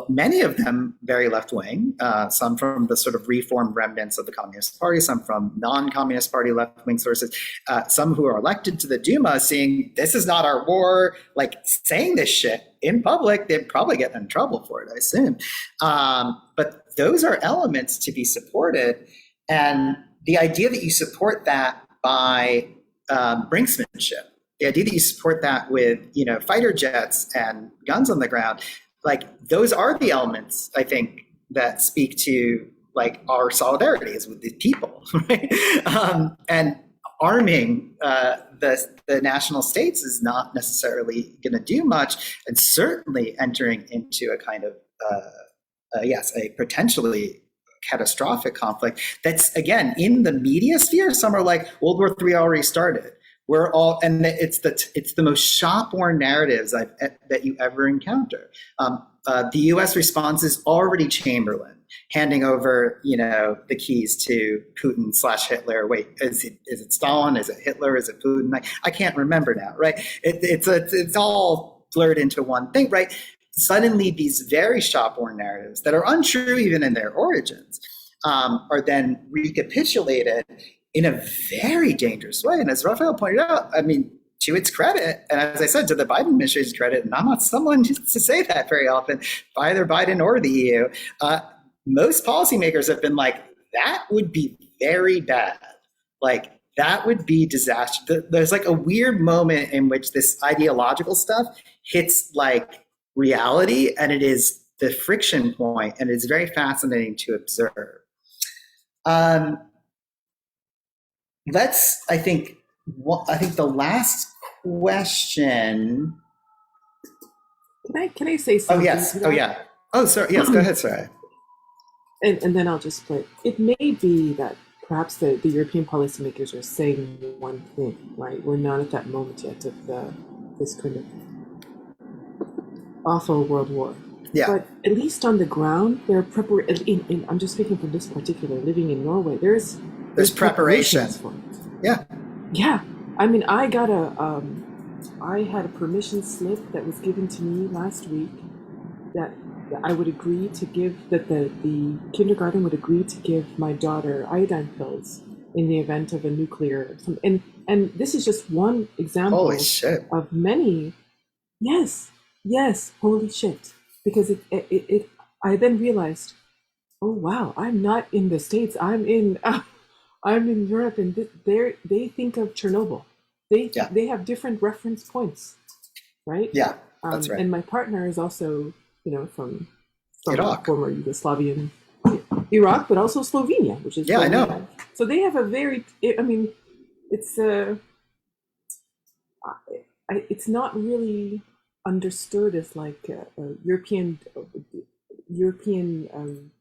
Many of them very left-wing, some from the sort of reformed remnants of the Communist Party, some from non-Communist Party left-wing sources, some who are elected to the Duma seeing this is not our war, like saying this shit in public. They'd probably get in trouble for it, I assume. But those are elements to be supported. And the idea that you support that by brinksmanship, the idea that you support that with, fighter jets and guns on the ground, like those are the elements, I think, that speak to like our solidarities with the people, right? And arming the national states is not necessarily going to do much, and certainly entering into a kind of a potentially catastrophic conflict that's, again, in the media sphere. Some are like World War III already started. And it's the most shop-worn narratives that you ever encounter. The U.S. response is already Chamberlain handing over, the keys to Putin/Hitler. Wait, is it Stalin? Is it Hitler? Is it Putin? I can't remember now, right? It's all blurred into one thing, right? Suddenly, these very shop-worn narratives that are untrue even in their origins are then recapitulated in a very dangerous way. And as Rafael pointed out, I mean, to its credit, and as I said, to the Biden administration's credit, and I'm not someone to say that very often, by either Biden or the EU, most policymakers have been like, that would be very bad. Like, that would be disaster. There's like a weird moment in which this ideological stuff hits like reality, and it is the friction point, and it's very fascinating to observe. I think the last question.
Can I say something?
Oh yes. Oh yeah. Oh sorry. Yes. Go ahead, Soraya.
And then I'll just play. It may be that perhaps the European policymakers are saying one thing, right? We're not at that moment yet of this kind of awful world war.
Yeah.
But at least on the ground, there are I'm just speaking from this particular, living in Norway, there's
preparation
for it.
Yeah.
Yeah. I mean, I had a permission slip that was given to me last week that I would agree to give, that the kindergarten would agree to give my daughter iodine pills in the event of a nuclear, and this is just one example
Holy shit.
of many. Yes, holy shit. Because I then realized, oh wow, I'm not in the States. I'm in Europe, and they think of Chernobyl. They have different reference points, right?
Yeah, that's right.
And my partner is also, from
Iraq.
Former Yugoslavian, Iraq, but also Slovenia, which is
I know.
So they have a very. I mean, it's it's not really understood as like a European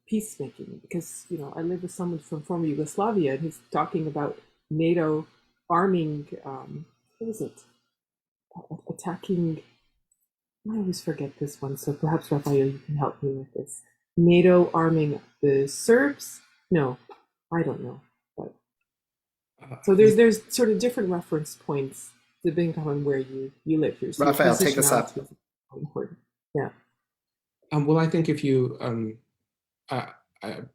peacemaking, because I live with someone from former Yugoslavia, and he's talking about NATO arming what is it, attacking, I always forget this one, so perhaps Rafael, you can help me with this. NATO arming the Serbs? No, I don't know. But so there's sort of different reference points depending on where you live.
Rafael, take us up.
Important. Yeah.
Well, I think if you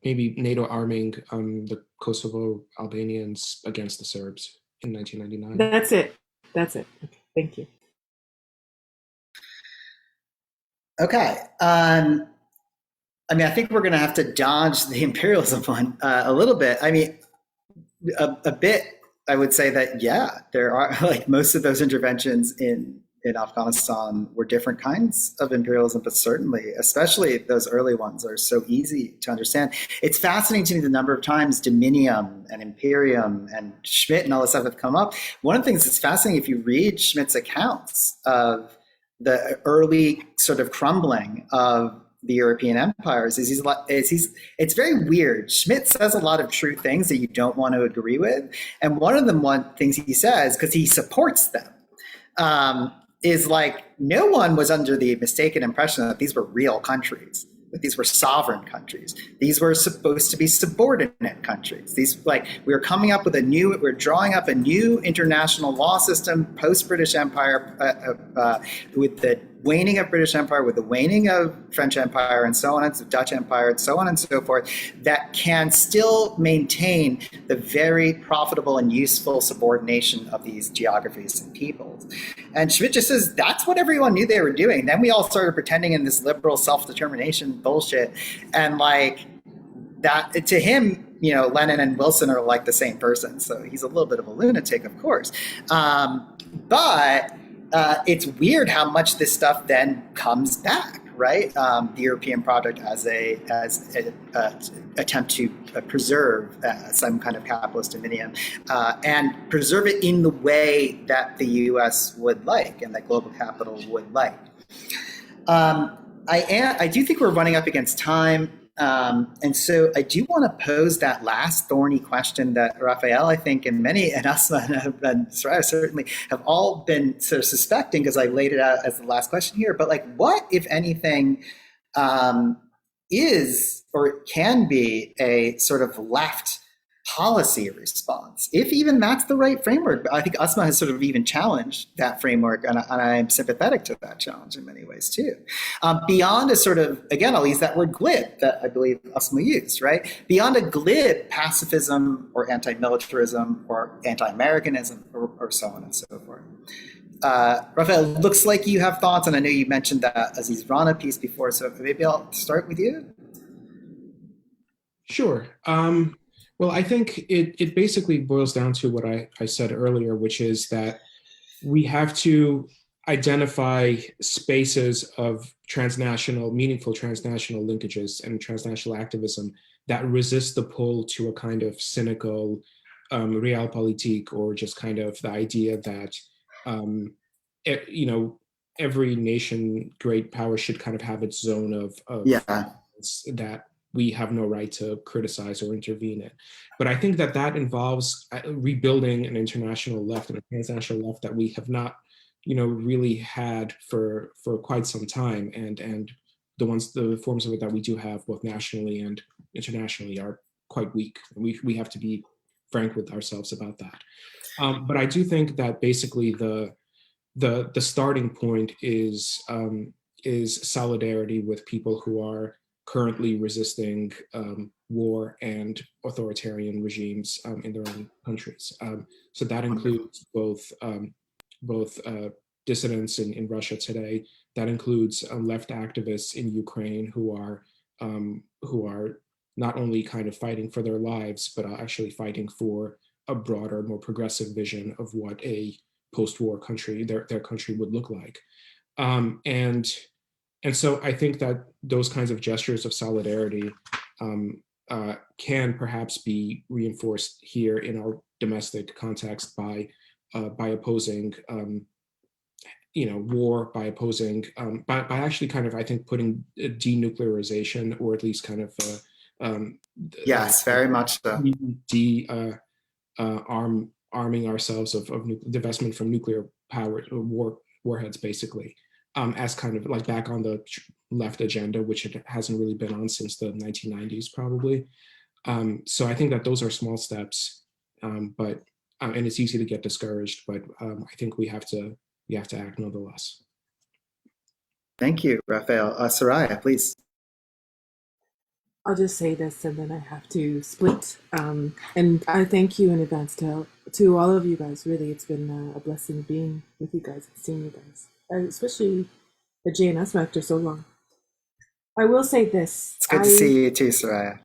maybe NATO arming the Kosovo Albanians against the Serbs in 1999.
That's it. Okay, thank you.
Okay. I mean, I think we're going to have to dodge the imperialism one a little bit. I mean, a bit. I would say that there are, like, most of those interventions in in Afghanistan were different kinds of imperialism, but certainly, especially those early ones, are so easy to understand. It's fascinating to me the number of times Dominium and Imperium and Schmidt and all this stuff have come up. One of the things that's fascinating, if you read Schmidt's accounts of the early sort of crumbling of the European empires, it's very weird. Schmidt says a lot of true things that you don't want to agree with. And one of the things he says, because he supports them, is like, no one was under the mistaken impression that these were real countries, that these were sovereign countries. These were supposed to be subordinate countries. These, like, we're drawing up a new international law system post-British Empire, with the waning of British Empire, with the waning of French Empire, and so on, and Dutch Empire, and so on and so forth, that can still maintain the very profitable and useful subordination of these geographies and peoples. And Schmidt just says that's what everyone knew they were doing. Then we all started pretending in this liberal self-determination bullshit, and like that, to him, you know, Lenin and Wilson are like the same person. So he's a little bit of a lunatic, of course, but it's weird how much this stuff then comes back, right? The European project as an attempt to preserve some kind of capitalist dominion, and preserve it in the way that the U.S. would like and that global capital would like. I do think we're running up against time. And so I do want to pose that last thorny question that Rafael, I think, and Asma and Soraya certainly have all been sort of suspecting, because I laid it out as the last question here. But like, what, if anything, is or can be a sort of left policy response, if even that's the right framework? I think Asma has sort of even challenged that framework, and I'm sympathetic to that challenge in many ways too. Beyond a sort of, again, I'll use that word glib that I believe Asma used, right? Beyond a glib pacifism or anti-militarism or anti-Americanism or so on and so forth. Rafael, looks like you have thoughts, and I know you mentioned that Aziz Rana piece before, so maybe I'll start with you.
Sure. Well, I think it basically boils down to what I said earlier, which is that we have to identify spaces of meaningful transnational linkages and transnational activism that resist the pull to a kind of cynical realpolitik, or just kind of the idea that, every nation, great power should kind of have its zone of that we have no right to criticize or intervene in. But I think that involves rebuilding an international left and a transnational left that we have not, really had for quite some time. And the forms of it that we do have, both nationally and internationally, are quite weak. We have to be frank with ourselves about that. But I do think that basically the starting point is solidarity with people who are currently resisting war and authoritarian regimes in their own countries. So that includes both dissidents in Russia today. That includes left activists in Ukraine who are not only kind of fighting for their lives, but actually fighting for a broader, more progressive vision of what a post-war country, their country, would look like. And so I think that those kinds of gestures of solidarity can perhaps be reinforced here in our domestic context by opposing, war, by opposing, by actually kind of, I think, putting denuclearization, or at least kind of
yes, very much so.
Arming ourselves of divestment from nuclear power warheads, basically. As kind of like back on the left agenda, which it hasn't really been on since the 1990s, probably. So I think that those are small steps, but and it's easy to get discouraged. But I think we have to act nonetheless.
Thank you, Rafael. Soraya, please.
I'll just say this, and then I have to split. And I thank you in advance to all of you guys. Really, it's been a blessing being with you guys and seeing you guys. Especially Ajay and Asma after so long. I will say this.
It's good to see you too, Soraya.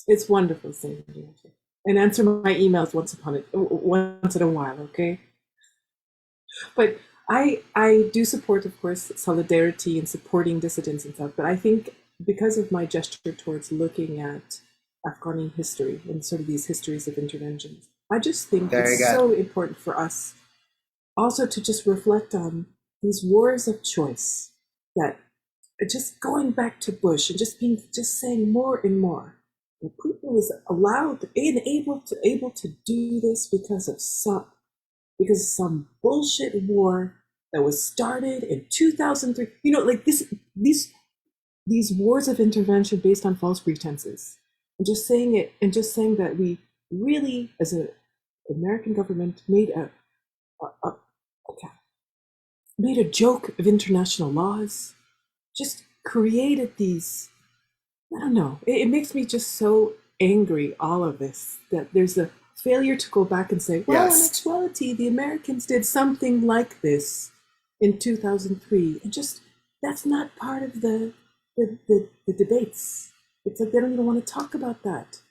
It's wonderful seeing you. And answer my emails once in a while, okay? But I do support, of course, solidarity and supporting dissidents and stuff, but I think because of my gesture towards looking at Afghani history and sort of these histories of interventions, I just think it's so important for us also to just reflect on these wars of choice that just going back to Bush and just saying more and more. And Putin was allowed and able to do this because of some bullshit war that was started in 2003. You know, like these wars of intervention based on false pretenses. And just saying it, and just saying that we really, as an American government, made a joke of international laws, just created these, I don't know, it makes me just so angry, all of this, that there's a failure to go back and say, well, in actuality, the Americans did something like this in 2003. And just, that's not part of the debates. It's like they don't even want to talk about that.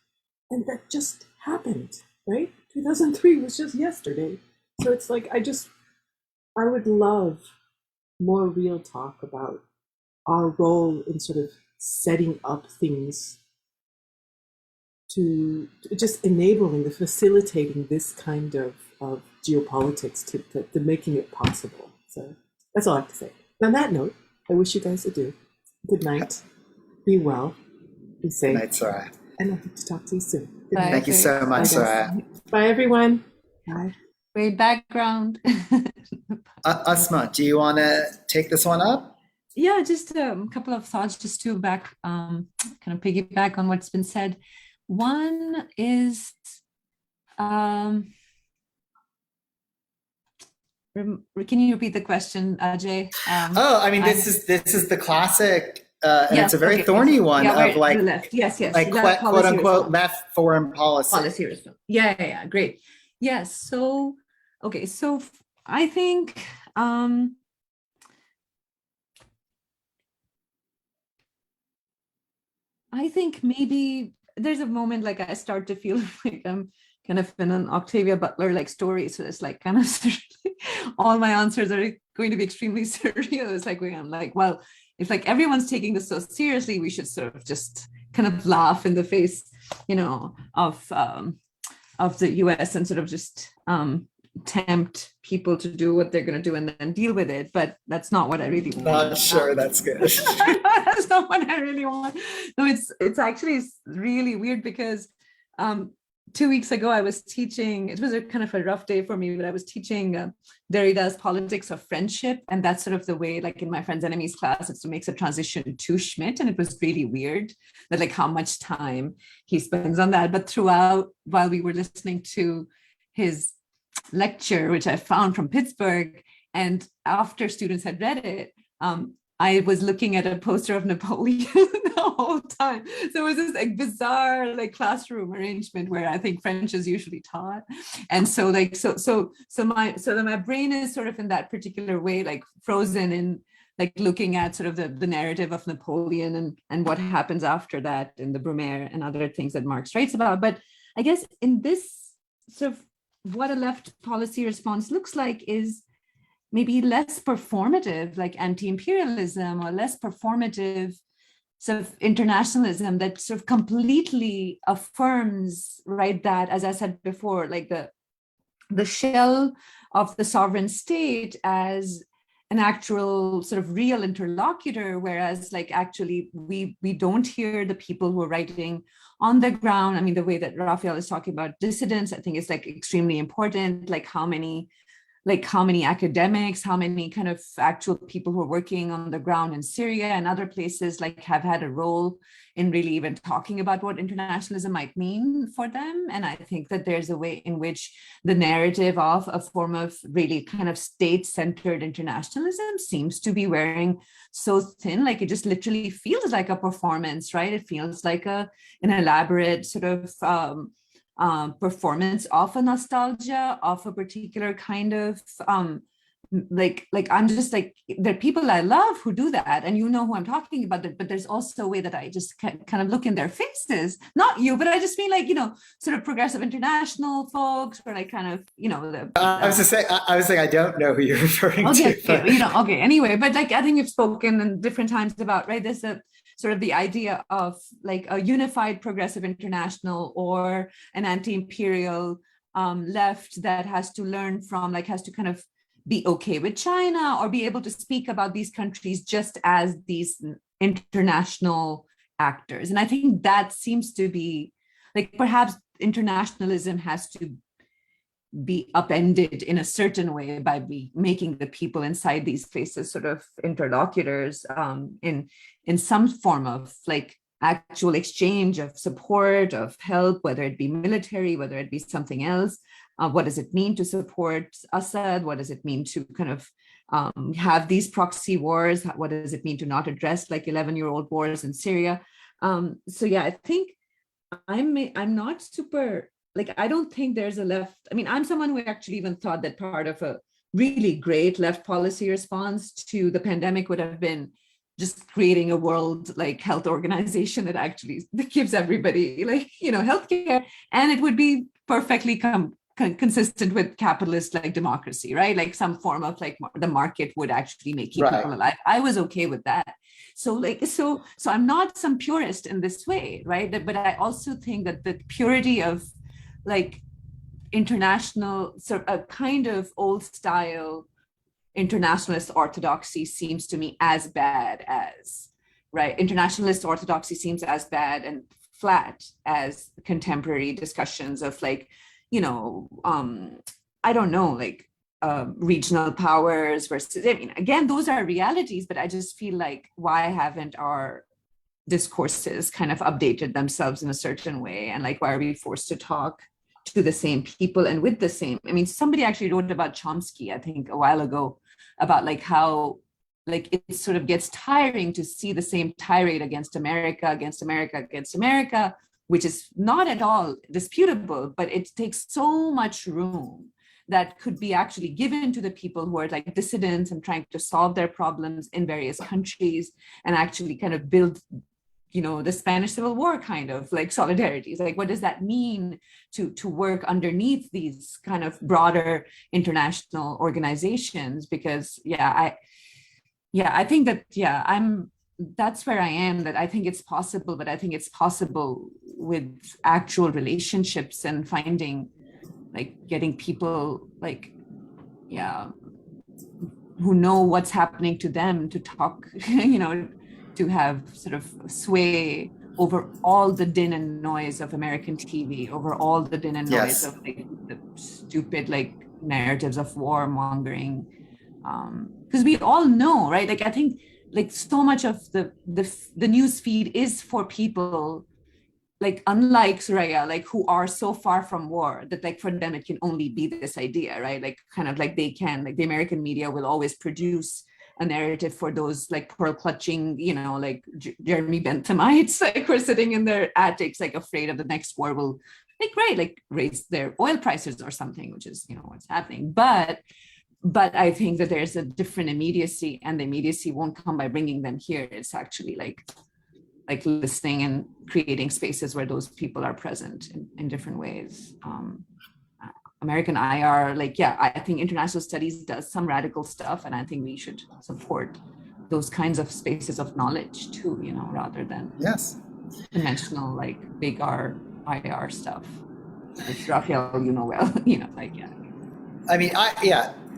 And that just happened, right? 2003 was just yesterday. So it's like, I would love more real talk about our role in sort of setting up things to just enabling, the facilitating this kind of geopolitics to making it possible. So that's all I have to say. On that note, I wish you guys adieu. Good night. Be well. Be safe.
Good night, Soraya.
And I hope to talk to you soon.
Bye.
Thank you so much, Soraya.
Bye, everyone. Bye.
Great background.
Asma, do you want to take this one up?
Yeah, just a couple of thoughts just to kind of piggyback on what's been said. One is, can you repeat the question, Ajay?
This is the classic, and it's a very thorny one of like,
left. Yes,
like quote unquote left foreign policy.
Yeah, great. Yes, so I think maybe there's a moment like I start to feel like I'm kind of in an Octavia Butler like story. So it's like kind of all my answers are going to be extremely serious. Like I'm like, well, if like everyone's taking this so seriously, we should sort of just kind of laugh in the face, of the US and sort of just tempt people to do what they're going to do and then deal with it. But that's not what I really want.
Not sure that's good.
That's not what I really want. No, it's actually really weird because 2 weeks ago I was teaching, it was a kind of a rough day for me, but I was teaching Derrida's Politics of Friendship. And that's sort of the way, like in my Friends Enemies class, it makes a transition to Schmidt. And it was really weird that like how much time he spends on that. But throughout, while we were listening to his lecture, which I found from Pittsburgh, and after students had read it, I was looking at a poster of Napoleon the whole time. So it was this like bizarre like classroom arrangement where I think French is usually taught. And so like so my brain is sort of in that particular way, like frozen in like looking at sort of the narrative of Napoleon and what happens after that in the Brumaire and other things that Marx writes about. But I guess in this sort of what a left policy response looks like is maybe less performative, like anti-imperialism, or less performative sort of internationalism that sort of completely affirms, right, that, as I said before, like the shell of the sovereign state as an actual sort of real interlocutor, whereas like actually we don't hear the people who are writing on the ground. I mean, the way that Rafael is talking about dissidents, I think is like extremely important, like how many academics, how many kind of actual people who are working on the ground in Syria and other places like have had a role in really even talking about what internationalism might mean for them. And I think that there's a way in which the narrative of a form of really kind of state-centered internationalism seems to be wearing so thin, like it just literally feels like a performance, right? It feels like an elaborate sort of performance of a nostalgia, of a particular kind of I'm just like, there are people I love who do that, and you know who I'm talking about, but there's also a way that I just kind of look in their faces, not you, but I just mean like, sort of progressive international folks, or like kind of,
I was saying I don't know who you're referring
okay,
to. But...
okay, anyway, but like I think we've spoken in different times about, right, there's a sort of the idea of like a unified progressive international or an anti-imperial left that has to learn from, like, has to kind of be okay with China, or be able to speak about these countries just as these international actors. And I think that seems to be like, perhaps internationalism has to be upended in a certain way by making the people inside these places sort of interlocutors in some form of like actual exchange of support, of help, whether it be military, whether it be something else. What does it mean to support Assad? What does it mean to kind of have these proxy wars? What does it mean to not address like 11-year-old wars in Syria? So yeah, I think I'm not super, like, I don't think there's a left. I mean, I'm someone who actually even thought that part of a really great left policy response to the pandemic would have been just creating a world like health organization that actually gives everybody like, healthcare, and it would be perfectly consistent with capitalist like democracy, right? Like some form of like the market would actually keep people alive. I was okay with that. So I'm not some purist in this way, right? But I also think that the purity of like international, sort of a kind of old style internationalist orthodoxy seems to me as bad as, right? Internationalist orthodoxy seems as bad and flat as contemporary discussions of like, I don't know, like regional powers versus, I mean, again, those are realities, but I just feel like, why haven't our discourses kind of updated themselves in a certain way? And like, why are we forced to talk to the same people and with the same, I mean, somebody actually wrote about Chomsky, I think a while ago, about like how like it sort of gets tiring to see the same tirade against America, which is not at all disputable, but it takes so much room that could be actually given to the people who are like dissidents and trying to solve their problems in various countries, and actually kind of build, the Spanish Civil War kind of like solidarities. Like, what does that mean to work underneath these kind of broader international organizations? Because I think that, that's where I am, that I think it's possible, but I think it's possible with actual relationships and finding, like, getting people like, who know what's happening to them to talk, to have sort of sway over all the din and noise of American TV, over all the din and noise of like, the stupid like narratives of warmongering. Because we all know, right? Like, I think like so much of the news feed is for people like, unlike Soraya, like who are so far from war that like for them it can only be this idea, right? Like kind of like they can, like the American media will always produce a narrative for those like pearl clutching, like Jeremy Benthamites, like who are sitting in their attics, like afraid of the next war will like raise their oil prices or something, which is, what's happening. But I think that there's a different immediacy, and the immediacy won't come by bringing them here. It's actually like listening and creating spaces where those people are present in different ways. American IR, I think international studies does some radical stuff, and I think we should support those kinds of spaces of knowledge too, rather than conventional like big R IR stuff. It's Rafael, well,
I mean,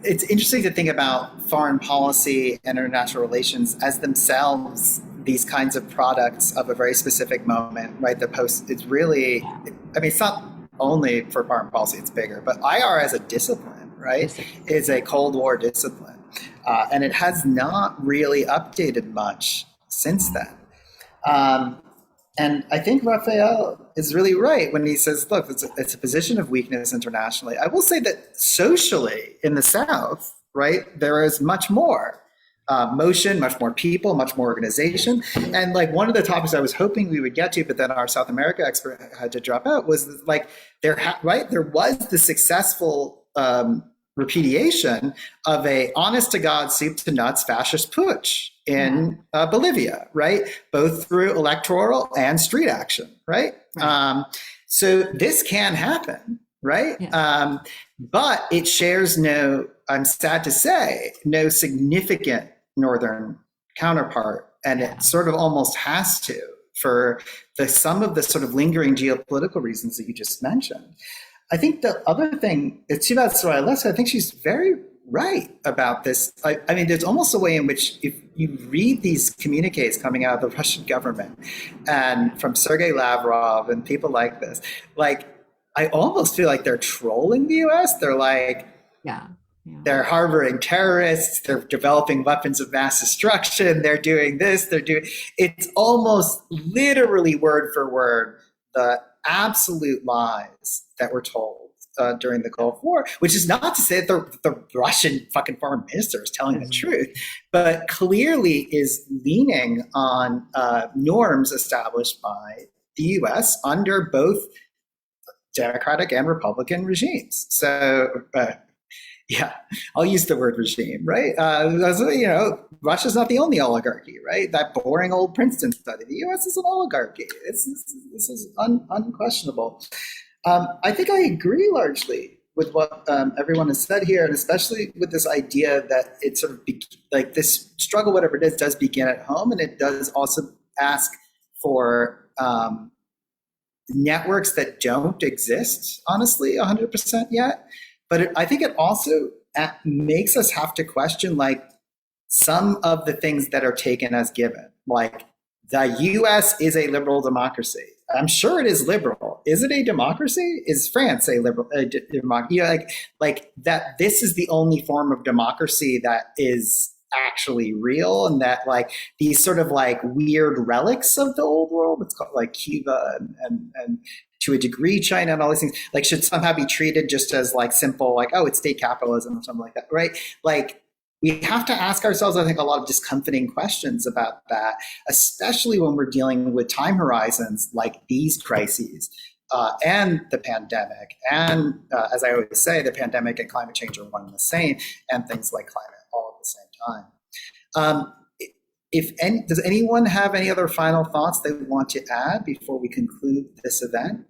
it's interesting to think about foreign policy and international relations as themselves these kinds of products of a very specific moment, right? It's really, I mean, it's not only for foreign policy, it's bigger, but IR as a discipline, right, is a Cold War discipline. And it has not really updated much since then. And I think Rafael is really right when he says, look, it's a position of weakness internationally. I will say that socially in the South, right, there is much more motion, much more people, much more organization. And like one of the topics I was hoping we would get to, but then our South America expert had to drop out, was like there was the successful repudiation of a honest to God, soup to nuts fascist putsch in Bolivia, right? Both through electoral and street action, right? So this can happen, right? But it shares no, I'm sad to say, no significant northern counterpart. And it sort of almost has to for some of the sort of lingering geopolitical reasons that you just mentioned. I think the other thing, it's too bad Soraya left, I think she's very right about this. I mean, there's almost a way in which if you read these communiques coming out of the Russian government and from Sergei Lavrov and people like this, like, I almost feel like they're trolling the US. They're like, they're harboring terrorists, they're developing weapons of mass destruction, they're doing this, it's almost literally word for word the absolute lies that were told during the Gulf War, which is not to say that the Russian fucking foreign minister is telling the truth, but clearly is leaning on norms established by the US under both Democratic and Republican regimes. So, I'll use the word regime, right? Russia's not the only oligarchy, right? That boring old Princeton study. The US is an oligarchy. This is unquestionable. I think I agree largely with what everyone has said here, and especially with this idea that it's sort of like this struggle, whatever it is, does begin at home, and it does also ask for networks that don't exist, honestly, 100% yet. But I think it also makes us have to question, like, some of the things that are taken as given. Like, the US is a liberal democracy. I'm sure it is liberal. Is it a democracy? Is France a liberal democracy? Like that. This is the only form of democracy that is actually real, and that like these sort of like weird relics of the old world. It's called like Cuba and to a degree China and all these things like should somehow be treated just as like simple like, oh, it's state capitalism or something like that, right? Like we have to ask ourselves, I think, a lot of discomforting questions about that, especially when we're dealing with time horizons like these crises and the pandemic. And as I always say, the pandemic and climate change are one and the same, and things like climate all at the same time. Does anyone have any other final thoughts they want to add before we conclude this event?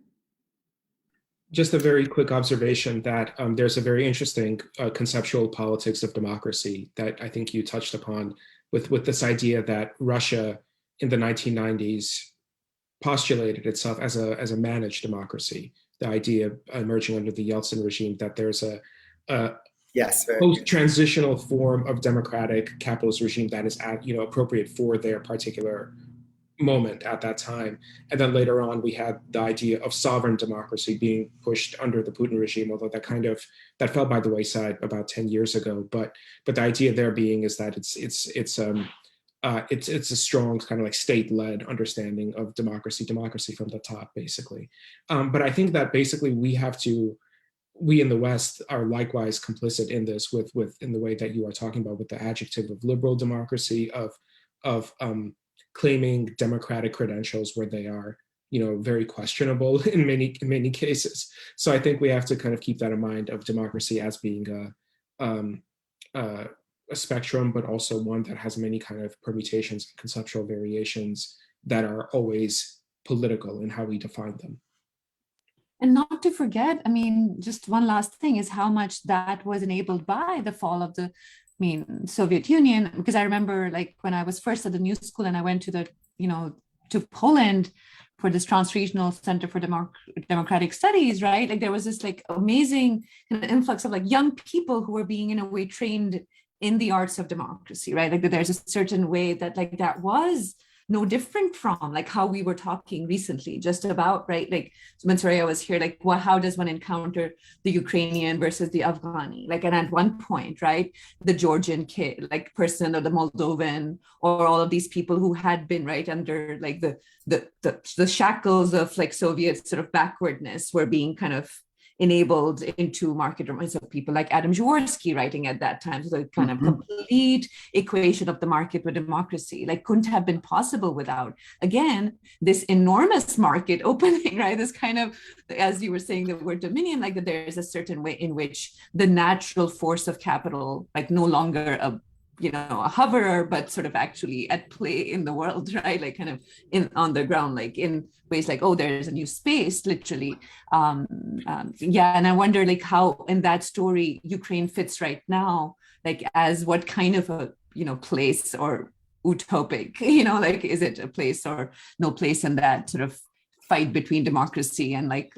Just a very quick observation that there's a very interesting conceptual politics of democracy that I think you touched upon with this idea that Russia in the 1990s postulated itself as a managed democracy. The idea emerging under the Yeltsin regime that there's a post-transitional form of democratic capitalist regime that is appropriate for their particular moment at that time. And then later on, we had the idea of sovereign democracy being pushed under the Putin regime, although that fell by the wayside about 10 years ago. But the idea there being is that it's a strong kind of like state-led understanding of democracy from the top, basically. But I think that basically we in the West are likewise complicit in this with in the way that you are talking about with the adjective of liberal democracy, of claiming democratic credentials where they are, very questionable in many cases. So I think we have to kind of keep that in mind of democracy as being a spectrum, but also one that has many kind of permutations and conceptual variations that are always political in how we define them.
And not to forget, I mean, just one last thing is how much that was enabled by the fall of the Soviet Union, because I remember like when I was first at the new school and I went to to Poland for this Transregional Center for Democratic Studies, right? Like there was this like amazing kind of influx of like young people who were being in a way trained in the arts of democracy, right? Like there's a certain way that like that was no different from like how we were talking recently just about, right? Like when Soraya was here, like how does one encounter the Ukrainian versus the Afghani? Like, and at one point, right, the Georgian kid, like person or the Moldovan or all of these people who had been right under like the shackles of like Soviet sort of backwardness were being kind of enabled into market minds of people like Adam Jaworski writing at that time. So the kind of complete equation of the market with democracy, like couldn't have been possible without, again, this enormous market opening, right? This kind of, as you were saying, the word dominion, like that there is a certain way in which the natural force of capital, like no longer a hoverer, but sort of actually at play in the world, right? Like kind of on the ground, like in ways like, oh, there's a new space, literally. Yeah, and I wonder like how in that story, Ukraine fits right now, like as what kind of a, place or utopic, like is it a place or no place in that sort of fight between democracy and like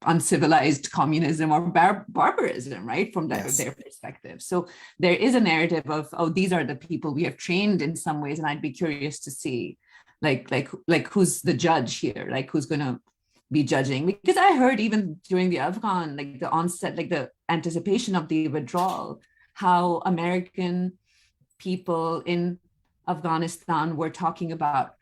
uncivilized communism or barbarism, right, from their perspective. So there is a narrative of, oh, these are the people we have trained in some ways, and I'd be curious to see like who's the judge here, like who's going to be judging, because I heard even during the Afghan, like the onset, like the anticipation of the withdrawal, how American people in Afghanistan were talking about,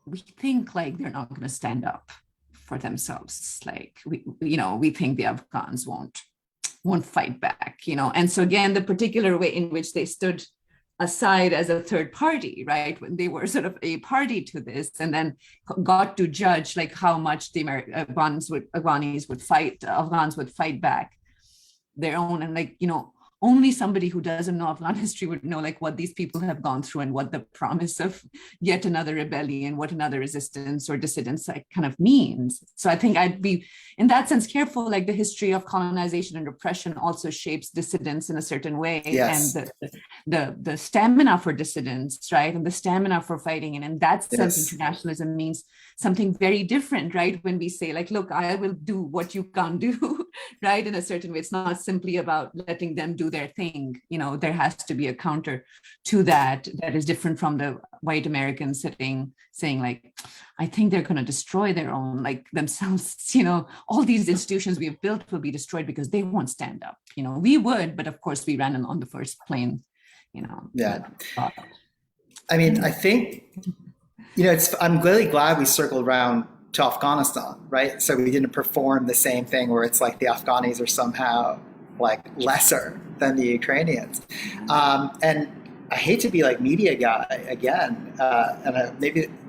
we think like they're not going to stand up for themselves, like we think the Afghans won't fight back, and so again the particular way in which they stood aside as a third party, right, when they were sort of a party to this, and then got to judge like how much the Afghans would fight back their own, and like only somebody who doesn't know Afghan history would know like what these people have gone through and what the promise of yet another rebellion, what another resistance or dissidence like kind of means. So I think I'd be in that sense careful, like the history of colonization and repression also shapes dissidence in a certain way.
Yes.
And the stamina for dissidence, right? And the stamina for fighting. And in that sense, internationalism means something very different, right? When we say like, look, I will do what you can't do, right? In a certain way, it's not simply about letting them do their thing. There has to be a counter to that is different from the white Americans saying like, I think they're going to destroy their own, like themselves, all these institutions we have built will be destroyed because they won't stand up. We would, but of course we ran on the first plane,
Yeah. I mean, I think, I'm really glad we circled around to Afghanistan, right? So we didn't perform the same thing where it's like the Afghanis are somehow like lesser than the Ukrainians. And I hate to be like media guy again,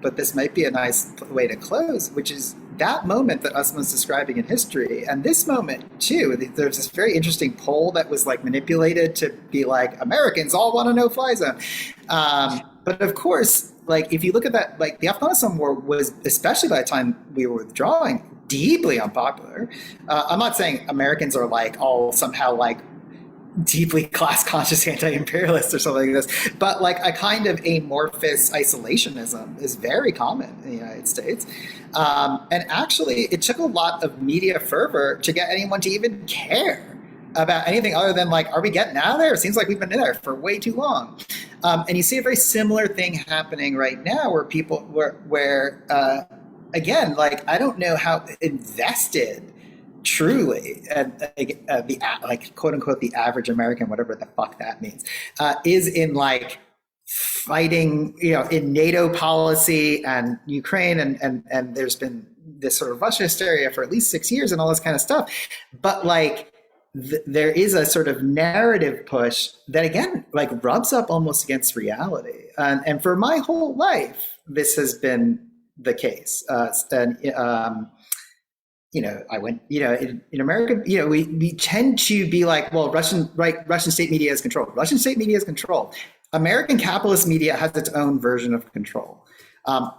but this might be a nice way to close, which is that moment that Asma's describing in history, and this moment too. There's this very interesting poll that was like manipulated to be like Americans all want a no-fly zone, but of course, like if you look at that, like the Afghanistan war was, especially by the time we were withdrawing, deeply unpopular. I'm not saying Americans are like all somehow like deeply class conscious anti-imperialist or something like this, but like a kind of amorphous isolationism is very common in the United States. And actually it took a lot of media fervor to get anyone to even care about anything other than like, are we getting out of there? It seems like we've been in there for way too long. And you see a very similar thing happening right now where people again, like I don't know how invested truly, like quote unquote the average American, whatever the fuck that means, is in like fighting, in NATO policy and Ukraine, and there's been this sort of Russia hysteria for at least 6 years and all this kind of stuff. But like there is a sort of narrative push that again like rubs up almost against reality, and for my whole life this has been the case. I went, in America, we tend to be like, well, Russian state media is controlled. Russian state media is controlled. American capitalist media has its own version of control.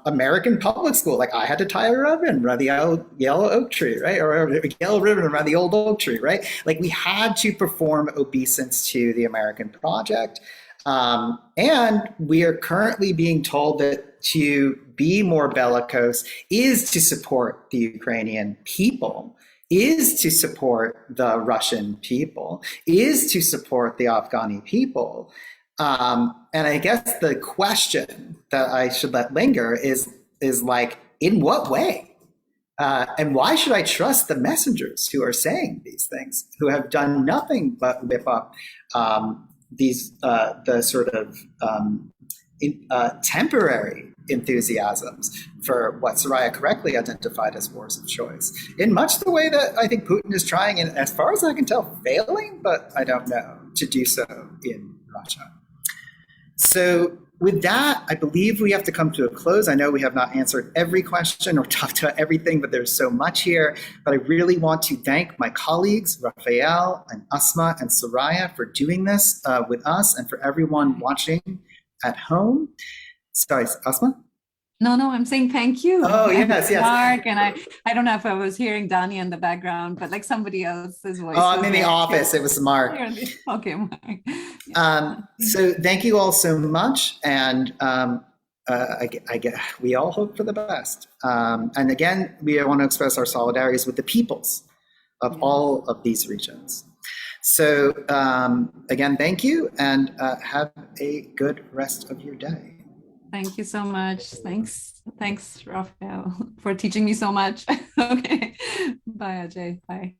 American public school, like I had to tie a ribbon around the yellow oak tree, right? Or a yellow ribbon around the old oak tree, right? Like we had to perform obeisance to the American project. And we are currently being told that to be more bellicose is to support the Ukrainian people, is to support the Russian people, is to support the Afghani people. And I guess the question that I should let linger is like, in what way? And why should I trust the messengers who are saying these things, who have done nothing but whip up the sort of temporary enthusiasms for what Soraya correctly identified as wars of choice, in much the way that I think Putin is trying, and as far as I can tell, failing, but I don't know, to do so in Russia. So with that, I believe we have to come to a close. I know we have not answered every question or talked about everything, but there's so much here. But I really want to thank my colleagues, Rafael and Asma and Soraya, for doing this with us, and for everyone watching at home. Sorry, Asma?
No, I'm saying thank you.
Oh, yes.
Mark, and I don't know if I was hearing Dani in the background, but like somebody else's voice.
Oh, I'm in the office. It was Mark.
Okay, Mark.
So thank you all so much. And we all hope for the best. And again, we want to express our solidarities with the peoples of all of these regions. So again, thank you, and have a good rest of your day.
Thank you so much. Thanks, Rafael, for teaching me so much. Okay. Bye, Ajay. Bye.